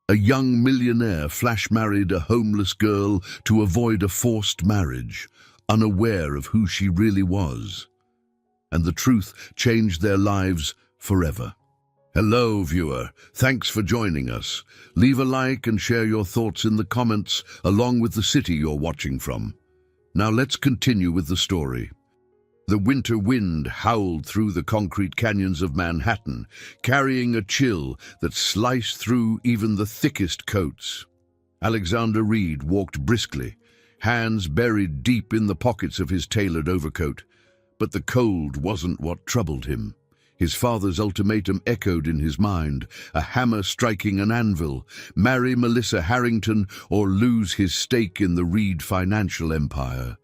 A young millionaire flash-married a homeless girl to avoid a forced marriage, unaware of who she really was. And the truth changed their lives forever. Hello, viewer. Thanks for joining us. Leave a like and share your thoughts in the comments, along with the city you're watching from. Now let's continue with the story. The winter wind howled through the concrete canyons of Manhattan, carrying a chill that sliced through even the thickest coats. Alexander Reed walked briskly, hands buried deep in the pockets of his tailored overcoat. But the cold wasn't what troubled him. His father's ultimatum echoed in his mind, a hammer striking an anvil: marry Melissa Harrington or lose his stake in the Reed financial empire.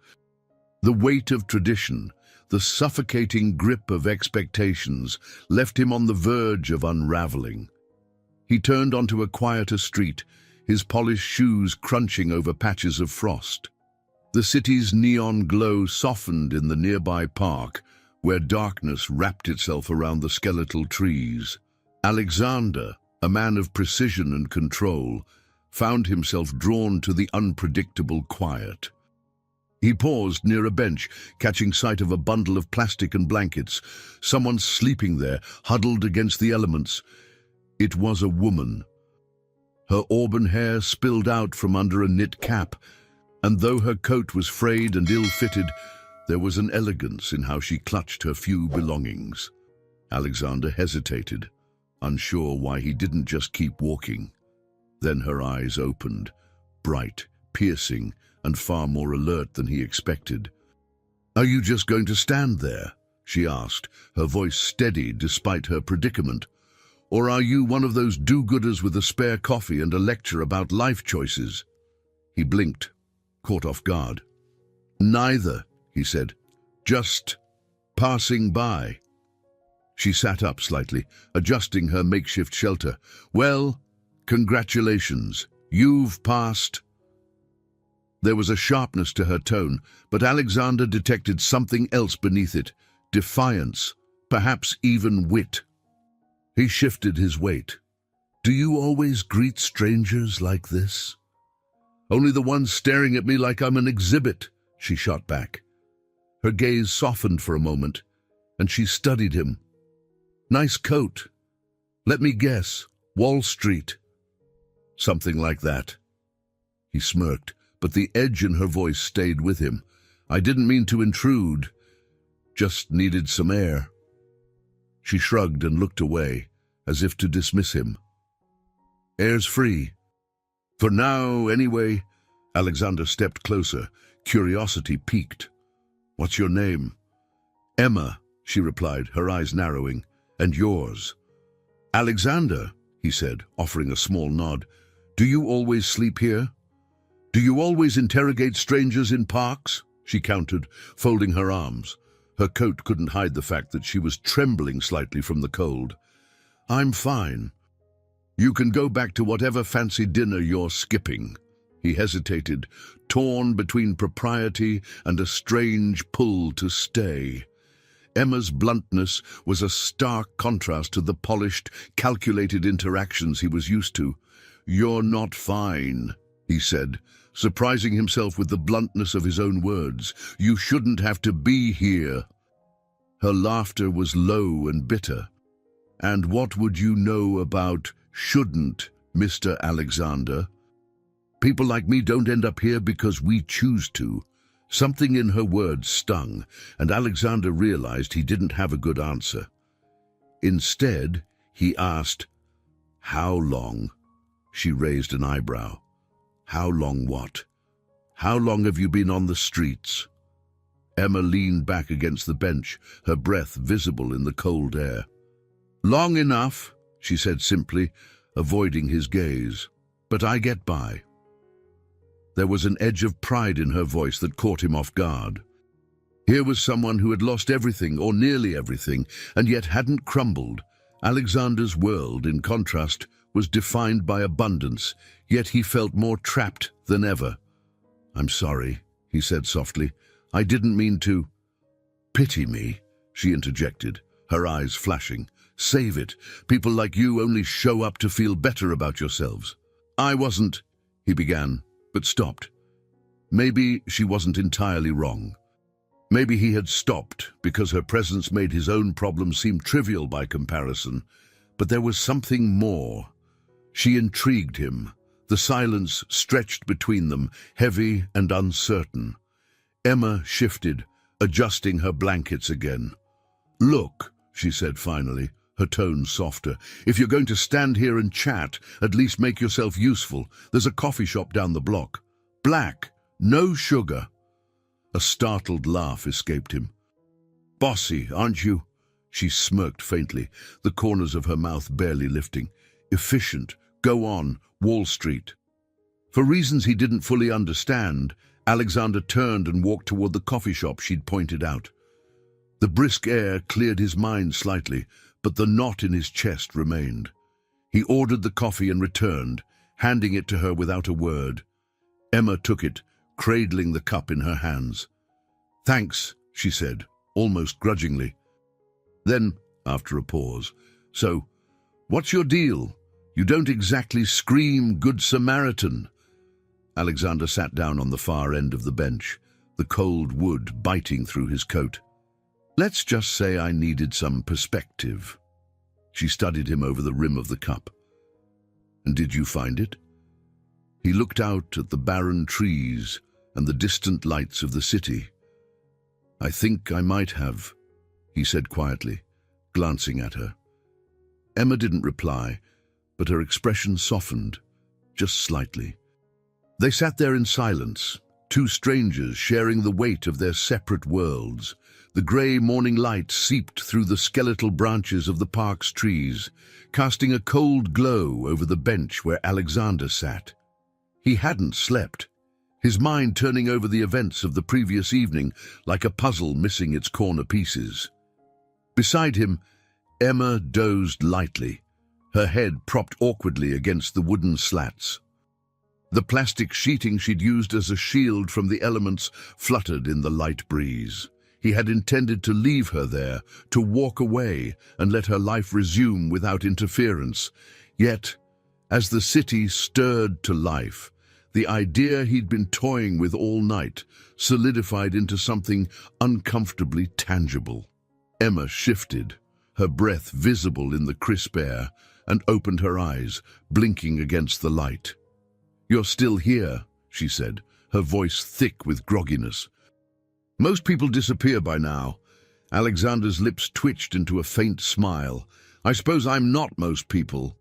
The weight of tradition, the suffocating grip of expectations, left him on the verge of unraveling. He turned onto a quieter street, his polished shoes crunching over patches of frost. The city's neon glow softened in the nearby park, where darkness wrapped itself around the skeletal trees. Alexander, a man of precision and control, found himself drawn to the unpredictable quiet. He paused near a bench, catching sight of a bundle of plastic and blankets. Someone sleeping there, huddled against the elements. It was a woman. Her auburn hair spilled out from under a knit cap, and though her coat was frayed and ill-fitted, there was an elegance in how she clutched her few belongings. Alexander hesitated, unsure why he didn't just keep walking. Then her eyes opened, bright, piercing, and far more alert than he expected. "Are you just going to stand there?" she asked, her voice steady despite her predicament. "Or are you one of those do-gooders with a spare coffee and a lecture about life choices?" He blinked, caught off guard. "Neither," he said. "Just passing by." She sat up slightly, adjusting her makeshift shelter. "Well, congratulations. You've passed." There was a sharpness to her tone, but Alexander detected something else beneath it: defiance, perhaps even wit. He shifted his weight. "Do you always greet strangers like this?" "Only the ones staring at me like I'm an exhibit," she shot back. Her gaze softened for a moment, and she studied him. "Nice coat. Let me guess, Wall Street." "Something like that." He smirked, but the edge in her voice stayed with him. "I didn't mean to intrude. Just needed some air." She shrugged and looked away, as if to dismiss him. "Air's free. For now, anyway." Alexander stepped closer, curiosity piqued. "What's your name?" "Emma," she replied, her eyes narrowing. "And yours?" "Alexander," he said, offering a small nod. "Do you always sleep here?" "Do you always interrogate strangers in parks?" she countered, folding her arms. Her coat couldn't hide the fact that she was trembling slightly from the cold. "I'm fine. You can go back to whatever fancy dinner you're skipping." He hesitated, torn between propriety and a strange pull to stay. Emma's bluntness was a stark contrast to the polished, calculated interactions he was used to. "You're not fine," he said, surprising himself with the bluntness of his own words. "You shouldn't have to be here." Her laughter was low and bitter. "And what would you know about shouldn't, Mr. Alexander? People like me don't end up here because we choose to." Something in her words stung, and Alexander realized he didn't have a good answer. Instead, he asked, "How long?" She raised an eyebrow. "How long what? How long have you been on the streets?" Emma leaned back against the bench, her breath visible in the cold air. "Long enough," she said simply, avoiding his gaze. "But I get by." There was an edge of pride in her voice that caught him off guard. Here was someone who had lost everything, or nearly everything, and yet hadn't crumbled. Alexander's world, in contrast, was defined by abundance, yet he felt more trapped than ever. "I'm sorry," he said softly. "I didn't mean to." "Pity me," she interjected, her eyes flashing. "Save it. People like you only show up to feel better about yourselves." I wasn't, he began, but stopped. Maybe she wasn't entirely wrong. Maybe he had stopped because her presence made his own problem seem trivial by comparison. But there was something more. She intrigued him. The silence stretched between them, heavy and uncertain. Emma shifted, adjusting her blankets again. "Look," she said finally, her tone softer. "If you're going to stand here and chat, at least make yourself useful. There's a coffee shop down the block. Black, no sugar." A startled laugh escaped him. "Bossy, aren't you?" She smirked faintly, the corners of her mouth barely lifting. "Efficient. Go on, Wall Street." For reasons he didn't fully understand, Alexander turned and walked toward the coffee shop she'd pointed out. The brisk air cleared his mind slightly, but the knot in his chest remained. He ordered the coffee and returned, handing it to her without a word. Emma took it, cradling the cup in her hands. "Thanks," she said, almost grudgingly. Then, after a pause, "So, what's your deal? You don't exactly scream Good Samaritan." Alexander sat down on the far end of the bench, the cold wood biting through his coat. "Let's just say I needed some perspective." She studied him over the rim of the cup. "And did you find it?" He looked out at the barren trees and the distant lights of the city. "I think I might have," he said quietly, glancing at her. Emma didn't reply, but her expression softened, just slightly. They sat there in silence, two strangers sharing the weight of their separate worlds. The grey morning light seeped through the skeletal branches of the park's trees, casting a cold glow over the bench where Alexander sat. He hadn't slept, his mind turning over the events of the previous evening like a puzzle missing its corner pieces. Beside him, Emma dozed lightly, her head propped awkwardly against the wooden slats. The plastic sheeting she'd used as a shield from the elements fluttered in the light breeze. He had intended to leave her there, to walk away and let her life resume without interference. Yet, as the city stirred to life, the idea he'd been toying with all night solidified into something uncomfortably tangible. Emma shifted, her breath visible in the crisp air, and opened her eyes, blinking against the light. "You're still here," she said, her voice thick with grogginess. "Most people disappear by now." Alexander's lips twitched into a faint smile. "I suppose I'm not most people."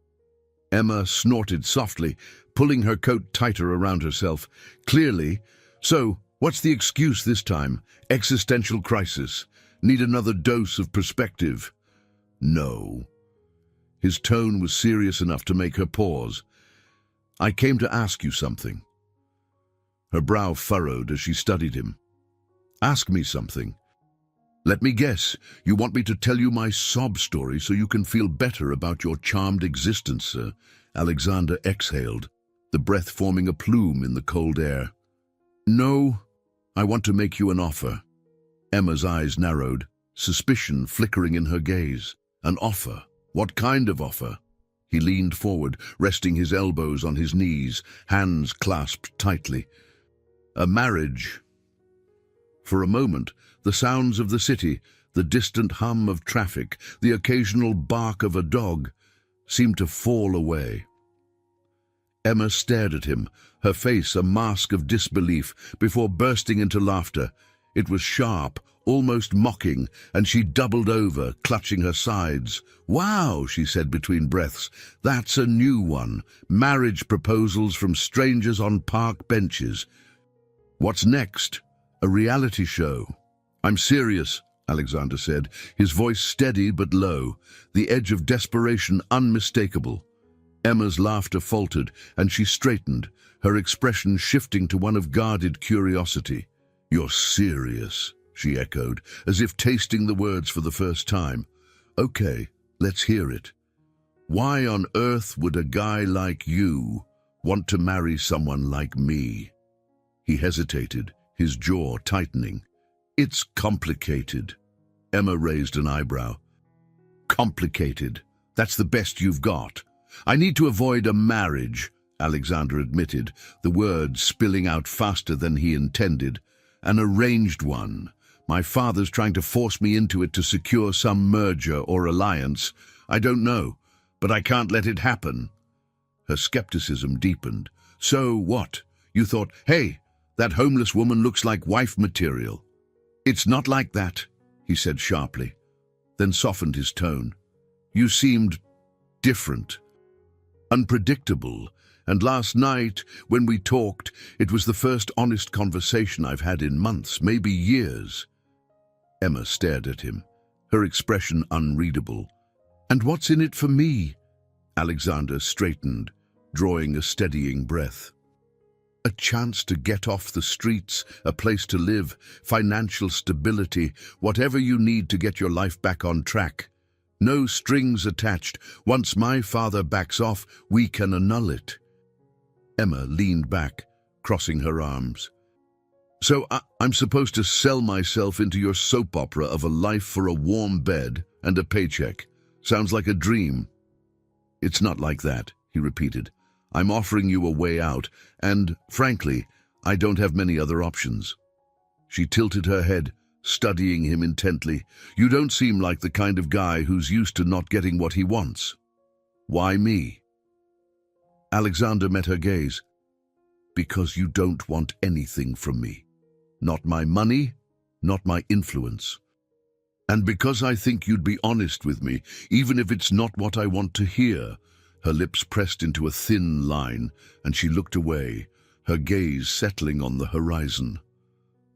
Emma snorted softly, pulling her coat tighter around herself. "Clearly. So, what's the excuse this time? Existential crisis? Need another dose of perspective?" "No." His tone was serious enough to make her pause. "I came to ask you something." Her brow furrowed as she studied him. "Ask me something." "Let me guess, you want me to tell you my sob story so you can feel better about your charmed existence, sir?" Alexander exhaled, the breath forming a plume in the cold air. "No, I want to make you an offer." Emma's eyes narrowed, suspicion flickering in her gaze. "An offer? What kind of offer?" He leaned forward, resting his elbows on his knees, hands clasped tightly. "A marriage." For a moment, the sounds of the city, the distant hum of traffic, the occasional bark of a dog, seemed to fall away. Emma stared at him, her face a mask of disbelief, before bursting into laughter. It was sharp, almost mocking, and she doubled over, clutching her sides. "Wow," she said between breaths, "that's a new one. Marriage proposals from strangers on park benches. What's next? A reality show?" "I'm serious," Alexander said, his voice steady but low, the edge of desperation unmistakable. Emma's laughter faltered, and she straightened, her expression shifting to one of guarded curiosity. "You're serious," she echoed, as if tasting the words for the first time. "Okay, let's hear it. Why on earth would a guy like you want to marry someone like me?" He hesitated, his jaw tightening. "It's complicated." Emma raised an eyebrow. "Complicated? That's the best you've got. I need to avoid a marriage," Alexander admitted, the words spilling out faster than he intended. An arranged one. My father's trying to force me into it to secure some merger or alliance. I don't know, but I can't let it happen. Her skepticism deepened. So what? You thought, hey, that homeless woman looks like wife material. It's not like that, he said sharply, then softened his tone. You seemed different, unpredictable, and last night, when we talked, it was the first honest conversation I've had in months, maybe years. Emma stared at him, her expression unreadable. And what's in it for me? Alexander straightened, drawing a steadying breath. A chance to get off the streets, a place to live, financial stability, whatever you need to get your life back on track. No strings attached. Once my father backs off, we can annul it. Emma leaned back, crossing her arms. So I'm supposed to sell myself into your soap opera of a life for a warm bed and a paycheck. Sounds like a dream. It's not like that, he repeated. I'm offering you a way out, and, frankly, I don't have many other options. She tilted her head, studying him intently. You don't seem like the kind of guy who's used to not getting what he wants. Why me? Alexander met her gaze. Because you don't want anything from me. Not my money, not my influence. And because I think you'd be honest with me, even if it's not what I want to hear. Her lips pressed into a thin line, and she looked away, her gaze settling on the horizon.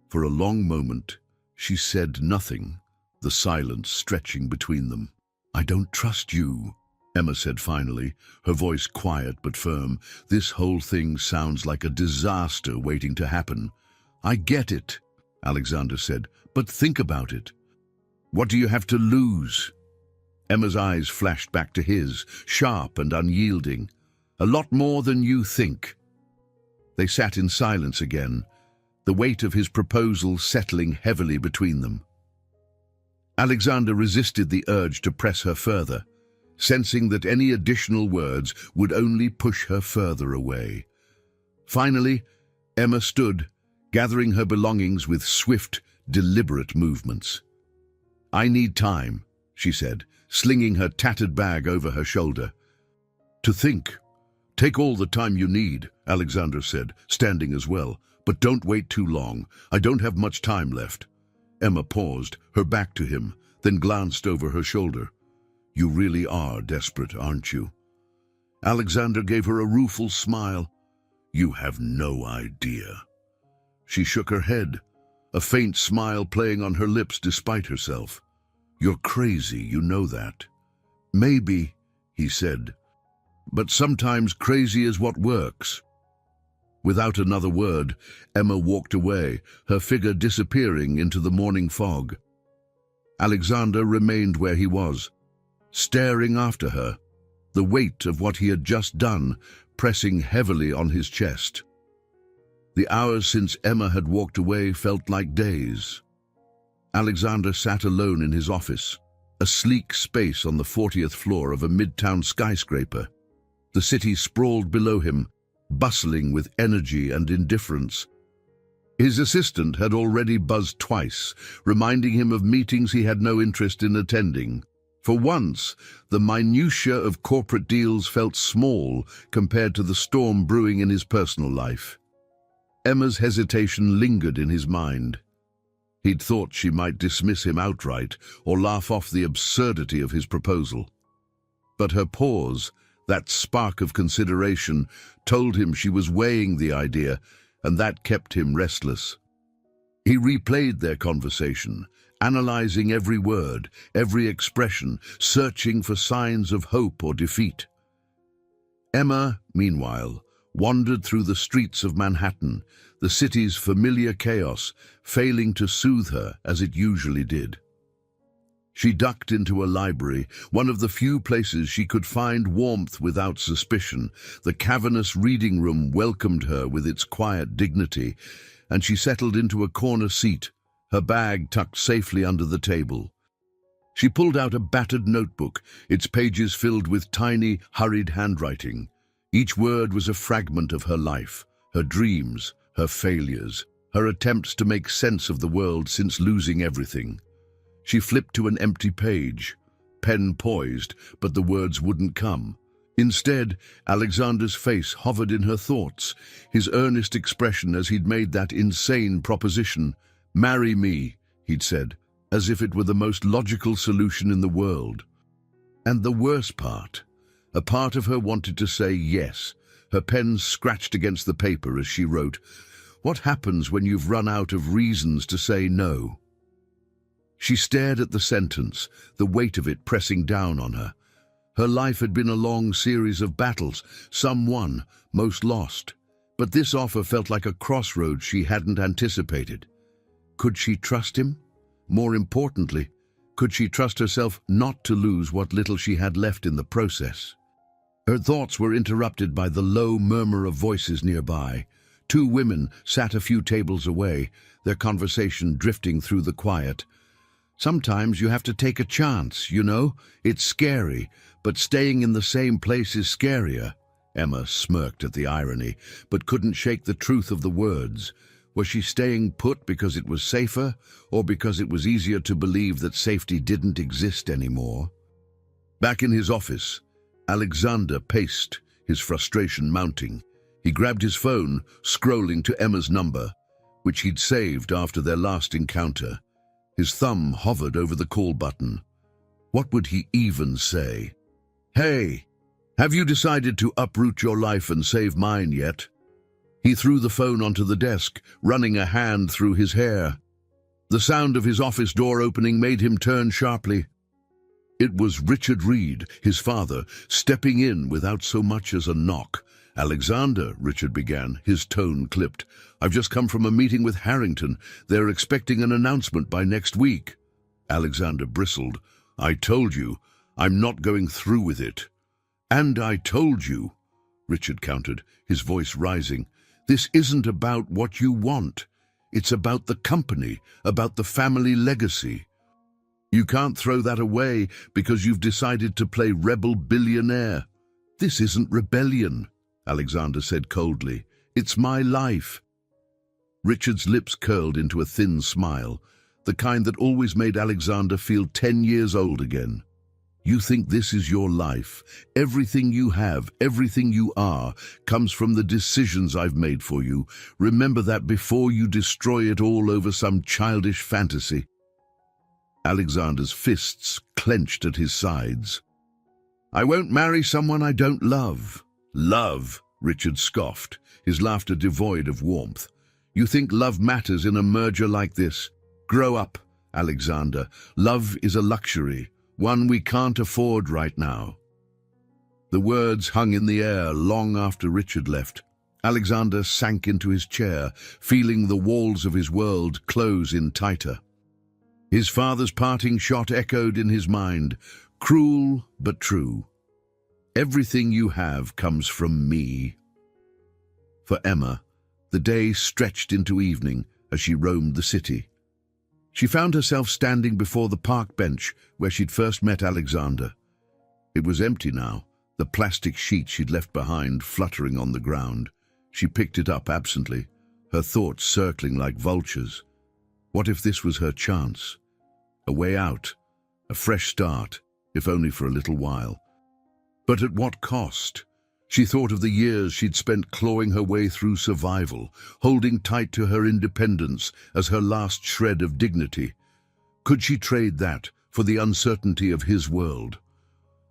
For a long moment, she said nothing, the silence stretching between them. I don't trust you, Emma said finally, her voice quiet but firm. This whole thing sounds like a disaster waiting to happen. I get it, Alexander said, but think about it. What do you have to lose? Emma's eyes flashed back to his, sharp and unyielding. A lot more than you think. They sat in silence again, the weight of his proposal settling heavily between them. Alexander resisted the urge to press her further, sensing that any additional words would only push her further away. Finally, Emma stood, gathering her belongings with swift, deliberate movements. I need time, she said, slinging her tattered bag over her shoulder. To think. Take all the time you need, Alexander said, standing as well. But don't wait too long. I don't have much time left. Emma paused, her back to him, then glanced over her shoulder. You really are desperate, aren't you? Alexander gave her a rueful smile. You have no idea. She shook her head, a faint smile playing on her lips despite herself. You're crazy, you know that. Maybe, he said, but sometimes crazy is what works. Without another word, Emma walked away, her figure disappearing into the morning fog. Alexander remained where he was, staring after her, the weight of what he had just done pressing heavily on his chest. The hours since Emma had walked away felt like days. Alexander sat alone in his office, a sleek space on the 40th floor of a midtown skyscraper. The city sprawled below him, bustling with energy and indifference. His assistant had already buzzed twice, reminding him of meetings he had no interest in attending. For once, the minutiae of corporate deals felt small compared to the storm brewing in his personal life. Emma's hesitation lingered in his mind. He'd thought she might dismiss him outright or laugh off the absurdity of his proposal. But her pause, that spark of consideration, told him she was weighing the idea, and that kept him restless. He replayed their conversation, analyzing every word, every expression, searching for signs of hope or defeat. Emma, meanwhile, wandered through the streets of Manhattan, the city's familiar chaos, failing to soothe her as it usually did. She ducked into a library, one of the few places she could find warmth without suspicion. The cavernous reading room welcomed her with its quiet dignity, and she settled into a corner seat, her bag tucked safely under the table. She pulled out a battered notebook, its pages filled with tiny, hurried handwriting. Each word was a fragment of her life, her dreams, her failures, her attempts to make sense of the world since losing everything. She flipped to an empty page, pen poised, but the words wouldn't come. Instead, Alexander's face hovered in her thoughts, his earnest expression as he'd made that insane proposition. "Marry me," he'd said, as if it were the most logical solution in the world. And the worst part, a part of her wanted to say yes. Her pen scratched against the paper as she wrote, "What happens when you've run out of reasons to say no?" She stared at the sentence, the weight of it pressing down on her. Her life had been a long series of battles, some won, most lost. But this offer felt like a crossroads she hadn't anticipated. Could she trust him? More importantly, could she trust herself not to lose what little she had left in the process? Her thoughts were interrupted by the low murmur of voices nearby. Two women sat a few tables away, their conversation drifting through the quiet. "Sometimes you have to take a chance, you know? It's scary, but staying in the same place is scarier." Emma smirked at the irony, but couldn't shake the truth of the words. Was she staying put because it was safer, or because it was easier to believe that safety didn't exist anymore? Back in his office, Alexander paced, his frustration mounting. He grabbed his phone, scrolling to Emma's number, which he'd saved after their last encounter. His thumb hovered over the call button. What would he even say? "Hey, have you decided to uproot your life and save mine yet?" He threw the phone onto the desk, running a hand through his hair. The sound of his office door opening made him turn sharply. It was Richard Reed, his father, stepping in without so much as a knock. "Alexander," Richard began, his tone clipped. "I've just come from a meeting with Harrington. They're expecting an announcement by next week." Alexander bristled. "I told you, I'm not going through with it." "And I told you," Richard countered, his voice rising, "this isn't about what you want. It's about the company, about the family legacy. You can't throw that away because you've decided to play rebel billionaire." "This isn't rebellion," Alexander said coldly. "It's my life." Richard's lips curled into a thin smile, the kind that always made Alexander feel 10 years old again. "You think this is your life. Everything you have, everything you are, comes from the decisions I've made for you. Remember that before you destroy it all over some childish fantasy." Alexander's fists clenched at his sides. "I won't marry someone I don't love." "Love," Richard scoffed, his laughter devoid of warmth. "You think love matters in a merger like this? Grow up, Alexander. Love is a luxury, one we can't afford right now." The words hung in the air long after Richard left. Alexander sank into his chair, feeling the walls of his world close in tighter. His father's parting shot echoed in his mind, cruel but true. "Everything you have comes from me." For Emma, the day stretched into evening as she roamed the city. She found herself standing before the park bench where she'd first met Alexander. It was empty now, the plastic sheet she'd left behind fluttering on the ground. She picked it up absently, her thoughts circling like vultures. What if this was her chance? A way out, a fresh start, if only for a little while. But at what cost? She thought of the years she'd spent clawing her way through survival, holding tight to her independence as her last shred of dignity. Could she trade that for the uncertainty of his world?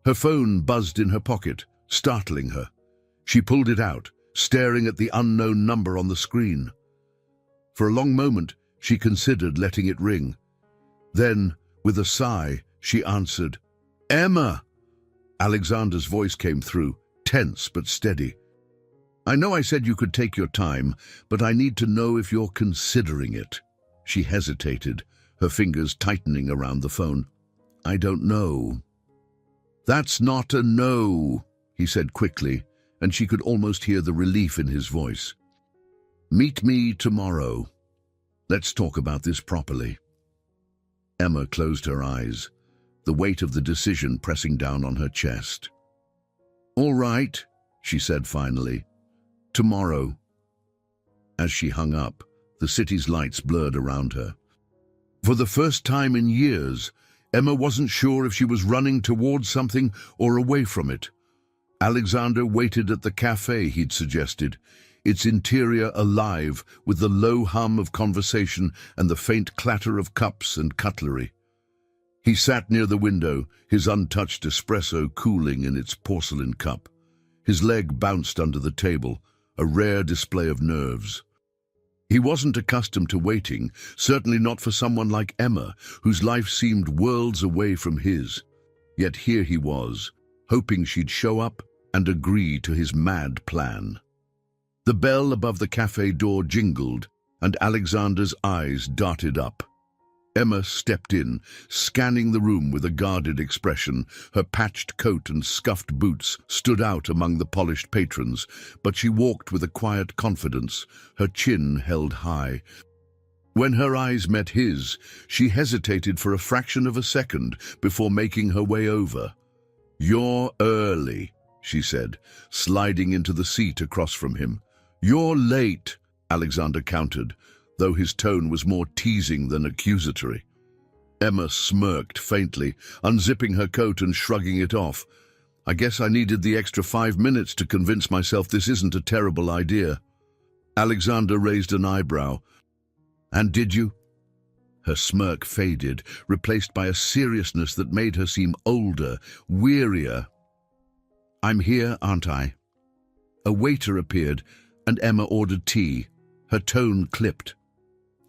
Her phone buzzed in her pocket, startling her. She pulled it out, staring at the unknown number on the screen. For a long moment, she considered letting it ring. Then, with a sigh, she answered, "Emma!" Alexander's voice came through, tense but steady. "I know I said you could take your time, but I need to know if you're considering it." She hesitated, her fingers tightening around the phone. "I don't know." "That's not a no," he said quickly, and she could almost hear the relief in his voice. "Meet me tomorrow. Let's talk about this properly." Emma closed her eyes, the weight of the decision pressing down on her chest. "All right," she said finally. Tomorrow. As she hung up, the city's lights blurred around her. For the first time in years, Emma wasn't sure if she was running towards something or away from it. Alexander waited at the cafe he'd suggested, its interior alive with the low hum of conversation and the faint clatter of cups and cutlery. He sat near the window, his untouched espresso cooling in its porcelain cup. His leg bounced under the table, a rare display of nerves. He wasn't accustomed to waiting, certainly not for someone like Emma, whose life seemed worlds away from his. Yet here he was, hoping she'd show up and agree to his mad plan. The bell above the cafe door jingled, and Alexander's eyes darted up. Emma stepped in, scanning the room with a guarded expression. Her patched coat and scuffed boots stood out among the polished patrons, but she walked with a quiet confidence, her chin held high. When her eyes met his, she hesitated for a fraction of a second before making her way over. "You're early," she said, sliding into the seat across from him. "You're late," Alexander countered, though his tone was more teasing than accusatory. Emma smirked faintly, unzipping her coat and shrugging it off. "I guess I needed the extra 5 minutes to convince myself this isn't a terrible idea." Alexander raised an eyebrow. "And did you?" Her smirk faded, replaced by a seriousness that made her seem older, wearier. "I'm here, aren't I?" A waiter appeared, and Emma ordered tea. Her tone clipped.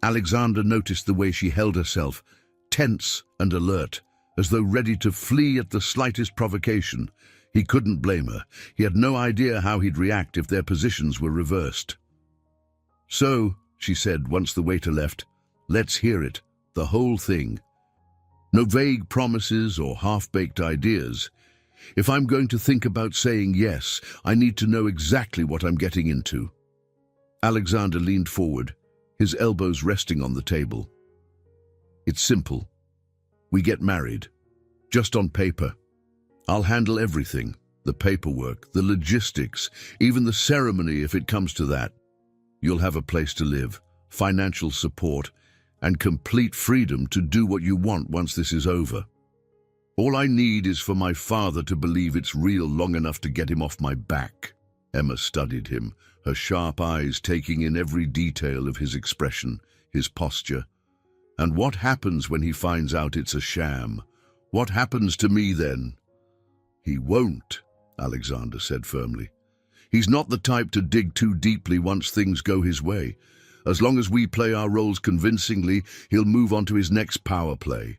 Alexander noticed the way she held herself, tense and alert, as though ready to flee at the slightest provocation. He couldn't blame her. He had no idea how he'd react if their positions were reversed. "So," she said once the waiter left, "let's hear it, the whole thing. No vague promises or half-baked ideas. If I'm going to think about saying yes, I need to know exactly what I'm getting into." Alexander leaned forward, his elbows resting on the table. "It's simple. We get married. Just on paper. I'll handle everything, the paperwork, the logistics, even the ceremony if it comes to that. You'll have a place to live, financial support, and complete freedom to do what you want once this is over. All I need is for my father to believe it's real long enough to get him off my back." Emma studied him, her sharp eyes taking in every detail of his expression, his posture. "And what happens when he finds out it's a sham? What happens to me then?" "He won't," Alexander said firmly. "He's not the type to dig too deeply once things go his way. As long as we play our roles convincingly, he'll move on to his next power play."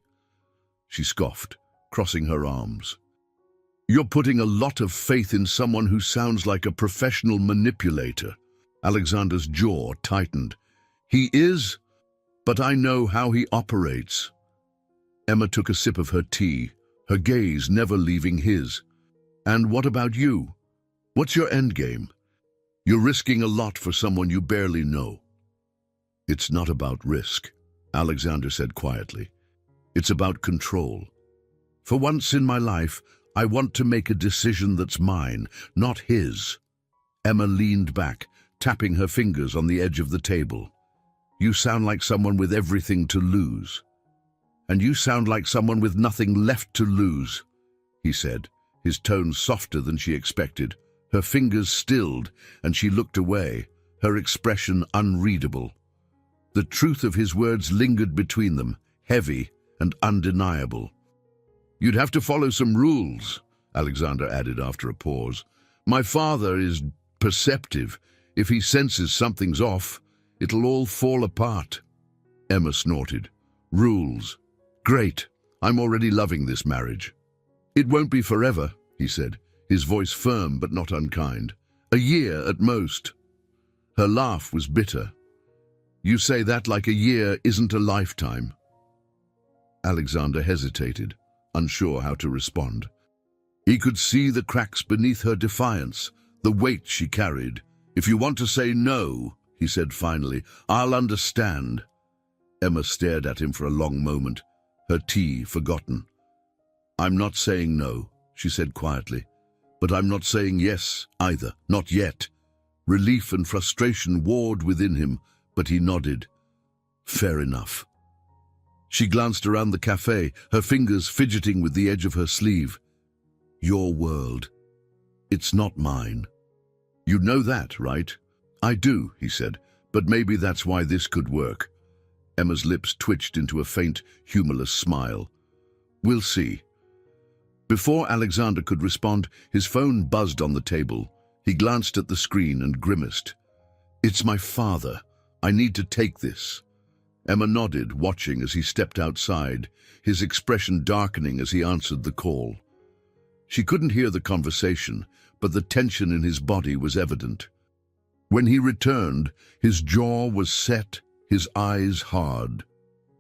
She scoffed, crossing her arms. "You're putting a lot of faith in someone who sounds like a professional manipulator." Alexander's jaw tightened. "He is, but I know how he operates." Emma took a sip of her tea, her gaze never leaving his. "And what about you? What's your endgame? You're risking a lot for someone you barely know." "It's not about risk," Alexander said quietly. "It's about control. For once in my life, I want to make a decision that's mine, not his." Emma leaned back, tapping her fingers on the edge of the table. "You sound like someone with everything to lose." "And you sound like someone with nothing left to lose," he said, his tone softer than she expected. Her fingers stilled, and she looked away, her expression unreadable. The truth of his words lingered between them, heavy and undeniable. "You'd have to follow some rules," Alexander added after a pause. "My father is perceptive. If he senses something's off, it'll all fall apart." Emma snorted. "Rules. Great. I'm already loving this marriage." "It won't be forever," he said, his voice firm but not unkind. "A year at most." Her laugh was bitter. "You say that like a year isn't a lifetime." Alexander hesitated, unsure how to respond. He could see the cracks beneath her defiance, the weight she carried. "If you want to say no," he said finally, "I'll understand." Emma stared at him for a long moment, her tea forgotten. "I'm not saying no," she said quietly, But I'm not saying yes either, not yet. Relief and frustration warred within him, but he nodded. Fair enough. She glanced around the cafe, her fingers fidgeting with the edge of her sleeve. Your world. It's not mine. You know that, right? I do, he said, but maybe that's why this could work. Emma's lips twitched into a faint, humorless smile. We'll see. Before Alexander could respond, his phone buzzed on the table. He glanced at the screen and grimaced. It's my father. I need to take this. Emma nodded, watching as he stepped outside, his expression darkening as he answered the call. She couldn't hear the conversation, but the tension in his body was evident. When he returned, his jaw was set, his eyes hard.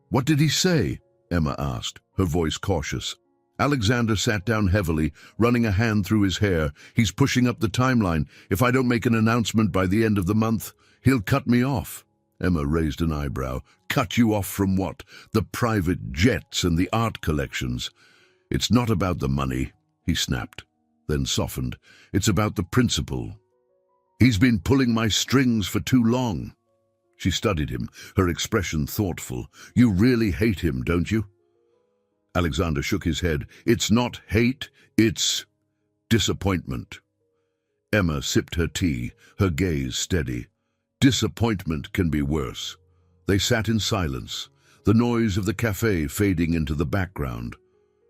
What did he say? Emma asked, her voice cautious. Alexander sat down heavily, running a hand through his hair. He's pushing up the timeline. If I don't make an announcement by the end of the month, he'll cut me off. Emma raised an eyebrow. Cut you off from what? The private jets and the art collections. It's not about the money, he snapped, then softened. It's about the principle. He's been pulling my strings for too long. She studied him, her expression thoughtful. You really hate him, don't you? Alexander shook his head. It's not hate, it's disappointment. Emma sipped her tea, her gaze steady. Disappointment can be worse. They sat in silence, the noise of the cafe fading into the background.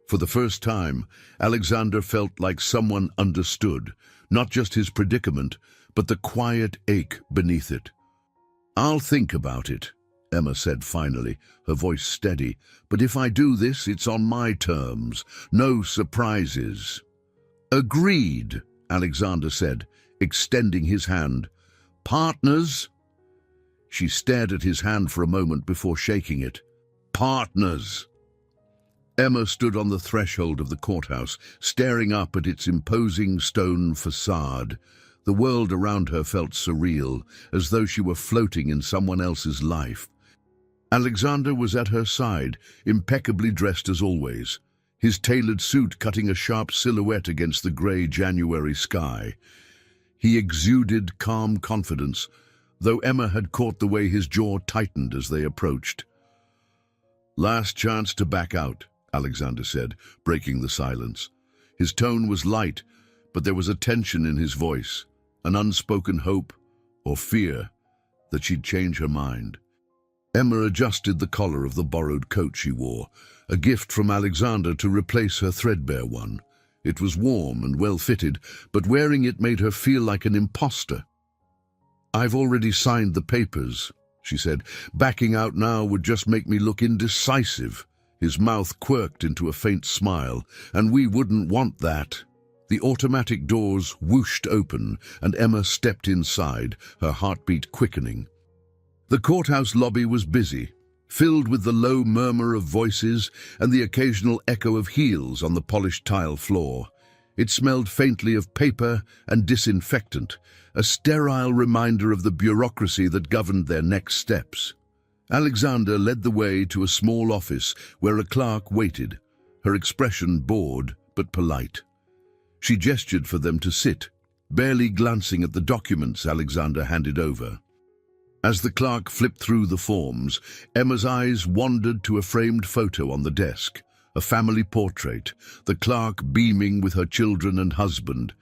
For the first time, Alexander felt like someone understood, not just his predicament, but the quiet ache beneath it. I'll think about it, Emma said finally, her voice steady. But if I do this, it's on my terms. No surprises. Agreed, Alexander said, extending his hand. Partners? She stared at his hand for a moment before shaking it. Partners. Emma stood on the threshold of the courthouse, staring up at its imposing stone facade. The world around her felt surreal, as though she were floating in someone else's life. Alexander was at her side, impeccably dressed as always, his tailored suit cutting a sharp silhouette against the grey January sky. He exuded calm confidence, though Emma had caught the way his jaw tightened as they approached. Last chance to back out, Alexander said, breaking the silence. His tone was light, but there was a tension in his voice, an unspoken hope or fear that she'd change her mind. Emma adjusted the collar of the borrowed coat she wore, a gift from Alexander to replace her threadbare one. It was warm and well-fitted, but wearing it made her feel like an imposter. I've already signed the papers, she said. Backing out now would just make me look indecisive. His mouth quirked into a faint smile, and we wouldn't want that. The automatic doors whooshed open, and Emma stepped inside, her heartbeat quickening. The courthouse lobby was busy, filled with the low murmur of voices and the occasional echo of heels on the polished tile floor. It smelled faintly of paper and disinfectant, a sterile reminder of the bureaucracy that governed their next steps. Alexander led the way to a small office where a clerk waited, her expression bored but polite. She gestured for them to sit, barely glancing at the documents Alexander handed over. As the clerk flipped through the forms, Emma's eyes wandered to a framed photo on the desk, a family portrait, the clerk beaming with her children and husband.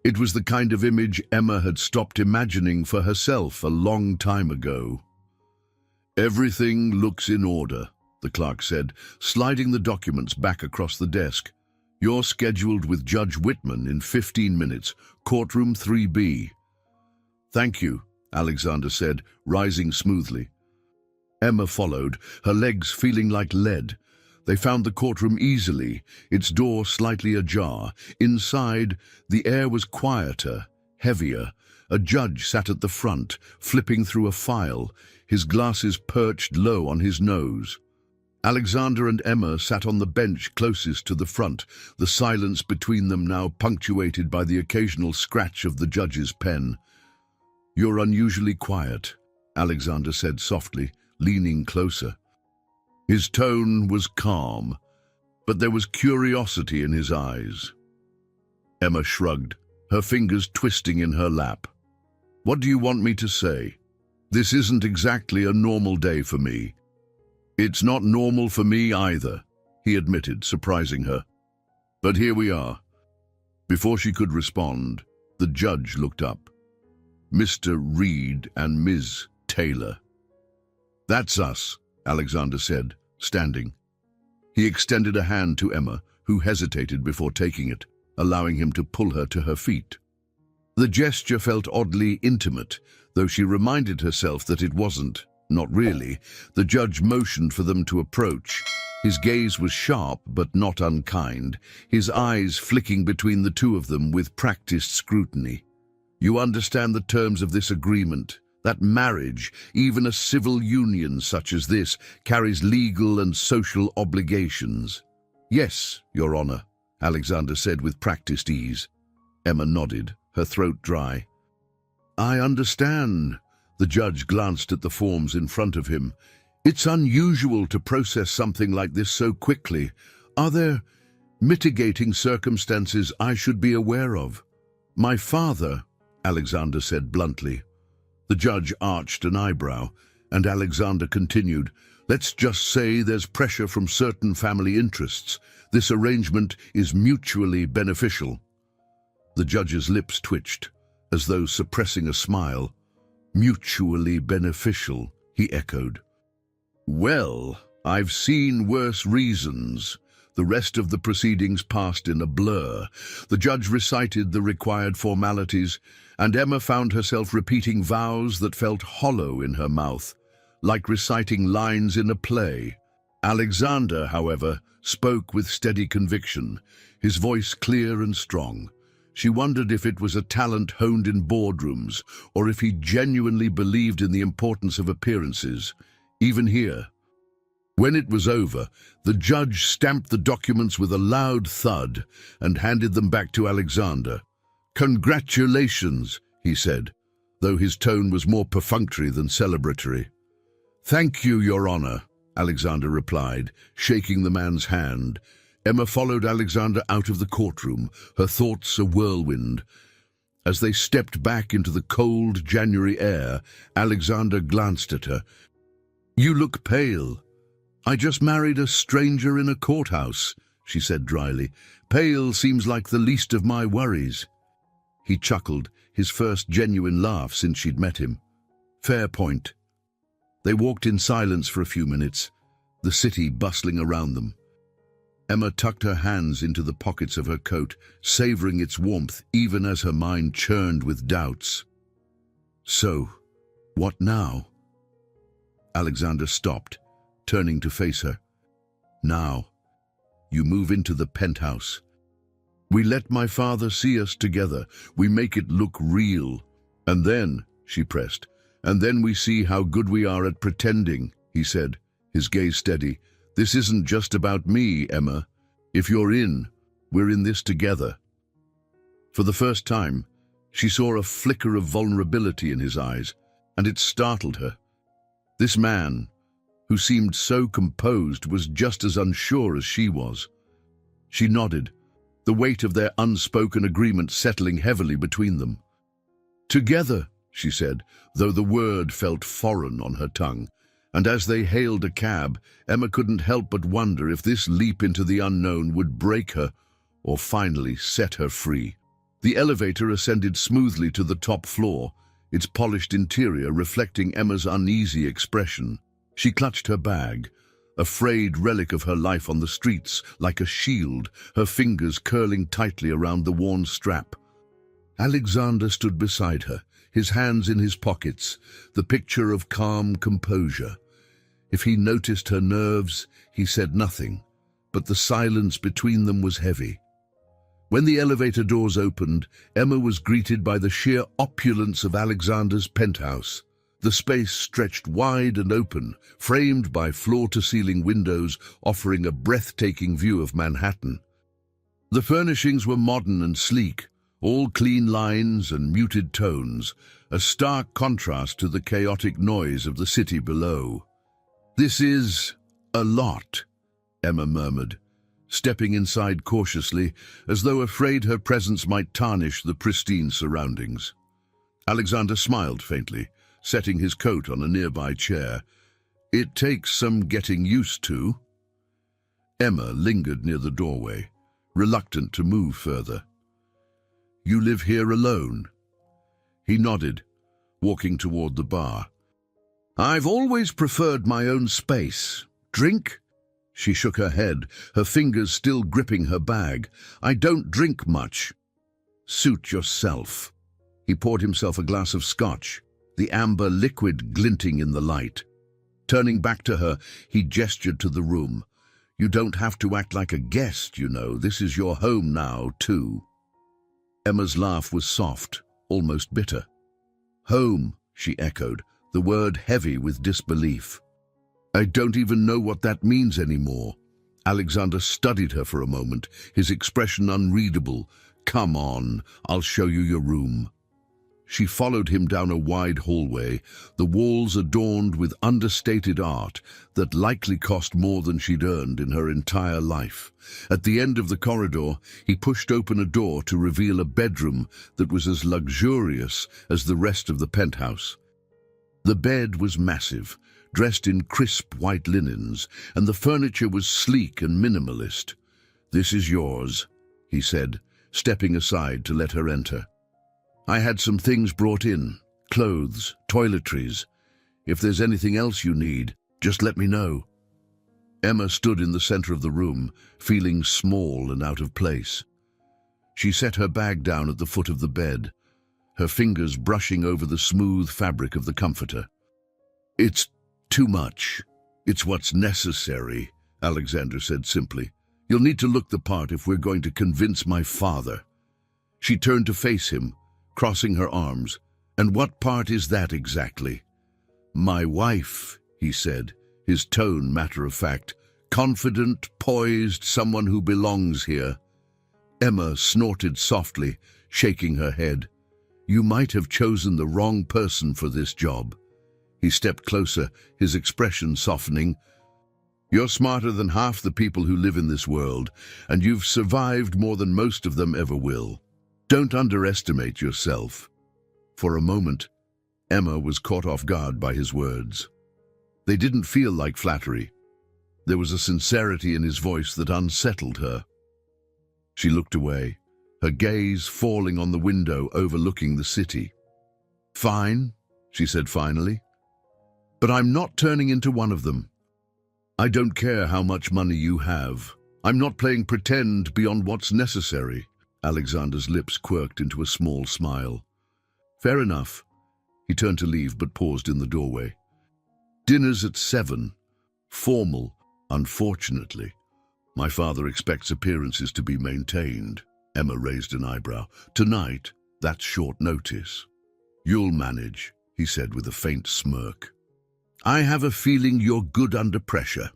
It was the kind of image Emma had stopped imagining for herself a long time ago. Everything looks in order, the clerk said, sliding the documents back across the desk. You're scheduled with Judge Whitman in 15 minutes, courtroom 3B. Thank you, Alexander said, rising smoothly. Emma followed, her legs feeling like lead. They found the courtroom easily, its door slightly ajar. Inside, the air was quieter, heavier. A judge sat at the front, flipping through a file, his glasses perched low on his nose. Alexander and Emma sat on the bench closest to the front, the silence between them now punctuated by the occasional scratch of the judge's pen. You're unusually quiet, Alexander said softly, leaning closer. His tone was calm, but there was curiosity in his eyes. Emma shrugged, her fingers twisting in her lap. What do you want me to say? This isn't exactly a normal day for me. It's not normal for me either, he admitted, surprising her. But here we are. Before she could respond, the judge looked up. Mr. Reed and Ms. Taylor. That's us, Alexander said, standing. He extended a hand to Emma, who hesitated before taking it, allowing him to pull her to her feet. The gesture felt oddly intimate, though she reminded herself that it wasn't. Not really. The judge motioned for them to approach. His gaze was sharp but not unkind, his eyes flicking between the two of them with practiced scrutiny. You understand the terms of this agreement, that marriage, even a civil union such as this, carries legal and social obligations. Yes, Your Honor, Alexander said with practiced ease. Emma nodded, her throat dry. I understand. The judge glanced at the forms in front of him. It's unusual to process something like this so quickly. Are there mitigating circumstances I should be aware of? My father, Alexander said bluntly. The judge arched an eyebrow, and Alexander continued, Let's just say there's pressure from certain family interests. This arrangement is mutually beneficial. The judge's lips twitched, as though suppressing a smile. Mutually beneficial, he echoed. Well, I've seen worse reasons. The rest of the proceedings passed in a blur. The judge recited the required formalities, and Emma found herself repeating vows that felt hollow in her mouth, like reciting lines in a play. Alexander, however, spoke with steady conviction, his voice clear and strong. She wondered if it was a talent honed in boardrooms, or if he genuinely believed in the importance of appearances, even here. When it was over, the judge stamped the documents with a loud thud and handed them back to Alexander. Congratulations, he said, though his tone was more perfunctory than celebratory. Thank you, Your Honor, Alexander replied, shaking the man's hand. Emma followed Alexander out of the courtroom, her thoughts a whirlwind. As they stepped back into the cold January air, Alexander glanced at her. You look pale. I just married a stranger in a courthouse, she said dryly. Pale seems like the least of my worries. He chuckled, his first genuine laugh since she'd met him. Fair point. They walked in silence for a few minutes, the city bustling around them. Emma tucked her hands into the pockets of her coat, savoring its warmth even as her mind churned with doubts. So, what now? Alexander stopped, turning to face her. Now, you move into the penthouse. We let my father see us together. We make it look real. And then, she pressed, and then we see how good we are at pretending, he said, his gaze steady. This isn't just about me, Emma. If you're in, we're in this together. For the first time, she saw a flicker of vulnerability in his eyes, and it startled her. This man, who seemed so composed, was just as unsure as she was. She nodded, the weight of their unspoken agreement settling heavily between them. Together, she said, though the word felt foreign on her tongue. And as they hailed a cab, Emma couldn't help but wonder if this leap into the unknown would break her or finally set her free. The elevator ascended smoothly to the top floor, its polished interior reflecting Emma's uneasy expression. She clutched her bag, a frayed relic of her life on the streets, like a shield, her fingers curling tightly around the worn strap. Alexander stood beside her, his hands in his pockets, the picture of calm composure. If he noticed her nerves, he said nothing, but the silence between them was heavy. When the elevator doors opened, Emma was greeted by the sheer opulence of Alexander's penthouse. The space stretched wide and open, framed by floor-to-ceiling windows offering a breathtaking view of Manhattan. The furnishings were modern and sleek, all clean lines and muted tones, a stark contrast to the chaotic noise of the city below. This is a lot, Emma murmured, stepping inside cautiously, as though afraid her presence might tarnish the pristine surroundings. Alexander smiled faintly, setting his coat on a nearby chair. "It takes some getting used to." Emma lingered near the doorway, reluctant to move further. "You live here alone?" He nodded, walking toward the bar. "I've always preferred my own space. Drink?" She shook her head, her fingers still gripping her bag. "I don't drink much." "Suit yourself." He poured himself a glass of scotch, the amber liquid glinting in the light. Turning back to her, he gestured to the room. "You don't have to act like a guest, you know. This is your home now, too." Emma's laugh was soft, almost bitter. "Home," she echoed, the word heavy with disbelief. "I don't even know what that means anymore." Alexander studied her for a moment, his expression unreadable. "Come on, I'll show you your room." She followed him down a wide hallway, the walls adorned with understated art that likely cost more than she'd earned in her entire life. At the end of the corridor, he pushed open a door to reveal a bedroom that was as luxurious as the rest of the penthouse. The bed was massive, dressed in crisp white linens, and the furniture was sleek and minimalist. "This is yours," he said, stepping aside to let her enter. "I had some things brought in, clothes, toiletries. If there's anything else you need, just let me know." Emma stood in the center of the room, feeling small and out of place. She set her bag down at the foot of the bed, her fingers brushing over the smooth fabric of the comforter. "It's too much. It's what's necessary," Alexander said simply. "You'll need to look the part if we're going to convince my father." She turned to face him, crossing her arms. "And what part is that exactly?" "My wife," he said, his tone matter-of-fact. "Confident, poised, someone who belongs here." Emma snorted softly, shaking her head. "You might have chosen the wrong person for this job." He stepped closer, his expression softening. "You're smarter than half the people who live in this world, and you've survived more than most of them ever will. Don't underestimate yourself." For a moment, Emma was caught off guard by his words. They didn't feel like flattery. There was a sincerity in his voice that unsettled her. She looked away, her gaze falling on the window overlooking the city. "Fine," she said finally. "But I'm not turning into one of them. I don't care how much money you have. I'm not playing pretend beyond what's necessary." Alexander's lips quirked into a small smile. "Fair enough." He turned to leave but paused in the doorway. "Dinner's at 7. Formal, unfortunately. My father expects appearances to be maintained." Emma raised an eyebrow. "Tonight, that's short notice." "You'll manage," he said with a faint smirk. "I have a feeling you're good under pressure."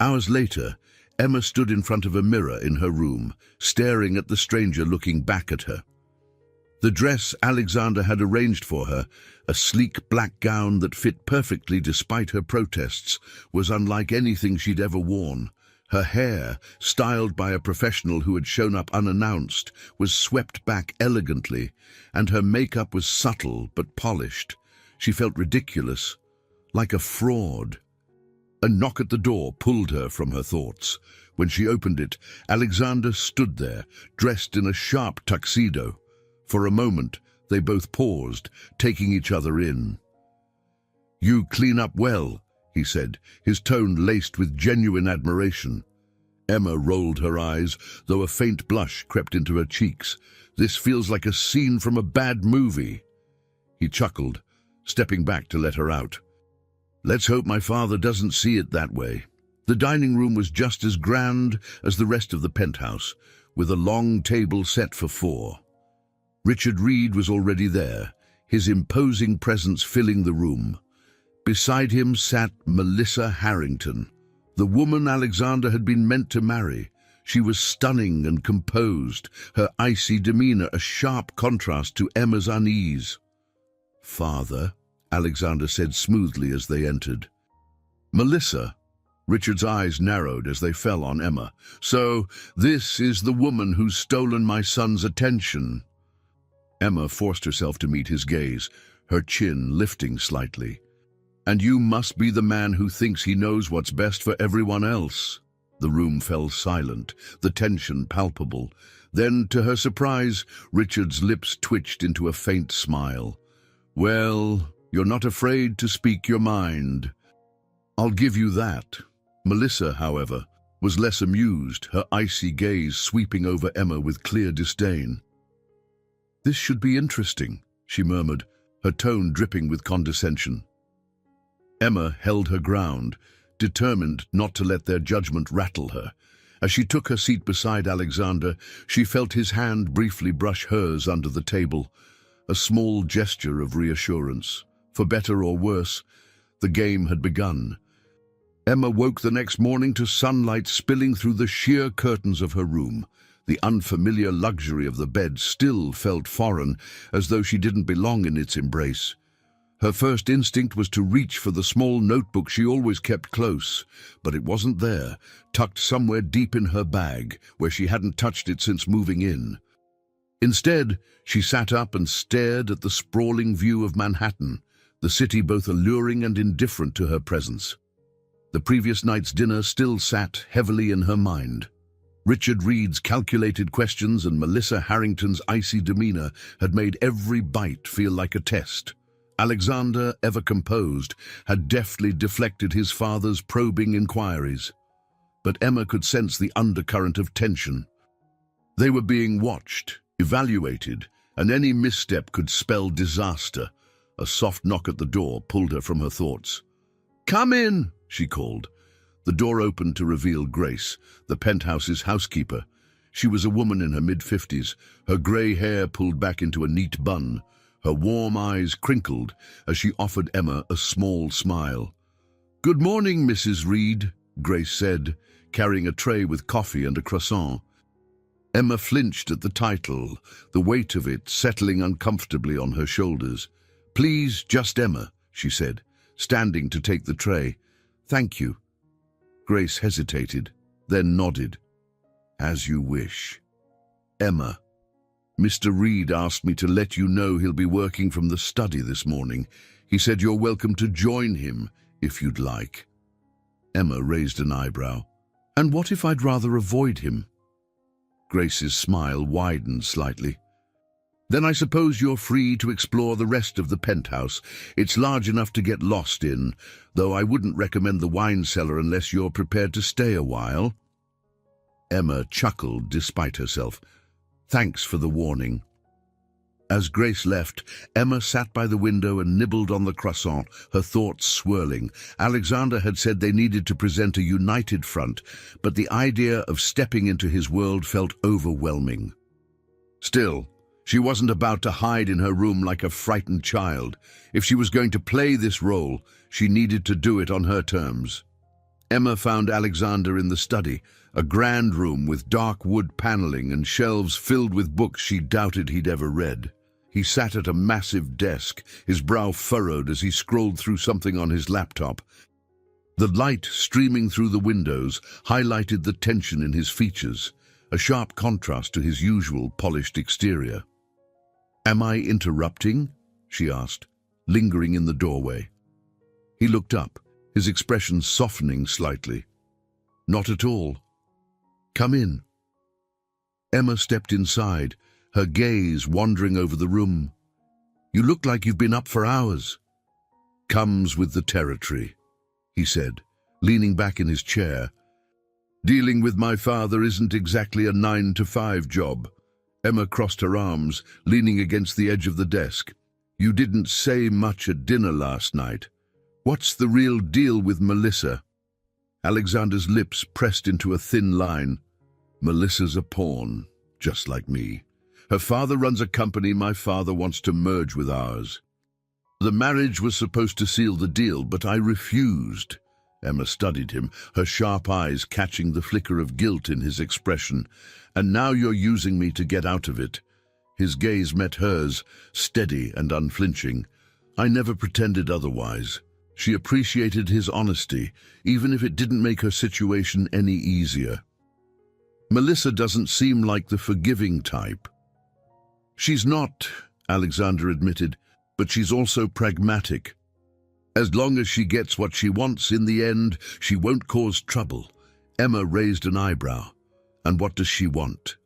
Hours later, Emma stood in front of a mirror in her room, staring at the stranger looking back at her. The dress Alexander had arranged for her, a sleek black gown that fit perfectly despite her protests, was unlike anything she'd ever worn. Her hair, styled by a professional who had shown up unannounced, was swept back elegantly, and her makeup was subtle but polished. She felt ridiculous, like a fraud. A knock at the door pulled her from her thoughts. When she opened it, Alexander stood there, dressed in a sharp tuxedo. For a moment, they both paused, taking each other in. "You clean up well," he said, his tone laced with genuine admiration. Emma rolled her eyes, though a faint blush crept into her cheeks. "This feels like a scene from a bad movie." He chuckled, stepping back to let her out. "Let's hope my father doesn't see it that way." The dining room was just as grand as the rest of the penthouse, with a long table set for 4. Richard Reed was already there, his imposing presence filling the room. Beside him sat Melissa Harrington, the woman Alexander had been meant to marry. She was stunning and composed, her icy demeanor a sharp contrast to Emma's unease. "Father," Alexander said smoothly as they entered. "Melissa," Richard's eyes narrowed as they fell on Emma. "So, this is the woman who's stolen my son's attention." Emma forced herself to meet his gaze, her chin lifting slightly. "And you must be the man who thinks he knows what's best for everyone else." The room fell silent, the tension palpable. Then, to her surprise, Richard's lips twitched into a faint smile. "Well, you're not afraid to speak your mind. I'll give you that." Melissa, however, was less amused, her icy gaze sweeping over Emma with clear disdain. "This should be interesting," she murmured, her tone dripping with condescension. Emma held her ground, determined not to let their judgment rattle her. As she took her seat beside Alexander, she felt his hand briefly brush hers under the table, a small gesture of reassurance. For better or worse, the game had begun. Emma woke the next morning to sunlight spilling through the sheer curtains of her room. The unfamiliar luxury of the bed still felt foreign, as though she didn't belong in its embrace. Her first instinct was to reach for the small notebook she always kept close, but it wasn't there, tucked somewhere deep in her bag, where she hadn't touched it since moving in. Instead, she sat up and stared at the sprawling view of Manhattan, the city both alluring and indifferent to her presence. The previous night's dinner still sat heavily in her mind. Richard Reed's calculated questions and Melissa Harrington's icy demeanor had made every bite feel like a test. Alexander, ever composed, had deftly deflected his father's probing inquiries. But Emma could sense the undercurrent of tension. They were being watched, evaluated, and any misstep could spell disaster. A soft knock at the door pulled her from her thoughts. "Come in," she called. The door opened to reveal Grace, the penthouse's housekeeper. She was a woman in her mid-50s, her grey hair pulled back into a neat bun. Her warm eyes crinkled as she offered Emma a small smile. "Good morning, Mrs. Reed," Grace said, carrying a tray with coffee and a croissant. Emma flinched at the title, the weight of it settling uncomfortably on her shoulders. "Please, just Emma," she said, standing to take the tray. "Thank you." Grace hesitated, then nodded. "As you wish." "Emma, Mr. Reed asked me to let you know he'll be working from the study this morning. He said you're welcome to join him, if you'd like." Emma raised an eyebrow. "And what if I'd rather avoid him?" Grace's smile widened slightly. "Then I suppose you're free to explore the rest of the penthouse. It's large enough to get lost in, though I wouldn't recommend the wine cellar unless you're prepared to stay a while." Emma chuckled despite herself. "Thanks for the warning." As Grace left, Emma sat by the window and nibbled on the croissant, her thoughts swirling. Alexander had said they needed to present a united front, but the idea of stepping into his world felt overwhelming. Still, she wasn't about to hide in her room like a frightened child. If she was going to play this role, she needed to do it on her terms. Emma found Alexander in the study, a grand room with dark wood paneling and shelves filled with books she doubted he'd ever read. He sat at a massive desk, his brow furrowed as he scrolled through something on his laptop. The light streaming through the windows highlighted the tension in his features, a sharp contrast to his usual polished exterior. "Am I interrupting?" she asked, lingering in the doorway. He looked up, his expression softening slightly. "Not at all. Come in." Emma stepped inside, her gaze wandering over the room. "You look like you've been up for hours." "Comes with the territory," he said, leaning back in his chair. "Dealing with my father isn't exactly a 9-to-5 job." Emma crossed her arms, leaning against the edge of the desk. "You didn't say much at dinner last night. What's the real deal with Melissa?" Alexander's lips pressed into a thin line. "Melissa's a pawn, just like me. Her father runs a company my father wants to merge with ours. The marriage was supposed to seal the deal, but I refused." Emma studied him, her sharp eyes catching the flicker of guilt in his expression. "And now you're using me to get out of it." His gaze met hers, steady and unflinching. "I never pretended otherwise." She appreciated his honesty, even if it didn't make her situation any easier. Melissa doesn't seem like the forgiving type. She's not, Alexander admitted, but she's also pragmatic. As long as she gets what she wants in the end, she won't cause trouble. Emma raised an eyebrow. And what does she want?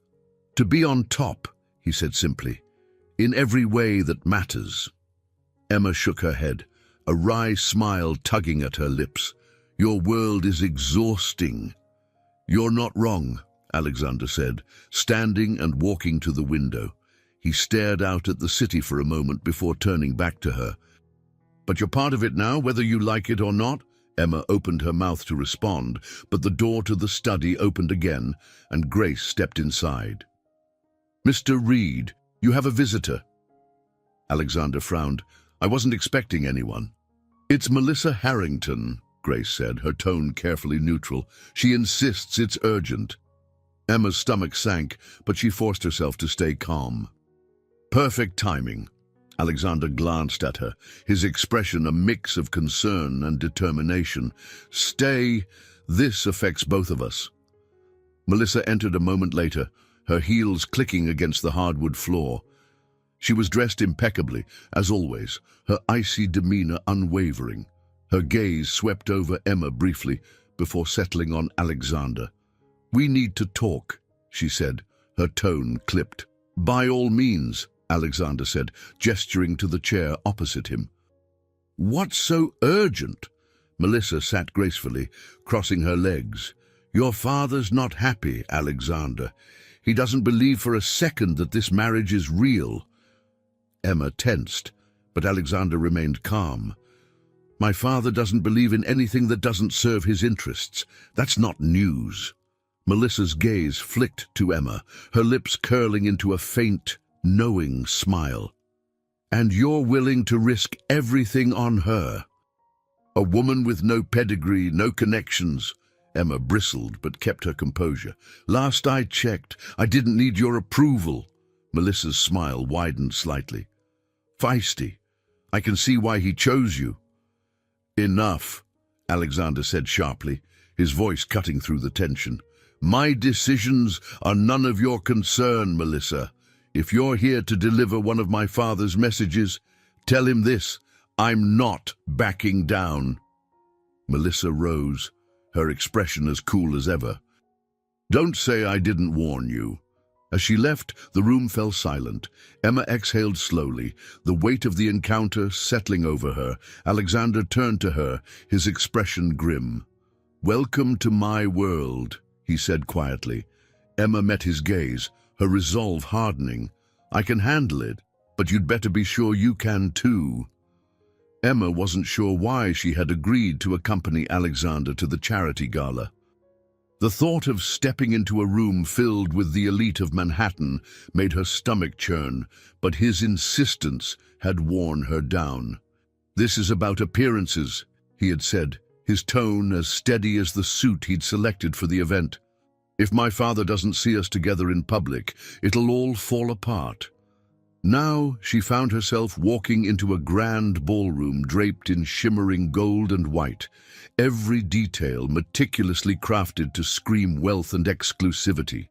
To be on top, he said simply, in every way that matters. Emma shook her head, a wry smile tugging at her lips. Your world is exhausting. You're not wrong, Alexander said, standing and walking to the window. He stared out at the city for a moment before turning back to her. But you're part of it now, whether you like it or not. Emma opened her mouth to respond, but the door to the study opened again, and Grace stepped inside. Mr. Reed, you have a visitor. Alexander frowned. I wasn't expecting anyone. It's Melissa Harrington, Grace said, her tone carefully neutral. She insists it's urgent. Emma's stomach sank, but she forced herself to stay calm. Perfect timing. Alexander glanced at her, his expression a mix of concern and determination. Stay. This affects both of us. Melissa entered a moment later, her heels clicking against the hardwood floor. She was dressed impeccably, as always, her icy demeanor unwavering. Her gaze swept over Emma briefly before settling on Alexander. We need to talk, she said, her tone clipped. By all means, Alexander said, gesturing to the chair opposite him. What's so urgent? Melissa sat gracefully, crossing her legs. Your father's not happy, Alexander. He doesn't believe for a second that this marriage is real. Emma tensed, but Alexander remained calm. My father doesn't believe in anything that doesn't serve his interests. That's not news. Melissa's gaze flicked to Emma, her lips curling into a faint, knowing smile. And you're willing to risk everything on her? A woman with no pedigree, no connections. Emma bristled but kept her composure. Last I checked, I didn't need your approval. Melissa's smile widened slightly. Feisty. I can see why he chose you. Enough, Alexander said sharply, his voice cutting through the tension. My decisions are none of your concern, Melissa. If you're here to deliver one of my father's messages, tell him this: I'm not backing down. Melissa rose, her expression as cool as ever. Don't say I didn't warn you. As she left, the room fell silent. Emma exhaled slowly, the weight of the encounter settling over her. Alexander turned to her, his expression grim. Welcome to my world, he said quietly. Emma met his gaze, her resolve hardening. I can handle it, but you'd better be sure you can too. Emma wasn't sure why she had agreed to accompany Alexander to the charity gala. The thought of stepping into a room filled with the elite of Manhattan made her stomach churn, but his insistence had worn her down. This is about appearances, he had said, his tone as steady as the suit he'd selected for the event. If my father doesn't see us together in public, it'll all fall apart. Now she found herself walking into a grand ballroom draped in shimmering gold and white, every detail meticulously crafted to scream wealth and exclusivity.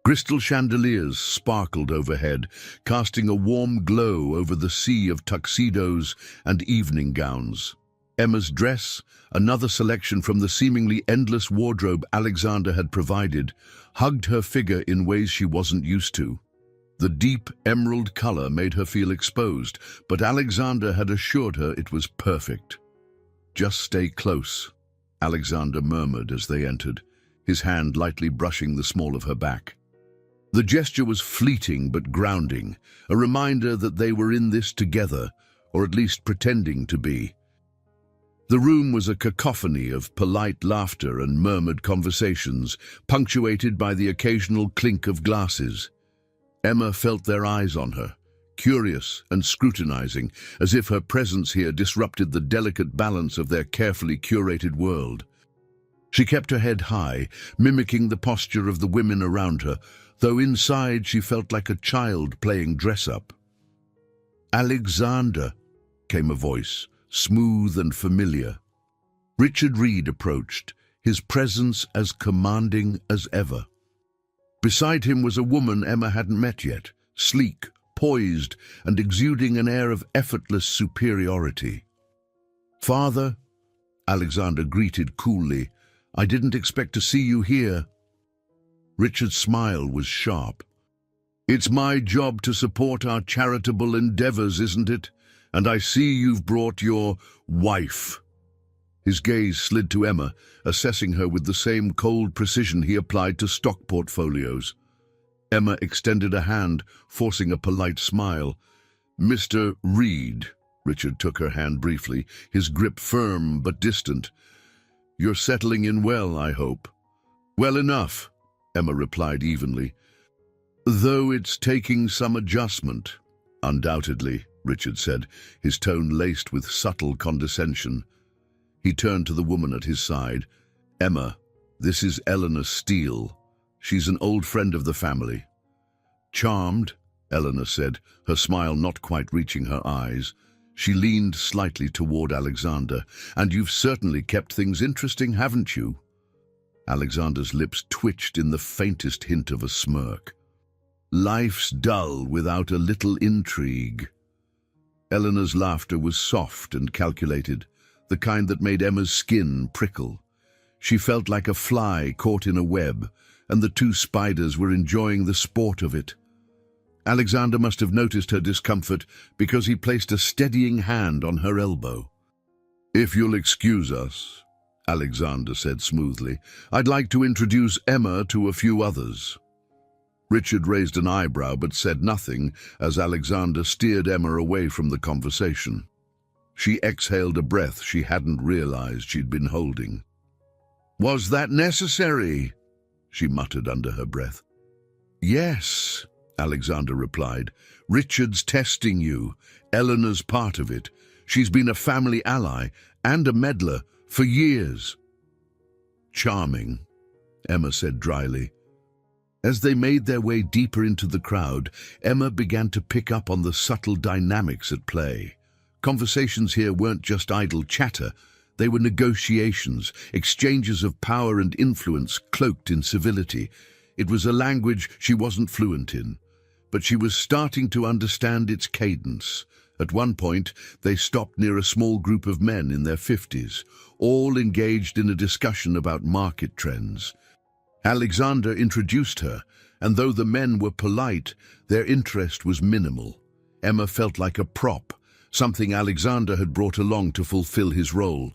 Crystal chandeliers sparkled overhead, casting a warm glow over the sea of tuxedos and evening gowns. Emma's dress, another selection from the seemingly endless wardrobe Alexander had provided, hugged her figure in ways she wasn't used to. The deep emerald color made her feel exposed, but Alexander had assured her it was perfect. Just stay close, Alexander murmured as they entered, his hand lightly brushing the small of her back. The gesture was fleeting but grounding, a reminder that they were in this together, or at least pretending to be. The room was a cacophony of polite laughter and murmured conversations, punctuated by the occasional clink of glasses. Emma felt their eyes on her, curious and scrutinizing, as if her presence here disrupted the delicate balance of their carefully curated world. She kept her head high, mimicking the posture of the women around her, though inside she felt like a child playing dress-up. "Alexander," came a voice, smooth and familiar. Richard Reed approached, his presence as commanding as ever. Beside him was a woman Emma hadn't met yet, sleek, poised, and exuding an air of effortless superiority. "Father," Alexander greeted coolly, "I didn't expect to see you here." Richard's smile was sharp. "It's my job to support our charitable endeavors, isn't it? And I see you've brought your wife." His gaze slid to Emma, assessing her with the same cold precision he applied to stock portfolios. Emma extended a hand, forcing a polite smile. "Mr. Reed," Richard took her hand briefly, his grip firm but distant. "You're settling in well, I hope." "Well enough," Emma replied evenly. "Though it's taking some adjustment." "Undoubtedly," Richard said, his tone laced with subtle condescension. He turned to the woman at his side. "Emma, this is Eleanor Steele. She's an old friend of the family." "Charmed," Eleanor said, her smile not quite reaching her eyes. She leaned slightly toward Alexander. "And you've certainly kept things interesting, haven't you?" Alexander's lips twitched in the faintest hint of a smirk. "Life's dull without a little intrigue." Eleanor's laughter was soft and calculated, the kind that made Emma's skin prickle. She felt like a fly caught in a web, and the two spiders were enjoying the sport of it. Alexander must have noticed her discomfort because he placed a steadying hand on her elbow. "If you'll excuse us," Alexander said smoothly, "I'd like to introduce Emma to a few others." Richard raised an eyebrow but said nothing as Alexander steered Emma away from the conversation. She exhaled a breath she hadn't realized she'd been holding. "Was that necessary?" she muttered under her breath. "Yes," Alexander replied. "Richard's testing you. Eleanor's part of it. She's been a family ally and a meddler for years." "Charming," Emma said dryly. As they made their way deeper into the crowd, Emma began to pick up on the subtle dynamics at play. Conversations here weren't just idle chatter. They were negotiations, exchanges of power and influence cloaked in civility. It was a language she wasn't fluent in, but she was starting to understand its cadence. At one point, they stopped near a small group of men in their 50s, all engaged in a discussion about market trends. Alexander introduced her, and though the men were polite, their interest was minimal. Emma felt like a prop, something Alexander had brought along to fulfill his role.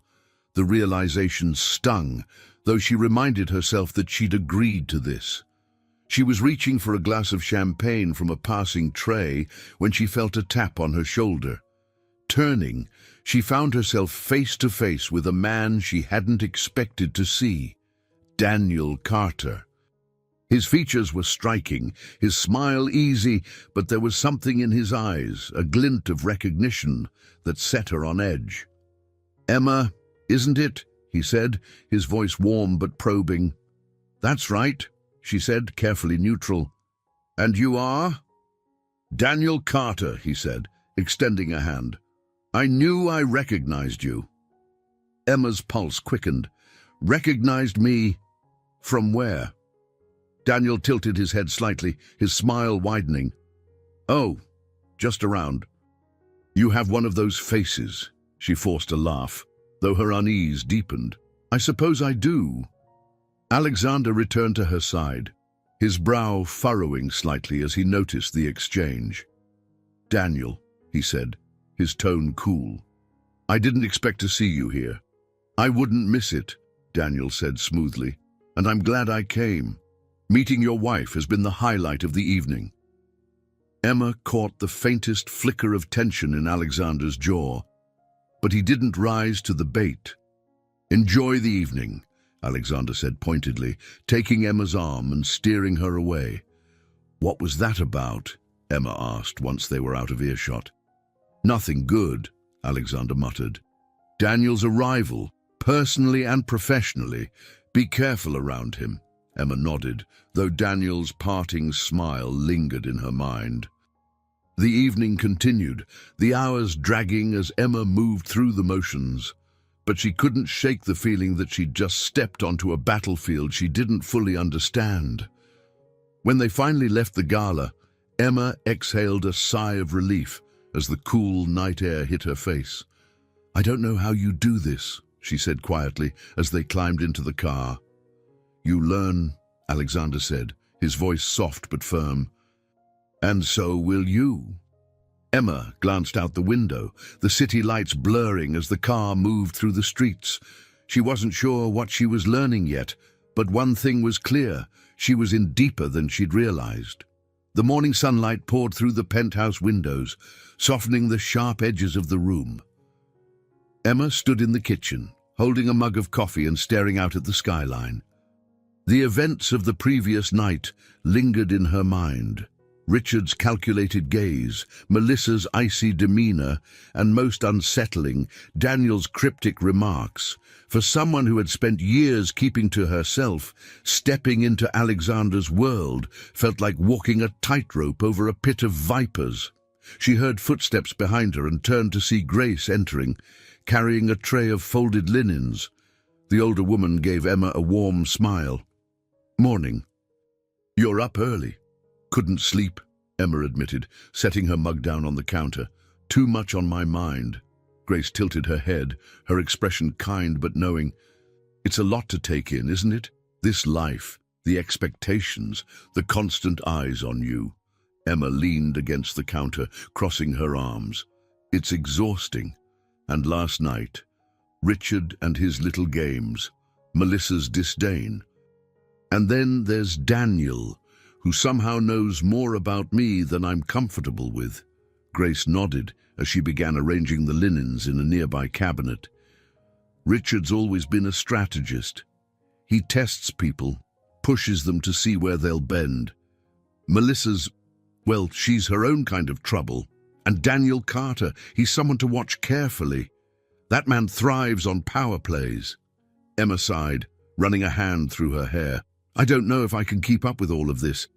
The realization stung, though she reminded herself that she'd agreed to this. She was reaching for a glass of champagne from a passing tray when she felt a tap on her shoulder. Turning, she found herself face to face with a man she hadn't expected to see. Daniel Carter. His features were striking, his smile easy, but there was something in his eyes, a glint of recognition, that set her on edge. "Emma, isn't it?" he said, his voice warm but probing. "That's right," she said, carefully neutral. "And you are?" "Daniel Carter," he said, extending a hand. "I knew I recognized you." Emma's pulse quickened. "Recognized me? From where?" Daniel tilted his head slightly, his smile widening. "Oh, just around." "You have one of those faces," she forced a laugh, though her unease deepened. "I suppose I do." Alexander returned to her side, his brow furrowing slightly as he noticed the exchange. "Daniel," he said, his tone cool, "I didn't expect to see you here." "I wouldn't miss it," Daniel said smoothly, "and I'm glad I came. Meeting your wife has been the highlight of the evening." Emma caught the faintest flicker of tension in Alexander's jaw, but he didn't rise to the bait. "Enjoy the evening," Alexander said pointedly, taking Emma's arm and steering her away. "What was that about?" Emma asked once they were out of earshot. "Nothing good," Alexander muttered. "Daniel's arrival, personally and professionally. Be careful around him." Emma nodded, though Daniel's parting smile lingered in her mind. The evening continued, the hours dragging as Emma moved through the motions. But she couldn't shake the feeling that she'd just stepped onto a battlefield she didn't fully understand. When they finally left the gala, Emma exhaled a sigh of relief as the cool night air hit her face. "I don't know how you do this," she said quietly as they climbed into the car. "You learn," Alexander said, his voice soft but firm. "And so will you." Emma glanced out the window, the city lights blurring as the car moved through the streets. She wasn't sure what she was learning yet, but one thing was clear: she was in deeper than she'd realized. The morning sunlight poured through the penthouse windows, softening the sharp edges of the room. Emma stood in the kitchen, holding a mug of coffee and staring out at the skyline. The events of the previous night lingered in her mind. Richard's calculated gaze, Melissa's icy demeanor, and most unsettling, Daniel's cryptic remarks. For someone who had spent years keeping to herself, stepping into Alexander's world felt like walking a tightrope over a pit of vipers. She heard footsteps behind her and turned to see Grace entering, carrying a tray of folded linens. The older woman gave Emma a warm smile. "Morning. You're up early." "Couldn't sleep," Emma admitted, setting her mug down on the counter. "Too much on my mind." Grace tilted her head, her expression kind but knowing. "It's a lot to take in, isn't it? This life, the expectations, the constant eyes on you." Emma leaned against the counter, crossing her arms. "It's exhausting. And last night, Richard and his little games, Melissa's disdain. And then there's Daniel, who somehow knows more about me than I'm comfortable with." Grace nodded as she began arranging the linens in a nearby cabinet. "Richard's always been a strategist. He tests people, pushes them to see where they'll bend. Melissa's, well, she's her own kind of trouble. And Daniel Carter, he's someone to watch carefully. That man thrives on power plays." Emma sighed, running a hand through her hair. "I don't know if I can keep up with all of this.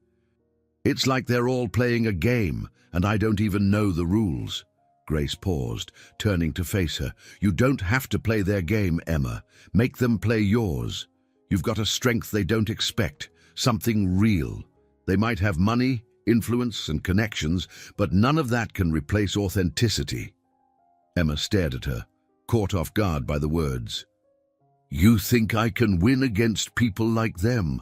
It's like they're all playing a game, and I don't even know the rules." Grace paused, turning to face her. "You don't have to play their game, Emma. Make them play yours. You've got a strength they don't expect, something real. They might have money, influence, and connections, but none of that can replace authenticity." Emma stared at her, caught off guard by the words. "You think I can win against people like them?"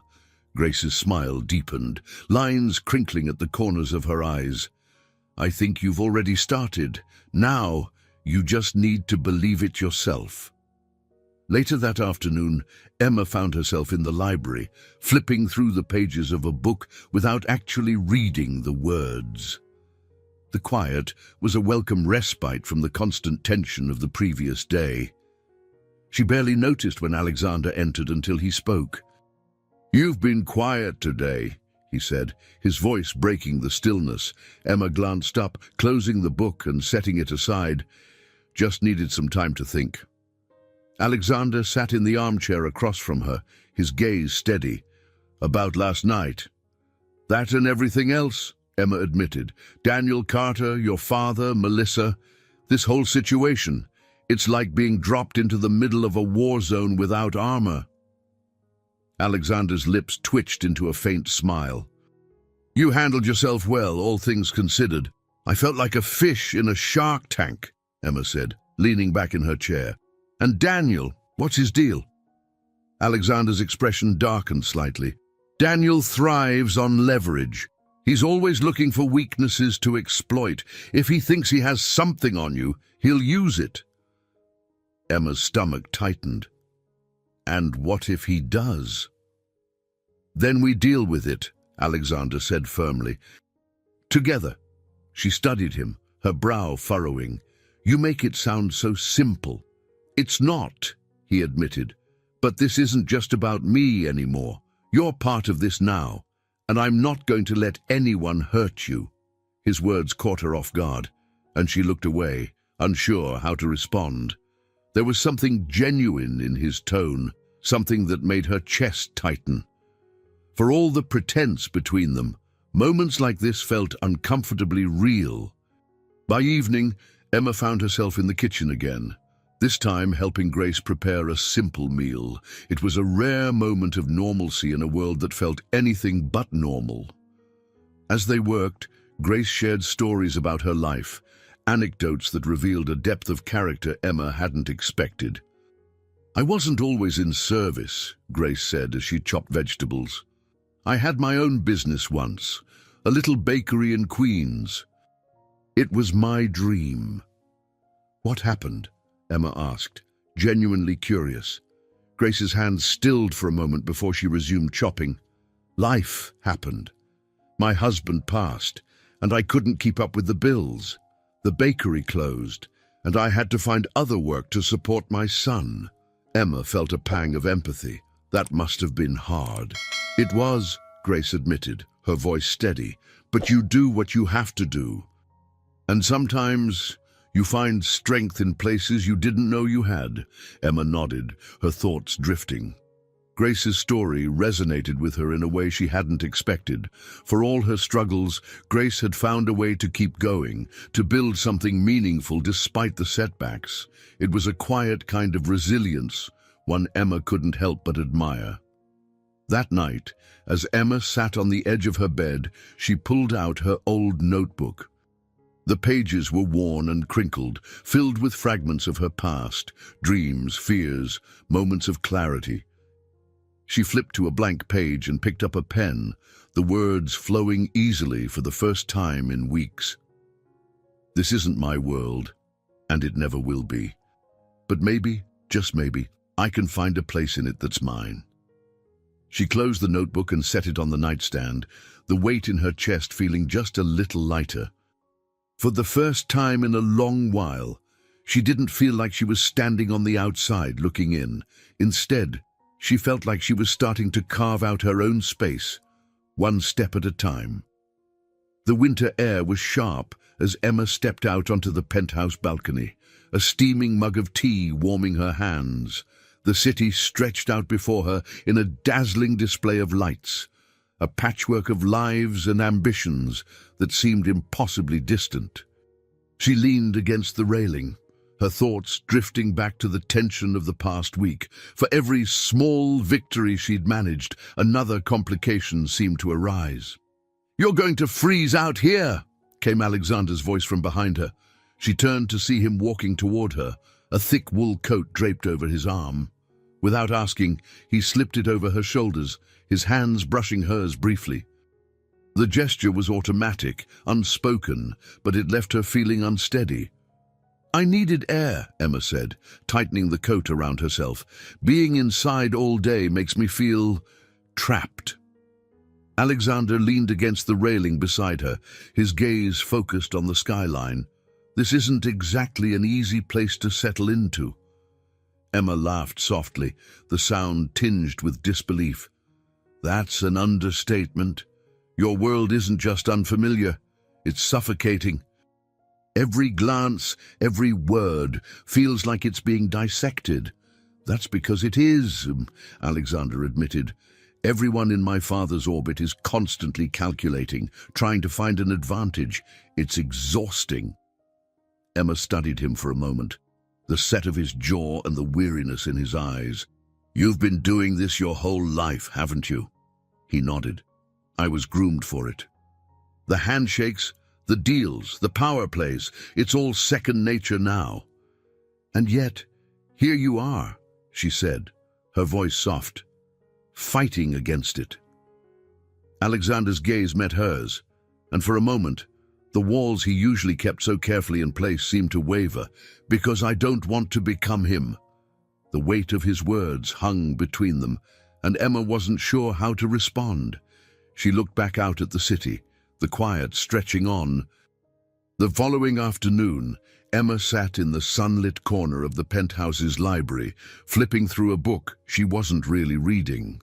Grace's smile deepened, lines crinkling at the corners of her eyes. "I think you've already started. Now, you just need to believe it yourself." Later that afternoon, Emma found herself in the library, flipping through the pages of a book without actually reading the words. The quiet was a welcome respite from the constant tension of the previous day. She barely noticed when Alexander entered until he spoke. "You've been quiet today," he said, his voice breaking the stillness. Emma glanced up, closing the book and setting it aside. "Just needed some time to think." Alexander sat in the armchair across from her, his gaze steady. "About last night?" "That and everything else," Emma admitted. "Daniel Carter, your father, Melissa, this whole situation. It's like being dropped into the middle of a war zone without armor." Alexander's lips twitched into a faint smile. "You handled yourself well, all things considered. I felt like a fish in a shark tank," Emma said, leaning back in her chair. "And Daniel, what's his deal?" Alexander's expression darkened slightly. "Daniel thrives on leverage. He's always looking for weaknesses to exploit. If he thinks he has something on you, he'll use it." Emma's stomach tightened. "And what if he does?" "Then we deal with it," Alexander said firmly. "Together." She studied him, her brow furrowing. "You make it sound so simple." "It's not," he admitted. "But this isn't just about me anymore. You're part of this now, and I'm not going to let anyone hurt you." His words caught her off guard, and she looked away, unsure how to respond. There was something genuine in his tone, something that made her chest tighten. For all the pretense between them, Moments like this felt uncomfortably real. By evening, Emma found herself in the kitchen again, this time helping Grace prepare a simple meal. It was a rare moment of normalcy in a world that felt anything but normal. As they worked, Grace shared stories about her life, anecdotes that revealed a depth of character Emma hadn't expected. "I wasn't always in service," Grace said as she chopped vegetables. "I had my own business once, a little bakery in Queens. It was my dream." "What happened?" Emma asked, genuinely curious. Grace's hands stilled for a moment before she resumed chopping. "Life happened. My husband passed, and I couldn't keep up with the bills. The bakery closed, and I had to find other work to support my son." Emma felt a pang of empathy. That must have been hard. "It was," Grace admitted, her voice steady, "but you do what you have to do. And sometimes you find strength in places you didn't know you had." Emma nodded, her thoughts drifting. Grace's story resonated with her in a way she hadn't expected. For all her struggles, Grace had found a way to keep going, to build something meaningful despite the setbacks. It was a quiet kind of resilience, one Emma couldn't help but admire. That night, as Emma sat on the edge of her bed, she pulled out her old notebook. The pages were worn and crinkled, filled with fragments of her past, dreams, fears, moments of clarity. She flipped to a blank page and picked up a pen, the words flowing easily for the first time in weeks. "This isn't my world, and it never will be. But maybe, just maybe, I can find a place in it that's mine." She closed the notebook and set it on the nightstand, the weight in her chest feeling just a little lighter. For the first time in a long while, she didn't feel like she was standing on the outside looking in. Instead, she felt like she was starting to carve out her own space, one step at a time. The winter air was sharp as Emma stepped out onto the penthouse balcony, a steaming mug of tea warming her hands. The city stretched out before her in a dazzling display of lights, a patchwork of lives and ambitions that seemed impossibly distant. She leaned against the railing, her thoughts drifting back to the tension of the past week. For every small victory she'd managed, another complication seemed to arise. "You're going to freeze out here," came Alexander's voice from behind her. She turned to see him walking toward her, a thick wool coat draped over his arm. Without asking, he slipped it over her shoulders, his hands brushing hers briefly. The gesture was automatic, unspoken, but it left her feeling unsteady. "I needed air," Emma said, tightening the coat around herself. "Being inside all day makes me feel trapped." Alexander leaned against the railing beside her, his gaze focused on the skyline. "This isn't exactly an easy place to settle into." Emma laughed softly, the sound tinged with disbelief. "That's an understatement. Your world isn't just unfamiliar, it's suffocating. Every glance, every word feels like it's being dissected." "That's because it is," Alexander admitted. "Everyone in my father's orbit is constantly calculating, trying to find an advantage. It's exhausting." Emma studied him for a moment, the set of his jaw and the weariness in his eyes. "You've been doing this your whole life, haven't you?" He nodded. "I was groomed for it. The handshakes, the deals, the power plays, it's all second nature now." "And yet, here you are," she said, her voice soft, "fighting against it." Alexander's gaze met hers, and for a moment, the walls he usually kept so carefully in place seemed to waver. "Because I don't want to become him." The weight of his words hung between them, and Emma wasn't sure how to respond. She looked back out at the city, the quiet stretching on. The following afternoon, Emma sat in the sunlit corner of the penthouse's library, flipping through a book she wasn't really reading.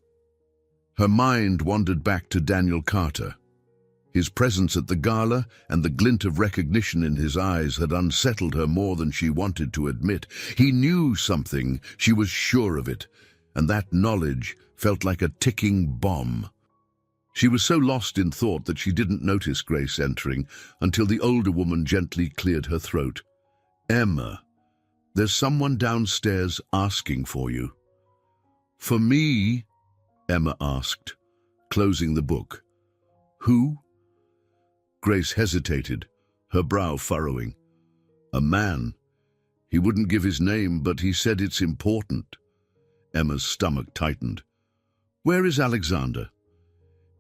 Her mind wandered back to Daniel Carter. His presence at the gala and the glint of recognition in his eyes had unsettled her more than she wanted to admit. He knew something, she was sure of it, and that knowledge felt like a ticking bomb. She was so lost in thought that she didn't notice Grace entering until the older woman gently cleared her throat. "Emma, there's someone downstairs asking for you." "For me?" Emma asked, closing the book. "Who?" Grace hesitated, her brow furrowing. "A man. He wouldn't give his name, but he said it's important." Emma's stomach tightened. "Where is Alexander?"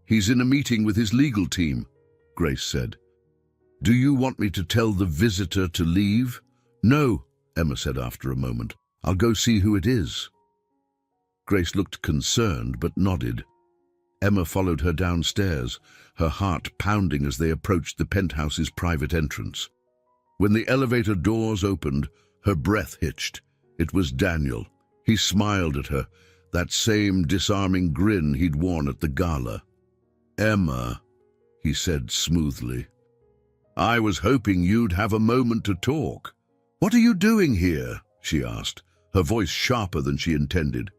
"He's in a meeting with his legal team," Grace said. "Do you want me to tell the visitor to leave?" "No," Emma said after a moment. "I'll go see who it is." Grace looked concerned but nodded. Emma followed her downstairs, her heart pounding as they approached the penthouse's private entrance. When the elevator doors opened, her breath hitched. It was Daniel. He smiled at her, that same disarming grin he'd worn at the gala. "Emma," he said smoothly, "I was hoping you'd have a moment to talk." "What are you doing here?" she asked, her voice sharper than she intended.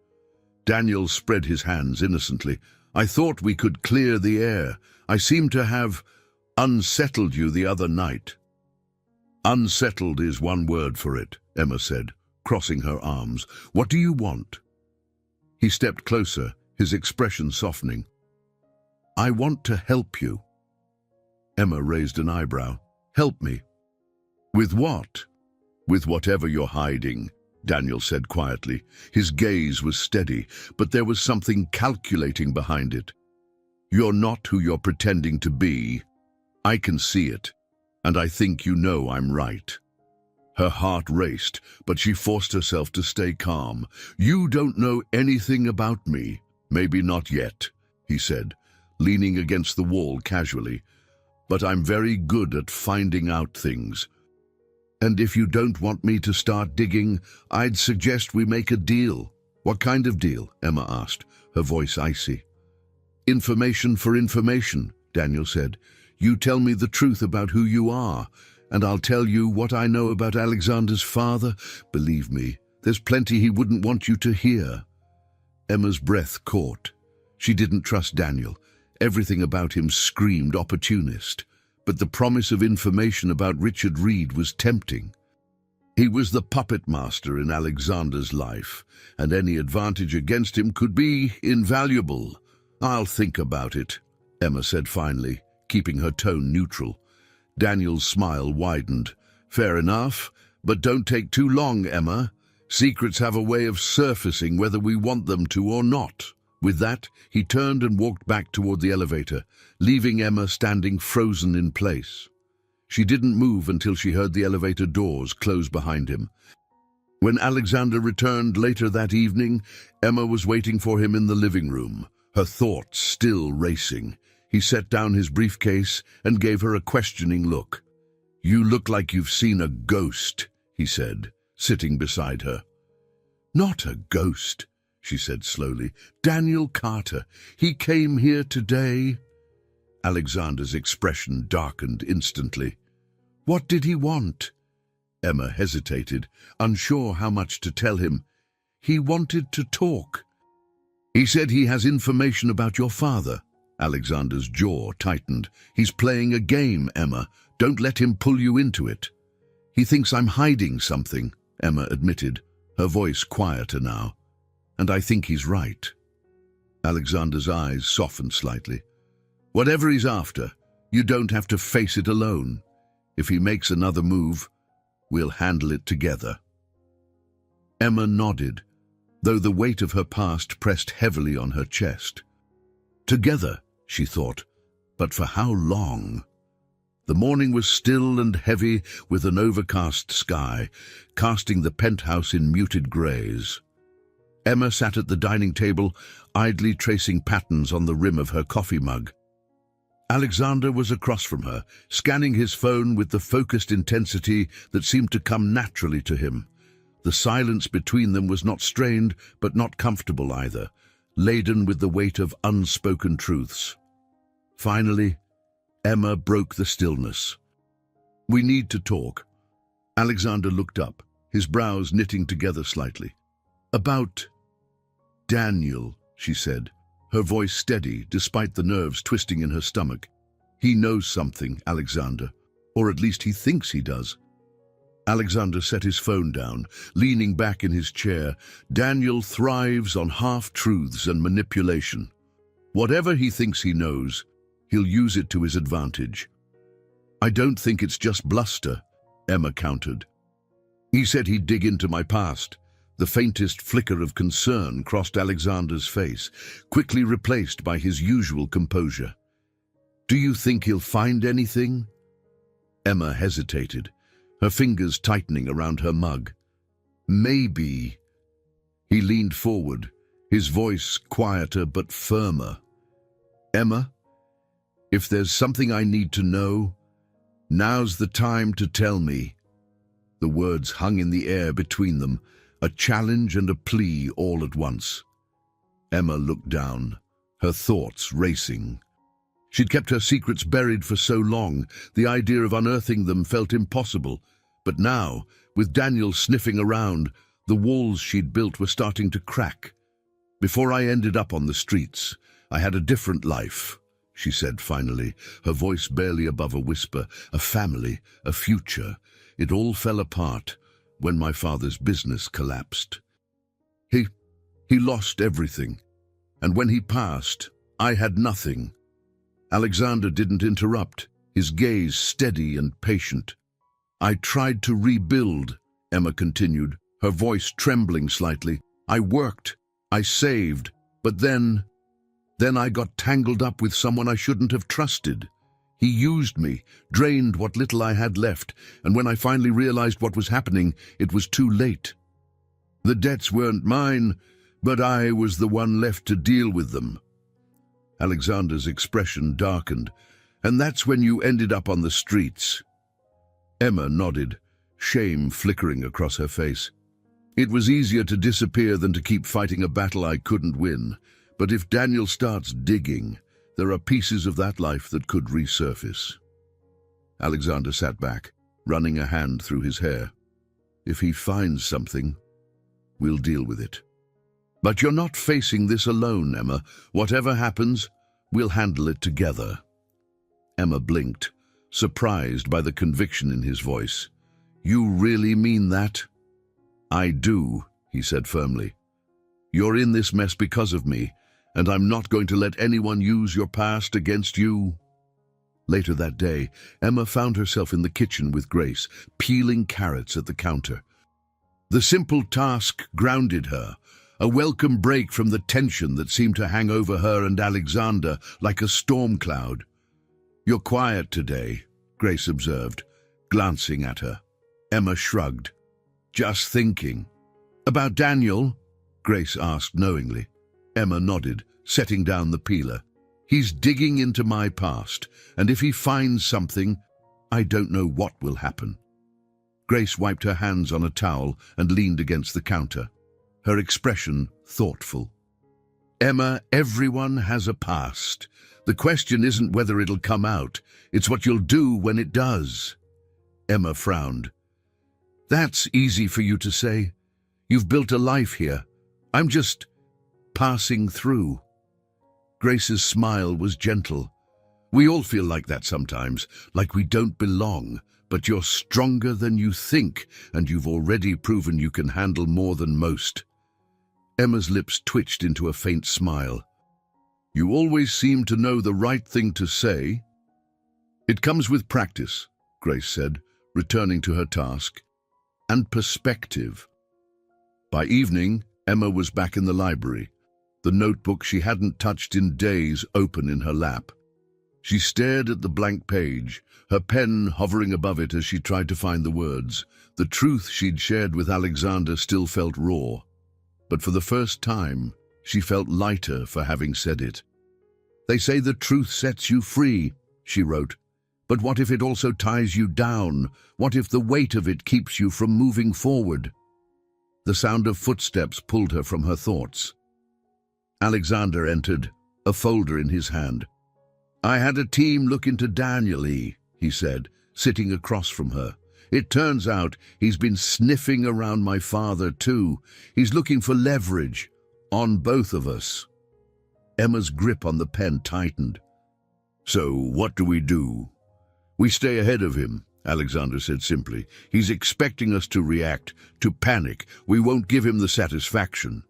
Daniel spread his hands innocently. "I thought we could clear the air. I seem to have unsettled you the other night." "Unsettled is one word for it," Emma said, crossing her arms. "What do you want?" He stepped closer, his expression softening. "I want to help you." Emma raised an eyebrow. "Help me?" "With what?" "With whatever you're hiding," Daniel said quietly. His gaze was steady, but there was something calculating behind it. "You're not who you're pretending to be. I can see it, and I think you know I'm right." Her heart raced, but she forced herself to stay calm. "You don't know anything about me." "Maybe not yet," he said, leaning against the wall casually. "But I'm very good at finding out things. And if you don't want me to start digging, I'd suggest we make a deal." "What kind of deal?" Emma asked, her voice icy. "Information for information," Daniel said. "You tell me the truth about who you are, and I'll tell you what I know about Alexander's father. Believe me, there's plenty he wouldn't want you to hear." Emma's breath caught. She didn't trust Daniel. Everything about him screamed opportunist. But the promise of information about Richard Reed was tempting. He was the puppet master in Alexander's life, and any advantage against him could be invaluable. "I'll think about it," Emma said finally, keeping her tone neutral. Daniel's smile widened. "Fair enough, but don't take too long, Emma. Secrets have a way of surfacing whether we want them to or not." With that, he turned and walked back toward the elevator, leaving Emma standing frozen in place. She didn't move until she heard the elevator doors close behind him. When Alexander returned later that evening, Emma was waiting for him in the living room, her thoughts still racing. He set down his briefcase and gave her a questioning look. "You look like you've seen a ghost," he said, sitting beside her. "Not a ghost," she said slowly. "Daniel Carter. He came here today." Alexander's expression darkened instantly. "What did he want?" Emma hesitated, unsure how much to tell him. "He wanted to talk." "He said he has information about your father." Alexander's jaw tightened. "He's playing a game, Emma. Don't let him pull you into it." "He thinks I'm hiding something," Emma admitted, her voice quieter now. "And I think he's right." Alexander's eyes softened slightly. "Whatever he's after, you don't have to face it alone. If he makes another move, we'll handle it together." Emma nodded, though the weight of her past pressed heavily on her chest. Together, she thought, but for how long? The morning was still and heavy with an overcast sky, casting the penthouse in muted greys. Emma sat at the dining table, idly tracing patterns on the rim of her coffee mug. Alexander was across from her, scanning his phone with the focused intensity that seemed to come naturally to him. The silence between them was not strained, but not comfortable either, laden with the weight of unspoken truths. Finally, Emma broke the stillness. "We need to talk." Alexander looked up, his brows knitting together slightly. "About Daniel," she said, her voice steady despite the nerves twisting in her stomach. "He knows something, Alexander, or at least he thinks he does." Alexander set his phone down, leaning back in his chair. Daniel thrives on half-truths and manipulation. Whatever he thinks he knows, he'll use it to his advantage. "I don't think it's just bluster," Emma countered. "He said he'd dig into my past." The faintest flicker of concern crossed Alexander's face, quickly replaced by his usual composure. "Do you think he'll find anything?" Emma hesitated, her fingers tightening around her mug. "Maybe." He leaned forward, his voice quieter but firmer. "Emma, if there's something I need to know, now's the time to tell me." The words hung in the air between them, a challenge and a plea all at once. Emma looked down, her thoughts racing. She'd kept her secrets buried for so long, the idea of unearthing them felt impossible. But now, with Daniel sniffing around, the walls she'd built were starting to crack. "Before I ended up on the streets, I had a different life," she said finally, her voice barely above a whisper. "A family, a future. It all fell apart when my father's business collapsed. He lost everything. And when he passed, I had nothing." Alexander didn't interrupt, his gaze steady and patient. "I tried to rebuild," Emma continued, her voice trembling slightly. "I worked, I saved, but then I got tangled up with someone I shouldn't have trusted. He used me, drained what little I had left, and when I finally realized what was happening, it was too late. The debts weren't mine, but I was the one left to deal with them." Alexander's expression darkened. "And that's when you ended up on the streets." Emma nodded, shame flickering across her face. "It was easier to disappear than to keep fighting a battle I couldn't win. But if Daniel starts digging, there are pieces of that life that could resurface." Alexander sat back, running a hand through his hair. "If he finds something, we'll deal with it. But you're not facing this alone, Emma. Whatever happens, we'll handle it together." Emma blinked, surprised by the conviction in his voice. "You really mean that?" "I do," he said firmly. "You're in this mess because of me, and I'm not going to let anyone use your past against you." Later that day, Emma found herself in the kitchen with Grace, peeling carrots at the counter. The simple task grounded her, a welcome break from the tension that seemed to hang over her and Alexander like a storm cloud. "You're quiet today," Grace observed, glancing at her. Emma shrugged. "Just thinking." "About Daniel?" Grace asked knowingly. Emma nodded, setting down the peeler. "He's digging into my past, and if he finds something, I don't know what will happen." Grace wiped her hands on a towel and leaned against the counter, her expression thoughtful. "Emma, everyone has a past. The question isn't whether it'll come out, it's what you'll do when it does." Emma frowned. "That's easy for you to say. You've built a life here. I'm just passing through." Grace's smile was gentle. "We all feel like that sometimes, like we don't belong, but you're stronger than you think, and you've already proven you can handle more than most." Emma's lips twitched into a faint smile. "You always seem to know the right thing to say." "It comes with practice," Grace said, returning to her task. "And perspective." By evening, Emma was back in the library, the notebook she hadn't touched in days open in her lap. She stared at the blank page, her pen hovering above it as she tried to find the words. The truth she'd shared with Alexander still felt raw, but for the first time, she felt lighter for having said it. "They say the truth sets you free," she wrote. "But what if it also ties you down? What if the weight of it keeps you from moving forward?" The sound of footsteps pulled her from her thoughts. Alexander entered, a folder in his hand. "I had a team look into Daniel, he said, sitting across from her. "It turns out he's been sniffing around my father too. He's looking for leverage on both of us." Emma's grip on the pen tightened. "So, what do we do?" "We stay ahead of him," Alexander said simply. "He's expecting us to react, to panic. We won't give him the satisfaction."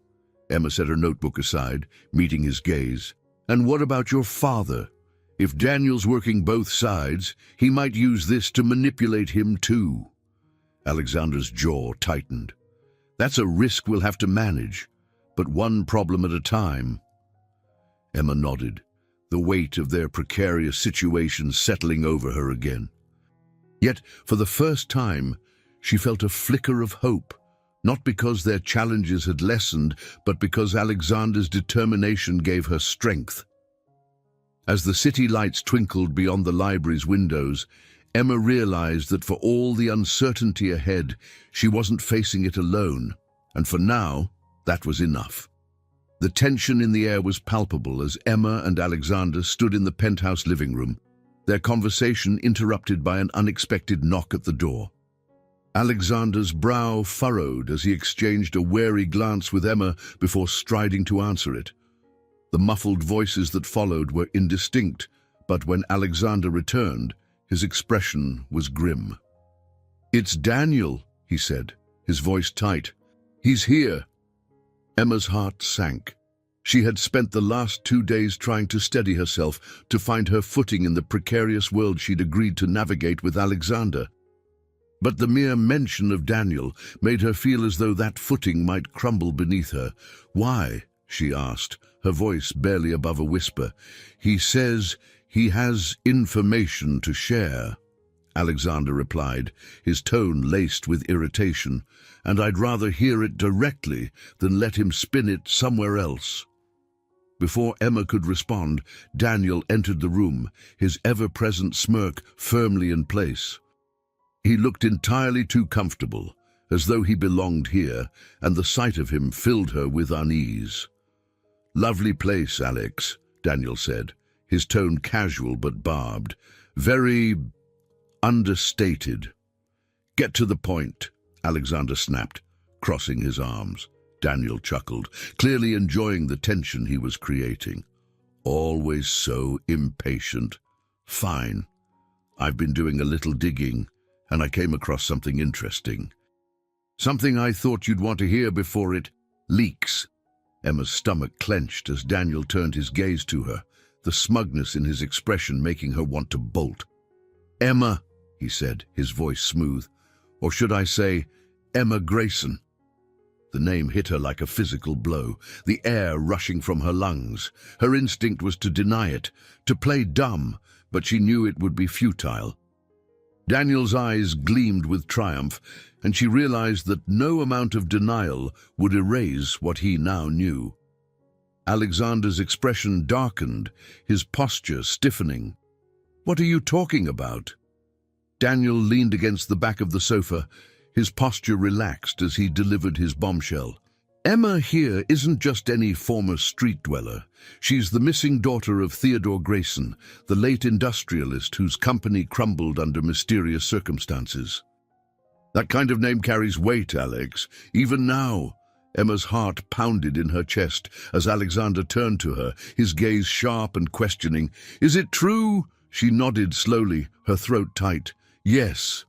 Emma set her notebook aside, meeting his gaze. "And what about your father? If Daniel's working both sides, he might use this to manipulate him too." Alexander's jaw tightened. "That's a risk we'll have to manage, but one problem at a time." Emma nodded, the weight of their precarious situation settling over her again. Yet, for the first time, she felt a flicker of hope, not because their challenges had lessened, but because Alexander's determination gave her strength. As the city lights twinkled beyond the library's windows, Emma realized that for all the uncertainty ahead, she wasn't facing it alone, and for now, that was enough. The tension in the air was palpable as Emma and Alexander stood in the penthouse living room, their conversation interrupted by an unexpected knock at the door. Alexander's brow furrowed as he exchanged a wary glance with Emma before striding to answer it. The muffled voices that followed were indistinct, but when Alexander returned, his expression was grim. "It's Daniel," he said, his voice tight. "He's here." Emma's heart sank. She had spent the last 2 days trying to steady herself, to find her footing in the precarious world she'd agreed to navigate with Alexander. But the mere mention of Daniel made her feel as though that footing might crumble beneath her. "Why?" she asked, her voice barely above a whisper. "He says he has information to share," Alexander replied, his tone laced with irritation. "And I'd rather hear it directly than let him spin it somewhere else." Before Emma could respond, Daniel entered the room, his ever-present smirk firmly in place. He looked entirely too comfortable, as though he belonged here, and the sight of him filled her with unease. "Lovely place, Alex," Daniel said, his tone casual but barbed. "Very understated." "Get to the point," Alexander snapped, crossing his arms. Daniel chuckled, clearly enjoying the tension he was creating. "Always so impatient." "Fine. I've been doing a little digging, and I came across something interesting. Something I thought you'd want to hear before it leaks." Emma's stomach clenched as Daniel turned his gaze to her, the smugness in his expression making her want to bolt. "Emma," he said, his voice smooth. "Or should I say, Emma Grayson?" The name hit her like a physical blow, the air rushing from her lungs. Her instinct was to deny it, to play dumb, but she knew it would be futile. Daniel's eyes gleamed with triumph, and she realized that no amount of denial would erase what he now knew. Alexander's expression darkened, his posture stiffening. "What are you talking about?" Daniel leaned against the back of the sofa, his posture relaxed as he delivered his bombshell. "Emma here isn't just any former street dweller. She's the missing daughter of Theodore Grayson, the late industrialist whose company crumbled under mysterious circumstances." "That kind of name carries weight, Alex. Even now." Emma's heart pounded in her chest as Alexander turned to her, his gaze sharp and questioning. "Is it true?" She nodded slowly, her throat tight. "Yes."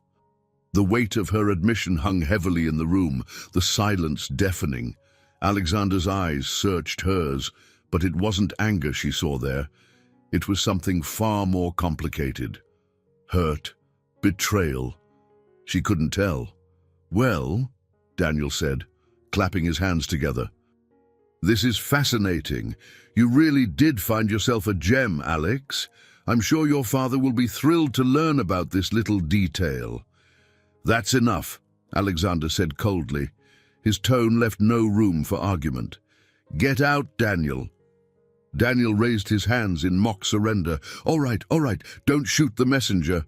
The weight of her admission hung heavily in the room, the silence deafening. Alexander's eyes searched hers, but it wasn't anger she saw there. It was something far more complicated. Hurt, betrayal. She couldn't tell. "Well," Daniel said, clapping his hands together. "This is fascinating. You really did find yourself a gem, Alex. I'm sure your father will be thrilled to learn about this little detail." "That's enough," Alexander said coldly. His tone left no room for argument. "Get out, Daniel." Daniel raised his hands in mock surrender. All right, don't shoot the messenger.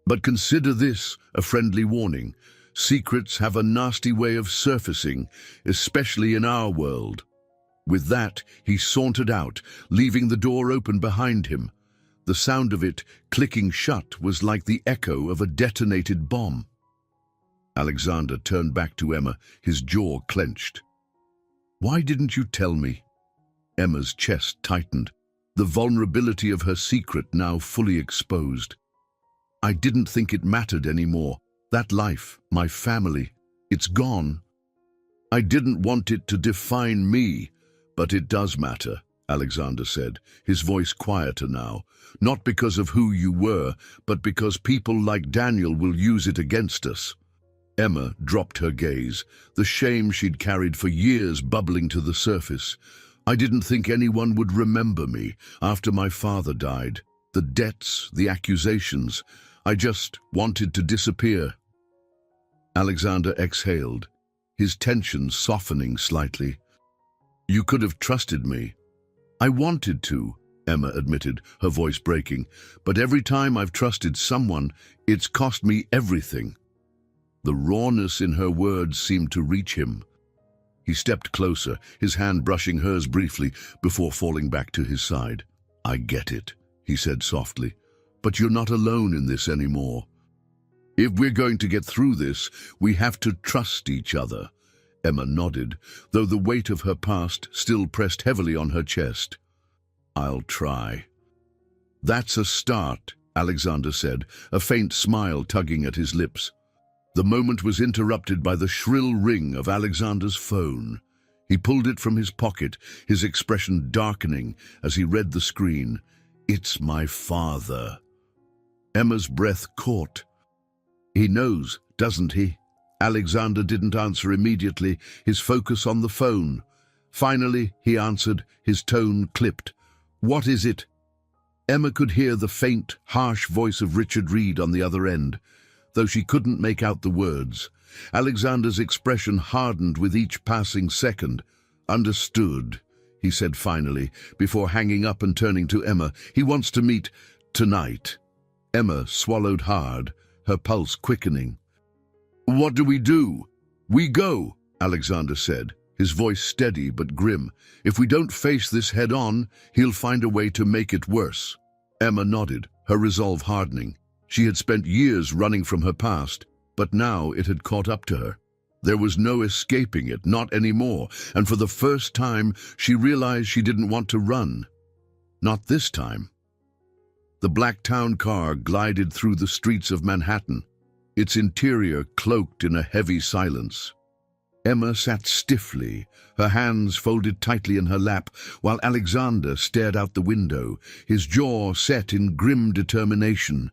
But consider this a friendly warning. Secrets have a nasty way of surfacing, especially in our world." With that, he sauntered out, leaving the door open behind him. The sound of it clicking shut was like the echo of a detonated bomb. Alexander turned back to Emma, his jaw clenched. "Why didn't you tell me?" Emma's chest tightened, the vulnerability of her secret now fully exposed. I didn't think it mattered anymore. That life, my family, it's gone. I didn't want it to define me, but it does matter, Alexander said, his voice quieter now. Not because of who you were, but because people like Daniel will use it against us. Emma dropped her gaze, the shame she'd carried for years bubbling to the surface. I didn't think anyone would remember me after my father died. The debts, the accusations. I just wanted to disappear. Alexander exhaled, his tension softening slightly. You could have trusted me. I wanted to, Emma admitted, her voice breaking, but every time I've trusted someone, it's cost me everything. The rawness in her words seemed to reach him. He stepped closer, his hand brushing hers briefly before falling back to his side. I get it, he said softly, but you're not alone in this anymore. If we're going to get through this, we have to trust each other. Emma nodded, though the weight of her past still pressed heavily on her chest. I'll try. That's a start, Alexander said, a faint smile tugging at his lips. The moment was interrupted by the shrill ring of Alexander's phone. He pulled it from his pocket, his expression darkening as he read the screen. It's my father. Emma's breath caught. He knows, doesn't he? Alexander didn't answer immediately, his focus on the phone. Finally, he answered, his tone clipped. What is it? Emma could hear the faint, harsh voice of Richard Reed on the other end, though she couldn't make out the words. Alexander's expression hardened with each passing second. Understood, he said finally, before hanging up and turning to Emma. He wants to meet tonight. Emma swallowed hard, her pulse quickening. What do we do? We go, Alexander said, his voice steady but grim. If we don't face this head-on, he'll find a way to make it worse. Emma nodded, her resolve hardening. She had spent years running from her past, but now it had caught up to her. There was no escaping it, not anymore, and for the first time she realized she didn't want to run. Not this time. The black town car glided through the streets of Manhattan, its interior cloaked in a heavy silence. Emma sat stiffly, her hands folded tightly in her lap, while Alexander stared out the window, his jaw set in grim determination.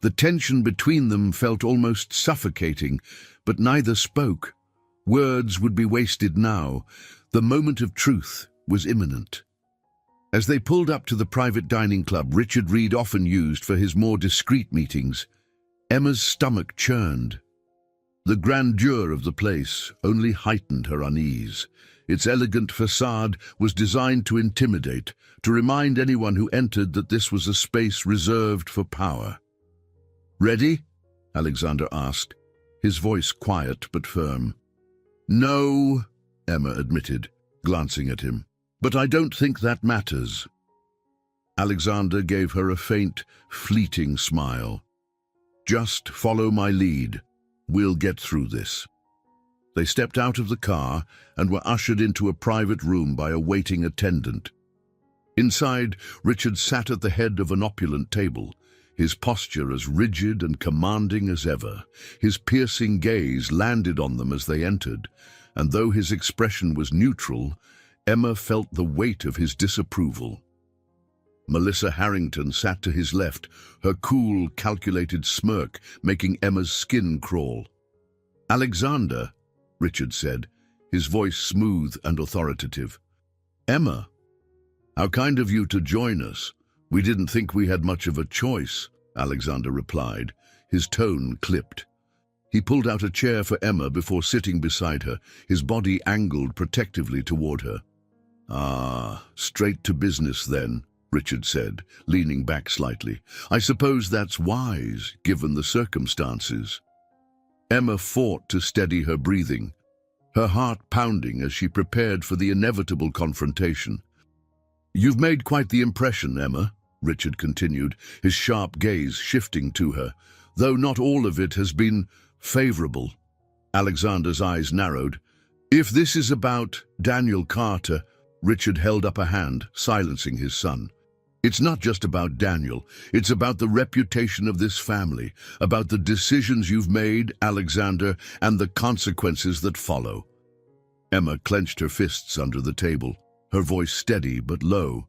The tension between them felt almost suffocating, but neither spoke. Words would be wasted now. The moment of truth was imminent. As they pulled up to the private dining club Richard Reed often used for his more discreet meetings, Emma's stomach churned. The grandeur of the place only heightened her unease. Its elegant facade was designed to intimidate, to remind anyone who entered that this was a space reserved for power. Ready? Alexander asked, his voice quiet but firm. No, Emma admitted, glancing at him, but I don't think that matters. Alexander gave her a faint, fleeting smile. Just follow my lead. We'll get through this. They stepped out of the car and were ushered into a private room by a waiting attendant. Inside, Richard sat at the head of an opulent table, his posture as rigid and commanding as ever. His piercing gaze landed on them as they entered, and though his expression was neutral, Emma felt the weight of his disapproval. Melissa Harrington sat to his left, her cool, calculated smirk making Emma's skin crawl. Alexander, Richard said, his voice smooth and authoritative. Emma, how kind of you to join us. We didn't think we had much of a choice, Alexander replied, his tone clipped. He pulled out a chair for Emma before sitting beside her, his body angled protectively toward her. Ah, straight to business then, Richard said, leaning back slightly. I suppose that's wise, given the circumstances. Emma fought to steady her breathing, her heart pounding as she prepared for the inevitable confrontation. You've made quite the impression, Emma, Richard continued, his sharp gaze shifting to her, though not all of it has been favorable. Alexander's eyes narrowed. If this is about Daniel Carter, Richard held up a hand, silencing his son. It's not just about Daniel. It's about the reputation of this family, about the decisions you've made, Alexander, and the consequences that follow. Emma clenched her fists under the table, her voice steady but low.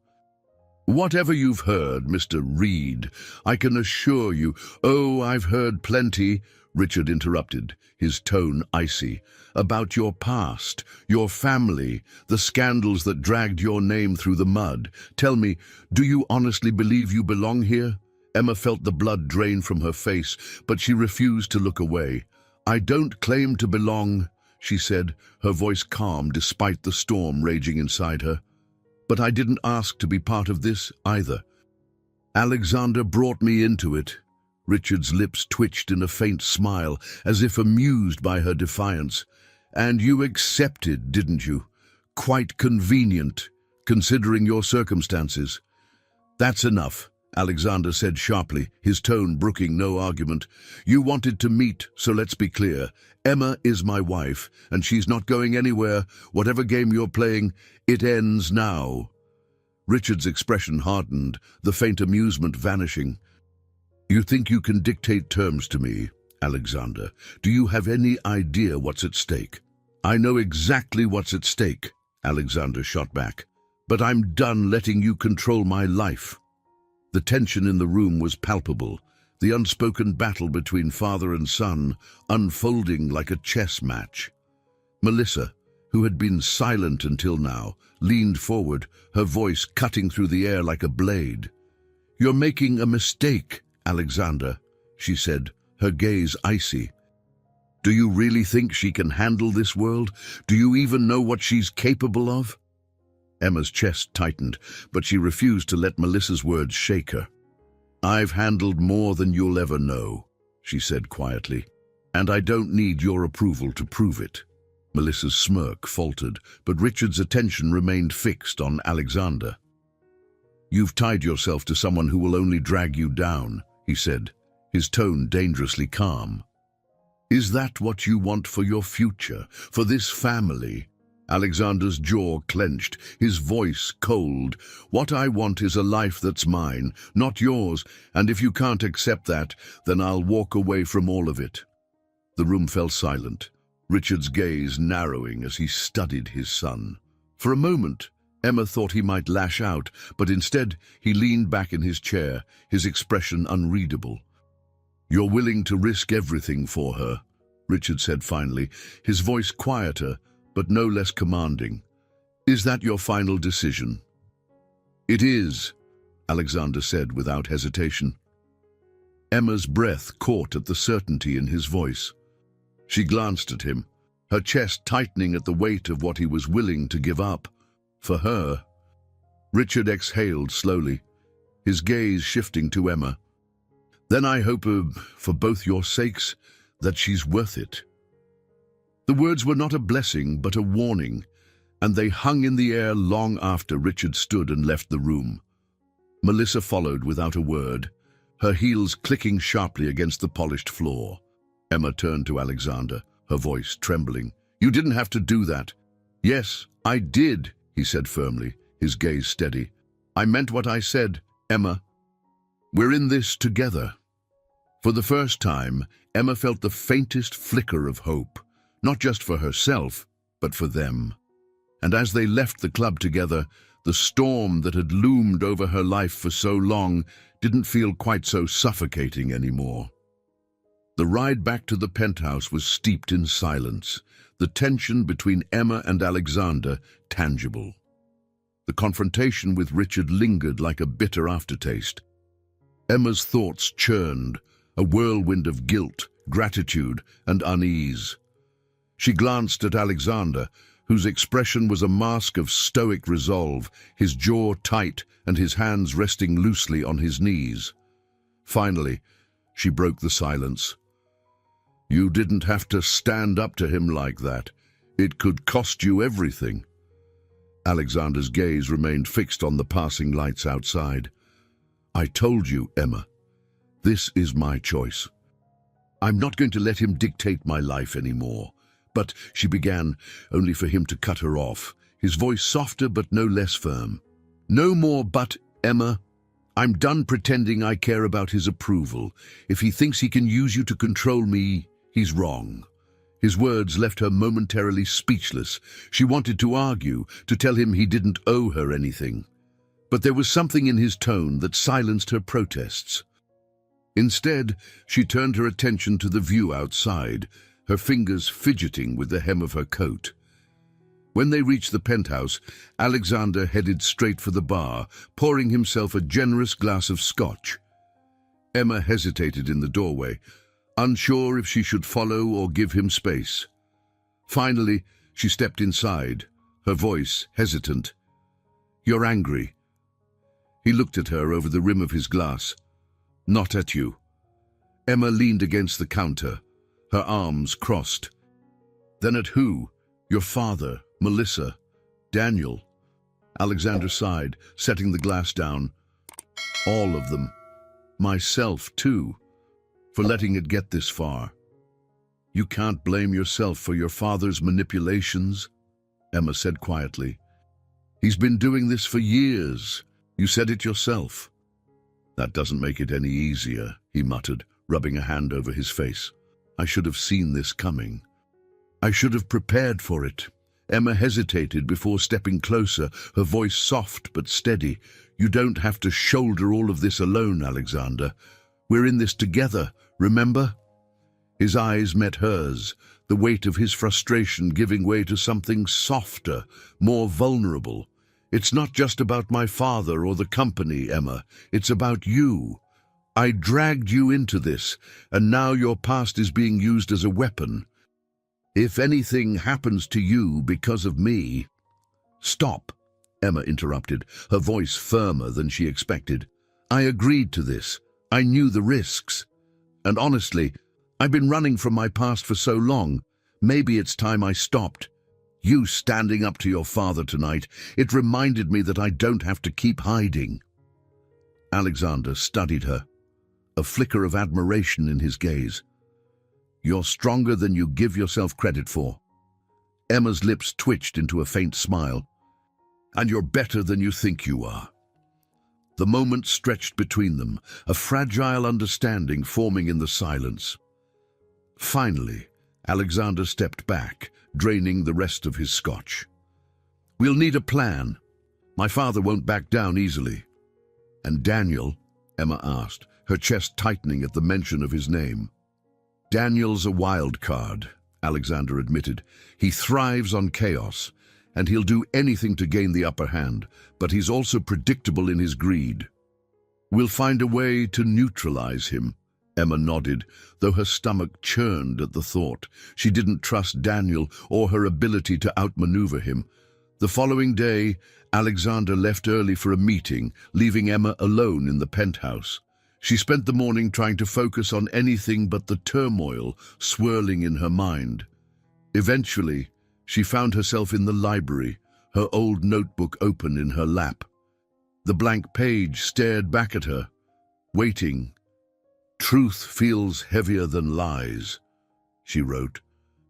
Whatever you've heard, Mr. Reed, I can assure you— Oh, I've heard plenty, Richard interrupted, his tone icy, about your past, your family, the scandals that dragged your name through the mud. Tell me, do you honestly believe you belong here? Emma felt the blood drain from her face, but she refused to look away. I don't claim to belong, she said, her voice calm despite the storm raging inside her. But I didn't ask to be part of this either. Alexander brought me into it. Richard's lips twitched in a faint smile, as if amused by her defiance. And you accepted, didn't you? Quite convenient, considering your circumstances. That's enough, Alexander said sharply, his tone brooking no argument. You wanted to meet, so let's be clear. Emma is my wife, and she's not going anywhere. Whatever game you're playing, it ends now. Richard's expression hardened, the faint amusement vanishing. You think you can dictate terms to me, Alexander? Do you have any idea what's at stake? I know exactly what's at stake, Alexander shot back. But I'm done letting you control my life. The tension in the room was palpable, the unspoken battle between father and son unfolding like a chess match. Melissa, who had been silent until now, leaned forward, her voice cutting through the air like a blade. You're making a mistake, Alexander, she said, her gaze icy. Do you really think she can handle this world? Do you even know what she's capable of? Emma's chest tightened, but she refused to let Melissa's words shake her. I've handled more than you'll ever know, she said quietly, and I don't need your approval to prove it. Melissa's smirk faltered, but Richard's attention remained fixed on Alexander. You've tied yourself to someone who will only drag you down, he said, his tone dangerously calm. Is that what you want for your future, for this family? Alexander's jaw clenched, his voice cold. What I want is a life that's mine, not yours, and if you can't accept that, then I'll walk away from all of it. The room fell silent, Richard's gaze narrowing as he studied his son. For a moment, Emma thought he might lash out, but instead he leaned back in his chair, his expression unreadable. You're willing to risk everything for her, Richard said finally, his voice quieter, but no less commanding. Is that your final decision? It is, Alexander said without hesitation. Emma's breath caught at the certainty in his voice. She glanced at him, her chest tightening at the weight of what he was willing to give up. For her. Richard exhaled slowly, his gaze shifting to Emma. Then I hope, for both your sakes, that she's worth it. The words were not a blessing, but a warning, and they hung in the air long after Richard stood and left the room. Melissa followed without a word, her heels clicking sharply against the polished floor. Emma turned to Alexander, her voice trembling. You didn't have to do that. Yes, I did, he said firmly, his gaze steady. I meant what I said, Emma. We're in this together. For the first time, Emma felt the faintest flicker of hope, not just for herself, but for them. And as they left the club together, the storm that had loomed over her life for so long didn't feel quite so suffocating anymore. The ride back to the penthouse was steeped in silence, the tension between Emma and Alexander tangible. The confrontation with Richard lingered like a bitter aftertaste. Emma's thoughts churned, a whirlwind of guilt, gratitude, and unease. She glanced at Alexander, whose expression was a mask of stoic resolve, his jaw tight and his hands resting loosely on his knees. Finally, she broke the silence. You didn't have to stand up to him like that. It could cost you everything. Alexander's gaze remained fixed on the passing lights outside. I told you, Emma. This is my choice. I'm not going to let him dictate my life anymore. But she began, only for him to cut her off, his voice softer but no less firm. "No more but, Emma. I'm done pretending I care about his approval. If he thinks he can use you to control me, he's wrong." His words left her momentarily speechless. She wanted to argue, to tell him he didn't owe her anything. But there was something in his tone that silenced her protests. Instead, she turned her attention to the view outside, her fingers fidgeting with the hem of her coat. When they reached the penthouse, Alexander headed straight for the bar, pouring himself a generous glass of scotch. Emma hesitated in the doorway, unsure if she should follow or give him space. Finally, she stepped inside, her voice hesitant. "You're angry." He looked at her over the rim of his glass. "Not at you." Emma leaned against the counter, her arms crossed. "Then at who? Your father, Melissa, Daniel?" Alexander sighed, setting the glass down. "All of them. Myself, too, for letting it get this far." "You can't blame yourself for your father's manipulations," Emma said quietly. "He's been doing this for years. You said it yourself." "That doesn't make it any easier," he muttered, rubbing a hand over his face. "I should have seen this coming. I should have prepared for it." Emma hesitated before stepping closer, her voice soft but steady. "You don't have to shoulder all of this alone, Alexander. We're in this together, remember?" His eyes met hers, the weight of his frustration giving way to something softer, more vulnerable. "It's not just about my father or the company, Emma. It's about you. I dragged you into this, and now your past is being used as a weapon. If anything happens to you because of me—" "Stop," Emma interrupted, her voice firmer than she expected. "I agreed to this. I knew the risks. And honestly, I've been running from my past for so long. Maybe it's time I stopped. You standing up to your father tonight, it reminded me that I don't have to keep hiding." Alexander studied her, a flicker of admiration in his gaze. "You're stronger than you give yourself credit for." Emma's lips twitched into a faint smile. "And you're better than you think you are." The moment stretched between them, a fragile understanding forming in the silence. Finally, Alexander stepped back, draining the rest of his scotch. "We'll need a plan. My father won't back down easily." "And Daniel?" Emma asked, her chest tightening at the mention of his name. "Daniel's a wild card," Alexander admitted. "He thrives on chaos, and he'll do anything to gain the upper hand, but he's also predictable in his greed." "We'll find a way to neutralize him," Emma nodded, though her stomach churned at the thought. She didn't trust Daniel or her ability to outmaneuver him. The following day, Alexander left early for a meeting, leaving Emma alone in the penthouse. She spent the morning trying to focus on anything but the turmoil swirling in her mind. Eventually, she found herself in the library, her old notebook open in her lap. The blank page stared back at her, waiting. "Truth feels heavier than lies," she wrote,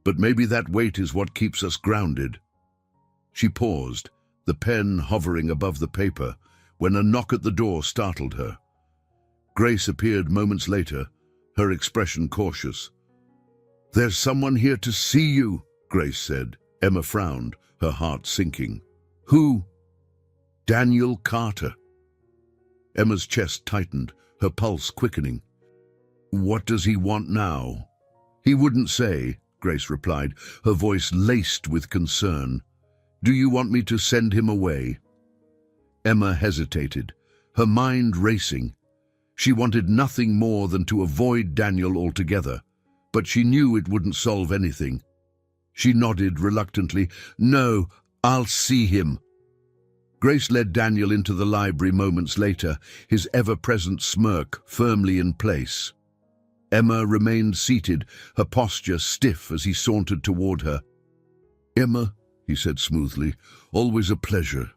"but maybe that weight is what keeps us grounded." She paused, the pen hovering above the paper, when a knock at the door startled her. Grace appeared moments later, her expression cautious. "There's someone here to see you," Grace said. Emma frowned, her heart sinking. "Who?" "Daniel Carter." Emma's chest tightened, her pulse quickening. "What does he want now?" "He wouldn't say," Grace replied, her voice laced with concern. "Do you want me to send him away?" Emma hesitated, her mind racing. She wanted nothing more than to avoid Daniel altogether, but she knew it wouldn't solve anything. She nodded reluctantly. "No, I'll see him." Grace led Daniel into the library moments later, his ever-present smirk firmly in place. Emma remained seated, her posture stiff as he sauntered toward her. "Emma," he said smoothly, "always a pleasure."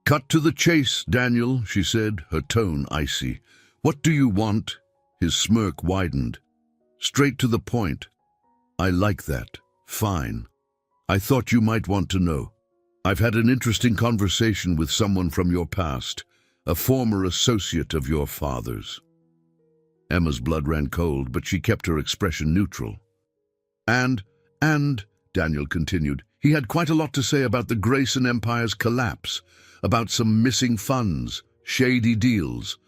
"Cut to the chase, Daniel," she said, her tone icy. "What do you want?" His smirk widened. "Straight to the point." "I like that. Fine. I thought you might want to know." I've had an interesting conversation with someone from your past, a former associate of your father's. Emma's blood ran cold, but she kept her expression neutral. And, Daniel continued, he had quite a lot to say about the Grayson Empire's collapse, about some missing funds, shady deals,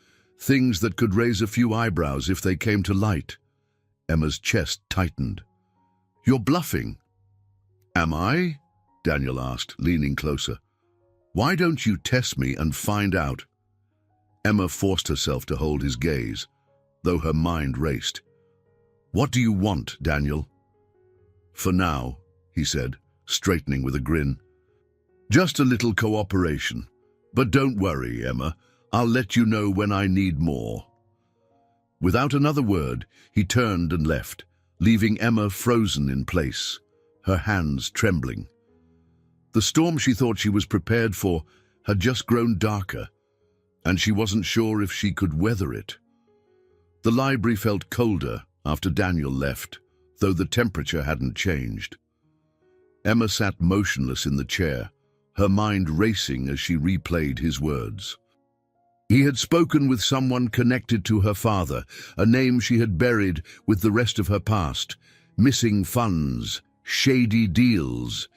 things that could raise a few eyebrows if they came to light. Emma's chest tightened. You're bluffing. Am I? Daniel asked, leaning closer. Why don't you test me and find out? Emma forced herself to hold his gaze, though her mind raced. What do you want, Daniel? For now, he said, straightening with a grin. Just a little cooperation. But don't worry, Emma. I'll let you know when I need more. Without another word, he turned and left, leaving Emma frozen in place, her hands trembling. The storm she thought she was prepared for had just grown darker, and she wasn't sure if she could weather it. The library felt colder after Daniel left, though the temperature hadn't changed. Emma sat motionless in the chair, her mind racing as she replayed his words. He had spoken with someone connected to her father, a name she had buried with the rest of her past. Missing funds, shady deals.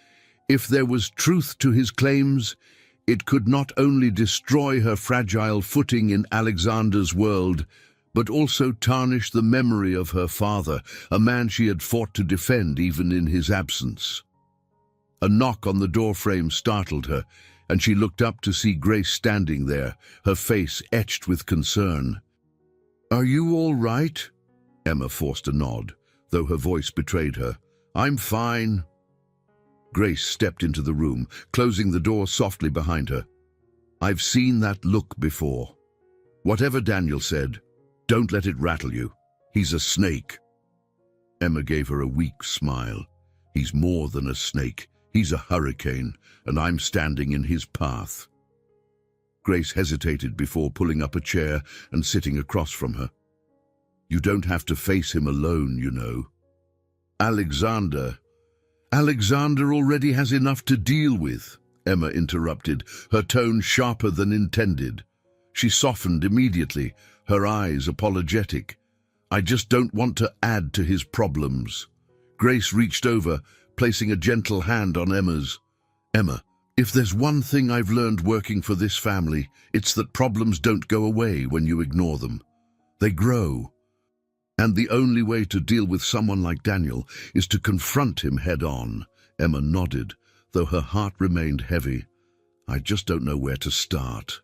If there was truth to his claims, it could not only destroy her fragile footing in Alexander's world, but also tarnish the memory of her father, a man she had fought to defend even in his absence. A knock on the doorframe startled her, and she looked up to see Grace standing there, her face etched with concern. Are you all right? Emma forced a nod, though her voice betrayed her. I'm fine. Grace stepped into the room, closing the door softly behind her. I've seen that look before. Whatever Daniel said, don't let it rattle you. He's a snake. Emma gave her a weak smile. He's more than a snake. He's a hurricane, and I'm standing in his path. Grace hesitated before pulling up a chair and sitting across from her. You don't have to face him alone, you know. Alexander already has enough to deal with, Emma interrupted, her tone sharper than intended. She softened immediately, her eyes apologetic. I just don't want to add to his problems. Grace reached over, placing a gentle hand on Emma's. Emma, if there's one thing I've learned working for this family, it's that problems don't go away when you ignore them. They grow. And the only way to deal with someone like Daniel is to confront him head-on. Emma nodded, though her heart remained heavy. I just don't know where to start.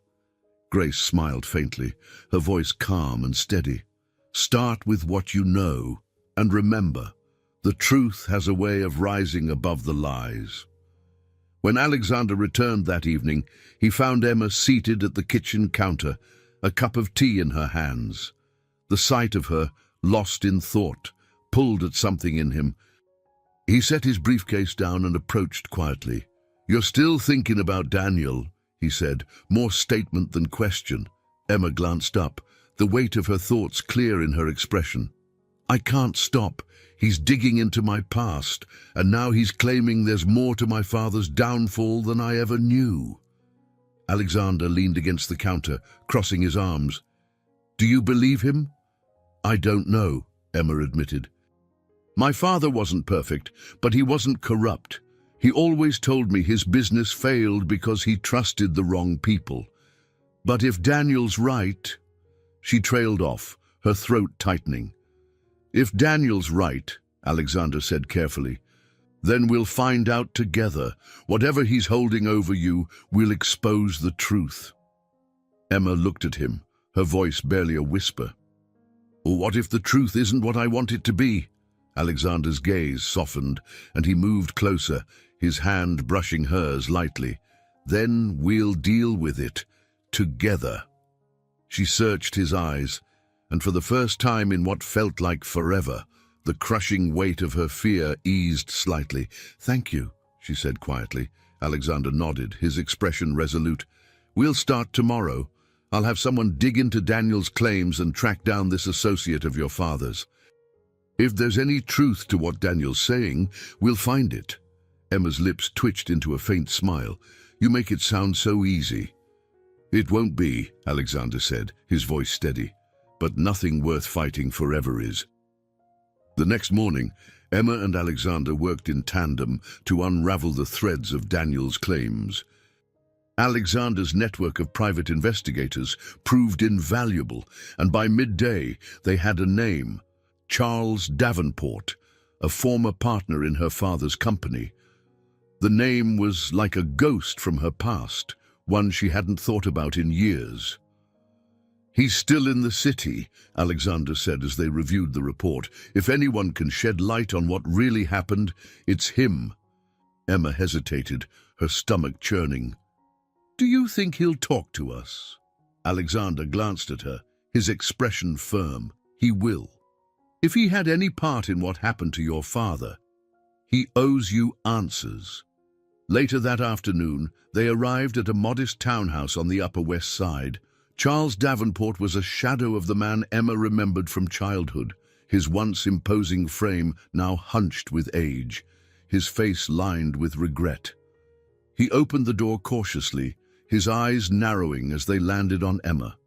Grace smiled faintly, her voice calm and steady. Start with what you know, and remember, the truth has a way of rising above the lies. When Alexander returned that evening, he found Emma seated at the kitchen counter, a cup of tea in her hands. The sight of her, lost in thought, pulled at something in him. He set his briefcase down and approached quietly. You're still thinking about Daniel, he said, more statement than question. Emma glanced up, the weight of her thoughts clear in her expression. I can't stop. He's digging into my past, and now he's claiming there's more to my father's downfall than I ever knew. Alexander leaned against the counter, crossing his arms. Do you believe him? I don't know, Emma admitted. My father wasn't perfect, but he wasn't corrupt. He always told me his business failed because he trusted the wrong people. But if Daniel's right... She trailed off, her throat tightening. If Daniel's right, Alexander said carefully, then we'll find out together. Whatever he's holding over you, we'll expose the truth. Emma looked at him, her voice barely a whisper. What if the truth isn't what I want it to be? Alexander's gaze softened, and he moved closer, his hand brushing hers lightly. Then we'll deal with it, together. She searched his eyes, and for the first time in what felt like forever, the crushing weight of her fear eased slightly. Thank you, she said quietly. Alexander nodded, his expression resolute. We'll start tomorrow. I'll have someone dig into Daniel's claims and track down this associate of your father's. If there's any truth to what Daniel's saying, we'll find it. Emma's lips twitched into a faint smile. You make it sound so easy. It won't be, Alexander said, his voice steady. But nothing worth fighting forever is. The next morning, Emma and Alexander worked in tandem to unravel the threads of Daniel's claims. Alexander's network of private investigators proved invaluable, and by midday they had a name: Charles Davenport, a former partner in her father's company. The name was like a ghost from her past, one she hadn't thought about in years. He's still in the city, Alexander said as they reviewed the report. If anyone can shed light on what really happened, it's him. Emma hesitated, her stomach churning. Do you think he'll talk to us? Alexander glanced at her, his expression firm. He will. If he had any part in what happened to your father, he owes you answers. Later that afternoon, they arrived at a modest townhouse on the Upper West Side. Charles Davenport was a shadow of the man Emma remembered from childhood, his once imposing frame now hunched with age, his face lined with regret. He opened the door cautiously, his eyes narrowing as they landed on Emma.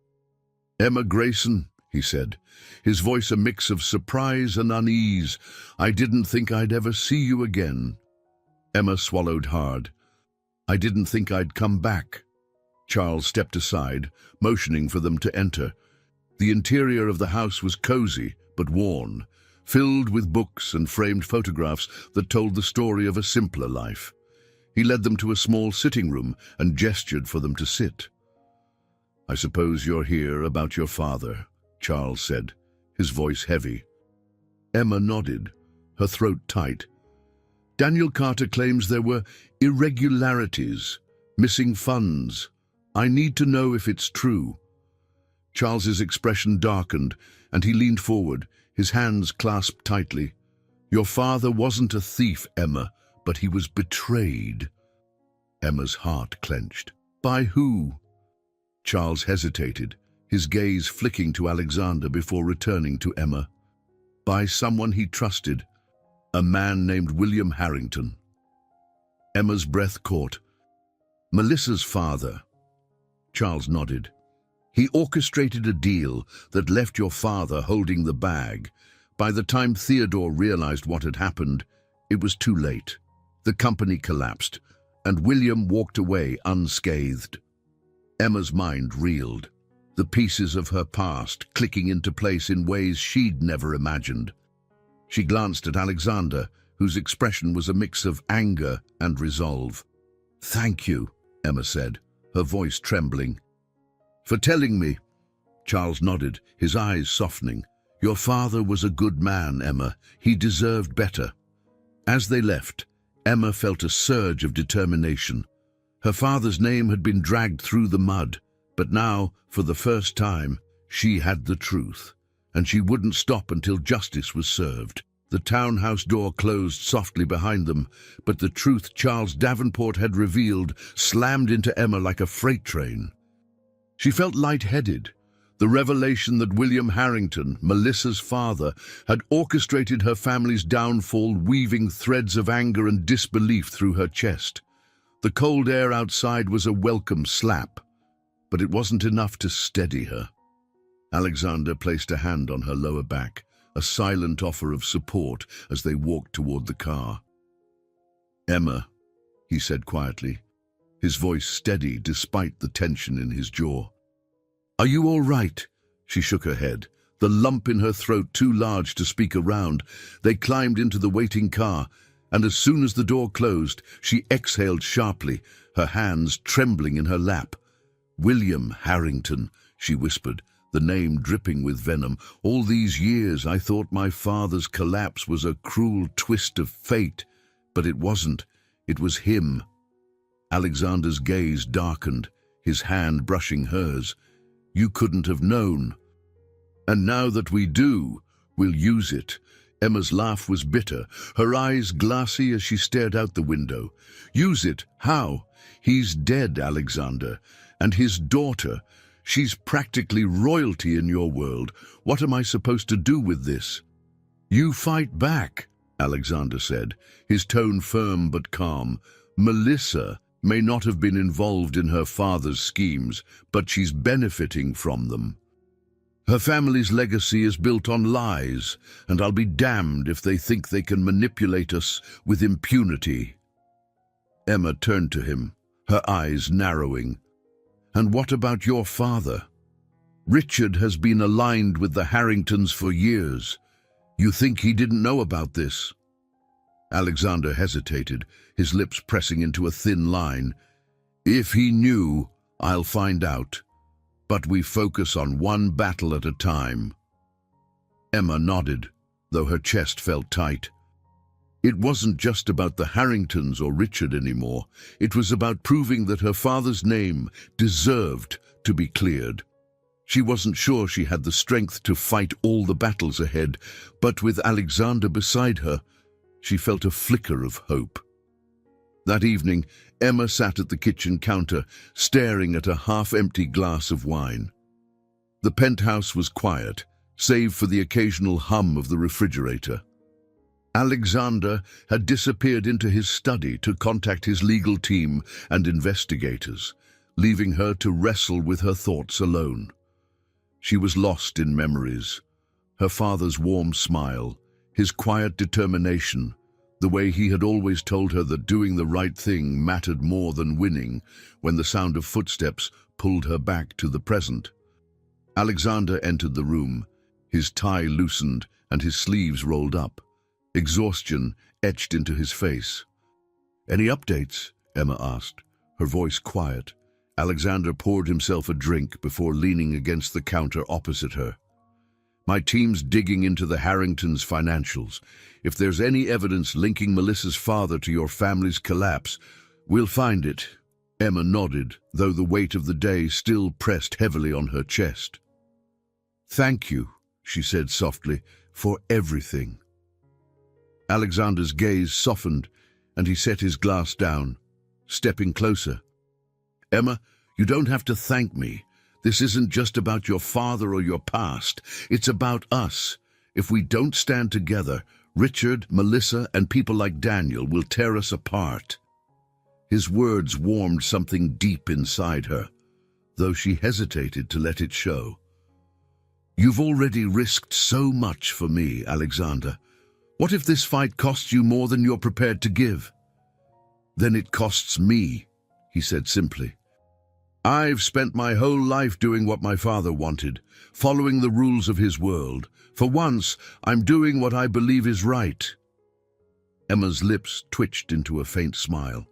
Emma Grayson, he said, his voice a mix of surprise and unease. I didn't think I'd ever see you again. Emma swallowed hard. I didn't think I'd come back. Charles stepped aside, motioning for them to enter. The interior of the house was cozy, but worn, filled with books and framed photographs that told the story of a simpler life. He led them to a small sitting room and gestured for them to sit. I suppose you're here about your father, Charles said, his voice heavy. Emma nodded, her throat tight. Daniel Carter claims there were irregularities, missing funds. I need to know if it's true. Charles's expression darkened, and he leaned forward, his hands clasped tightly. Your father wasn't a thief, Emma, but he was betrayed. Emma's heart clenched. By who? Charles hesitated, his gaze flicking to Alexander before returning to Emma. By someone he trusted, a man named William Harrington. Emma's breath caught. Melissa's father. Charles nodded. He orchestrated a deal that left your father holding the bag. By the time Theodore realized what had happened, it was too late. The company collapsed, and William walked away unscathed. Emma's mind reeled, the pieces of her past clicking into place in ways she'd never imagined. She glanced at Alexander, whose expression was a mix of anger and resolve. Thank you, Emma said, her voice trembling. For telling me. Charles nodded, his eyes softening. Your father was a good man, Emma. He deserved better. As they left, Emma felt a surge of determination. Her father's name had been dragged through the mud, but now, for the first time, she had the truth, and she wouldn't stop until justice was served. The townhouse door closed softly behind them, but the truth Charles Davenport had revealed slammed into Emma like a freight train. She felt lightheaded. The revelation that William Harrington, Melissa's father, had orchestrated her family's downfall, weaving threads of anger and disbelief through her chest. The cold air outside was a welcome slap, but it wasn't enough to steady her. Alexander placed a hand on her lower back, a silent offer of support as they walked toward the car. Emma, he said quietly, his voice steady despite the tension in his jaw. Are you all right? She shook her head, the lump in her throat too large to speak around. They climbed into the waiting car, and as soon as the door closed, she exhaled sharply, her hands trembling in her lap. William Harrington, she whispered, the name dripping with venom. All these years I thought my father's collapse was a cruel twist of fate, but it wasn't. It was him. Alexander's gaze darkened, his hand brushing hers. You couldn't have known. And now that we do, we'll use it. Emma's laugh was bitter, her eyes glassy as she stared out the window. Use it? How? He's dead, Alexander. And his daughter. She's practically royalty in your world. What am I supposed to do with this? You fight back. Alexander said, his tone firm but calm. Melissa may not have been involved in her father's schemes, but she's benefiting from them. Her family's legacy is built on lies, and I'll be damned if they think they can manipulate us with impunity. Emma turned to him, her eyes narrowing. And what about your father? Richard has been aligned with the Harringtons for years. You think he didn't know about this? Alexander hesitated, his lips pressing into a thin line. If he knew, I'll find out. But we focus on one battle at a time. Emma nodded, though her chest felt tight. It wasn't just about the Harringtons or Richard anymore. It was about proving that her father's name deserved to be cleared. She wasn't sure she had the strength to fight all the battles ahead, but with Alexander beside her, she felt a flicker of hope. That evening, Emma sat at the kitchen counter, staring at a half-empty glass of wine. The penthouse was quiet, save for the occasional hum of the refrigerator. Alexander had disappeared into his study to contact his legal team and investigators, leaving her to wrestle with her thoughts alone. She was lost in memories. Her father's warm smile, his quiet determination, the way he had always told her that doing the right thing mattered more than winning when the sound of footsteps pulled her back to the present. Alexander entered the room, his tie loosened and his sleeves rolled up. Exhaustion etched into his face. "Any updates?" Emma asked, her voice quiet. Alexander poured himself a drink before leaning against the counter opposite her. "My team's digging into the Harringtons' financials. If there's any evidence linking Melissa's father to your family's collapse, we'll find it." Emma nodded, though the weight of the day still pressed heavily on her chest. "Thank you," she said softly, "for everything." Alexander's gaze softened, and he set his glass down, stepping closer. "Emma, you don't have to thank me. This isn't just about your father or your past. It's about us. If we don't stand together, Richard, Melissa, and people like Daniel will tear us apart." His words warmed something deep inside her, though she hesitated to let it show. "You've already risked so much for me, Alexander. What if this fight costs you more than you're prepared to give?" "Then it costs me," he said simply. "I've spent my whole life doing what my father wanted, following the rules of his world. For once, I'm doing what I believe is right." Emma's lips twitched into a faint smile.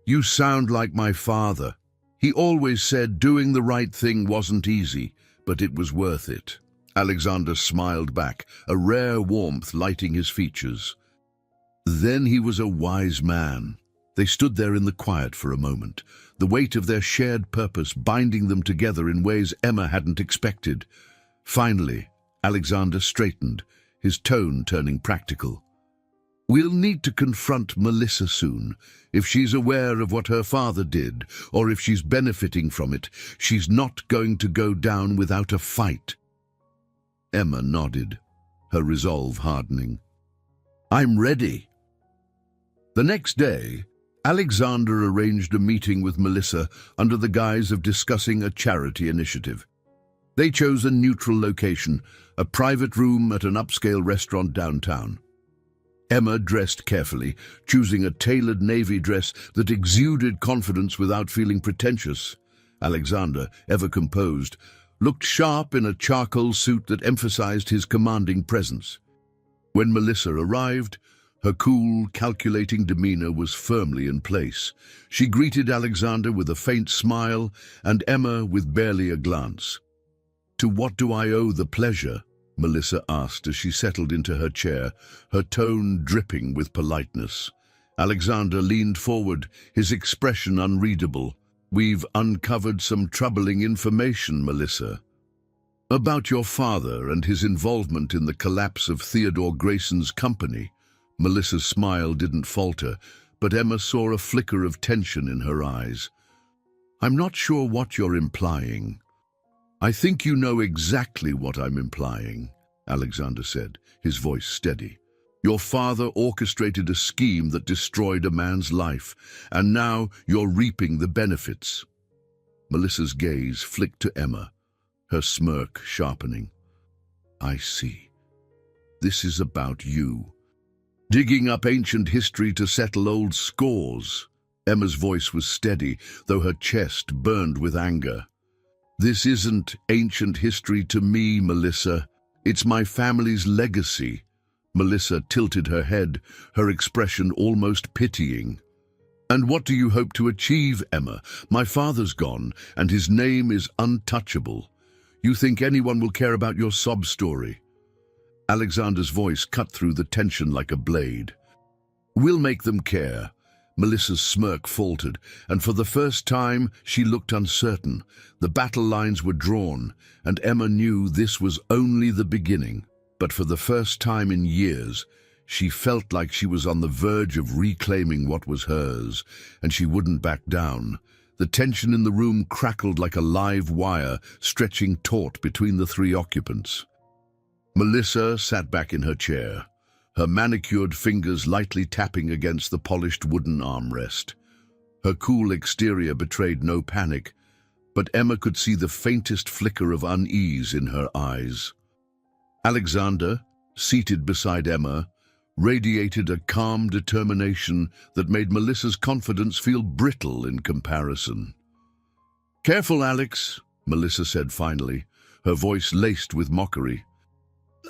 "You sound like my father. He always said doing the right thing wasn't easy, but it was worth it." Alexander smiled back, a rare warmth lighting his features. Then he was a wise man. They stood there in the quiet for a moment, the weight of their shared purpose binding them together in ways Emma hadn't expected. Finally, Alexander straightened, his tone turning practical. "We'll need to confront Melissa soon. If she's aware of what her father did, or if she's benefiting from it, she's not going to go down without a fight." Emma nodded, her resolve hardening. "I'm ready." The next day, Alexander arranged a meeting with Melissa under the guise of discussing a charity initiative. They chose a neutral location, a private room at an upscale restaurant downtown. Emma dressed carefully, choosing a tailored navy dress that exuded confidence without feeling pretentious. Alexander, ever composed, looked sharp in a charcoal suit that emphasized his commanding presence. When Melissa arrived, her cool, calculating demeanor was firmly in place. She greeted Alexander with a faint smile and Emma with barely a glance. "To what do I owe the pleasure?" Melissa asked as she settled into her chair, her tone dripping with politeness. Alexander leaned forward, his expression unreadable. "We've uncovered some troubling information, Melissa. About your father and his involvement in the collapse of Theodore Grayson's company." Melissa's smile didn't falter, but Emma saw a flicker of tension in her eyes. "I'm not sure what you're implying." "I think you know exactly what I'm implying," Alexander said, his voice steady. Your father orchestrated a scheme that destroyed a man's life, and now you're reaping the benefits." Melissa's gaze flicked to Emma, her smirk sharpening. "I see. This is about you. Digging up ancient history to settle old scores." Emma's voice was steady, though her chest burned with anger. "This isn't ancient history to me, Melissa. It's my family's legacy." Melissa tilted her head, her expression almost pitying. "And what do you hope to achieve, Emma? My father's gone, and his name is untouchable. You think anyone will care about your sob story?" Alexander's voice cut through the tension like a blade. "We'll make them care." Melissa's smirk faltered, and for the first time she looked uncertain. The battle lines were drawn, and Emma knew this was only the beginning. But for the first time in years, she felt like she was on the verge of reclaiming what was hers, and she wouldn't back down. The tension in the room crackled like a live wire, stretching taut between the three occupants. Melissa sat back in her chair, her manicured fingers lightly tapping against the polished wooden armrest. Her cool exterior betrayed no panic, but Emma could see the faintest flicker of unease in her eyes. Alexander, seated beside Emma, radiated a calm determination that made Melissa's confidence feel brittle in comparison. "Careful, Alex," Melissa said finally, her voice laced with mockery.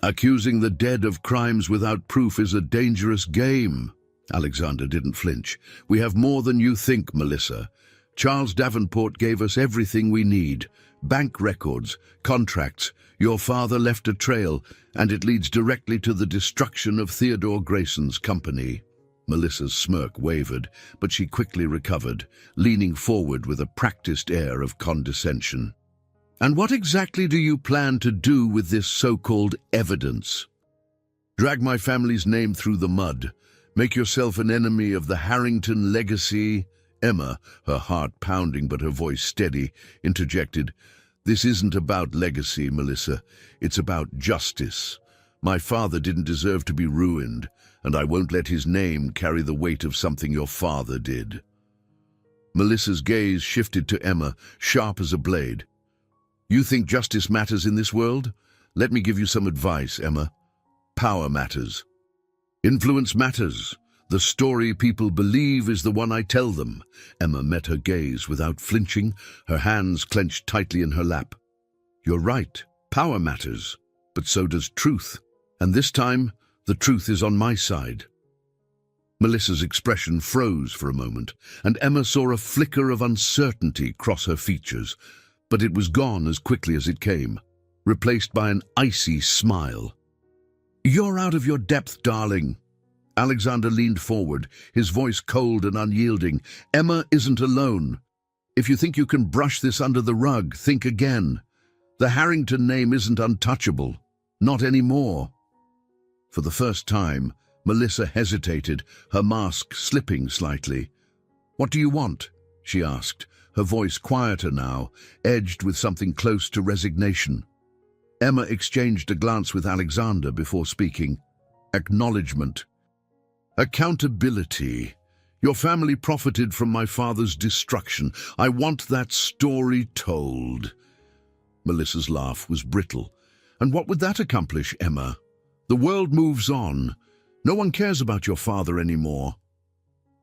"Accusing the dead of crimes without proof is a dangerous game." Alexander didn't flinch. "We have more than you think, Melissa. Charles Davenport gave us everything we need. Bank records, contracts. Your father left a trail, and it leads directly to the destruction of Theodore Grayson's company." Melissa's smirk wavered, but she quickly recovered, leaning forward with a practiced air of condescension. "And what exactly do you plan to do with this so-called evidence?" "Drag my family's name through the mud. Make yourself an enemy of the Harrington legacy." Emma, her heart pounding but her voice steady, interjected, "This isn't about legacy, Melissa. It's about justice. My father didn't deserve to be ruined, and I won't let his name carry the weight of something your father did." Melissa's gaze shifted to Emma, sharp as a blade. "You think justice matters in this world? Let me give you some advice, Emma. Power matters. Influence matters. The story people believe is the one I tell them." Emma met her gaze without flinching, her hands clenched tightly in her lap. "You're right. Power matters. But so does truth. And this time, the truth is on my side." Melissa's expression froze for a moment, and Emma saw a flicker of uncertainty cross her features. But it was gone as quickly as it came, replaced by an icy smile. "You're out of your depth, darling." Alexander leaned forward, his voice cold and unyielding. "Emma isn't alone. If you think you can brush this under the rug, think again. The Harrington name isn't untouchable. Not anymore." For the first time, Melissa hesitated, her mask slipping slightly. "What do you want?" she asked, her voice quieter now, edged with something close to resignation. Emma exchanged a glance with Alexander before speaking. "Acknowledgement. Accountability. Your family profited from my father's destruction. I want that story told." Melissa's laugh was brittle. "And what would that accomplish, Emma? The world moves on. No one cares about your father anymore."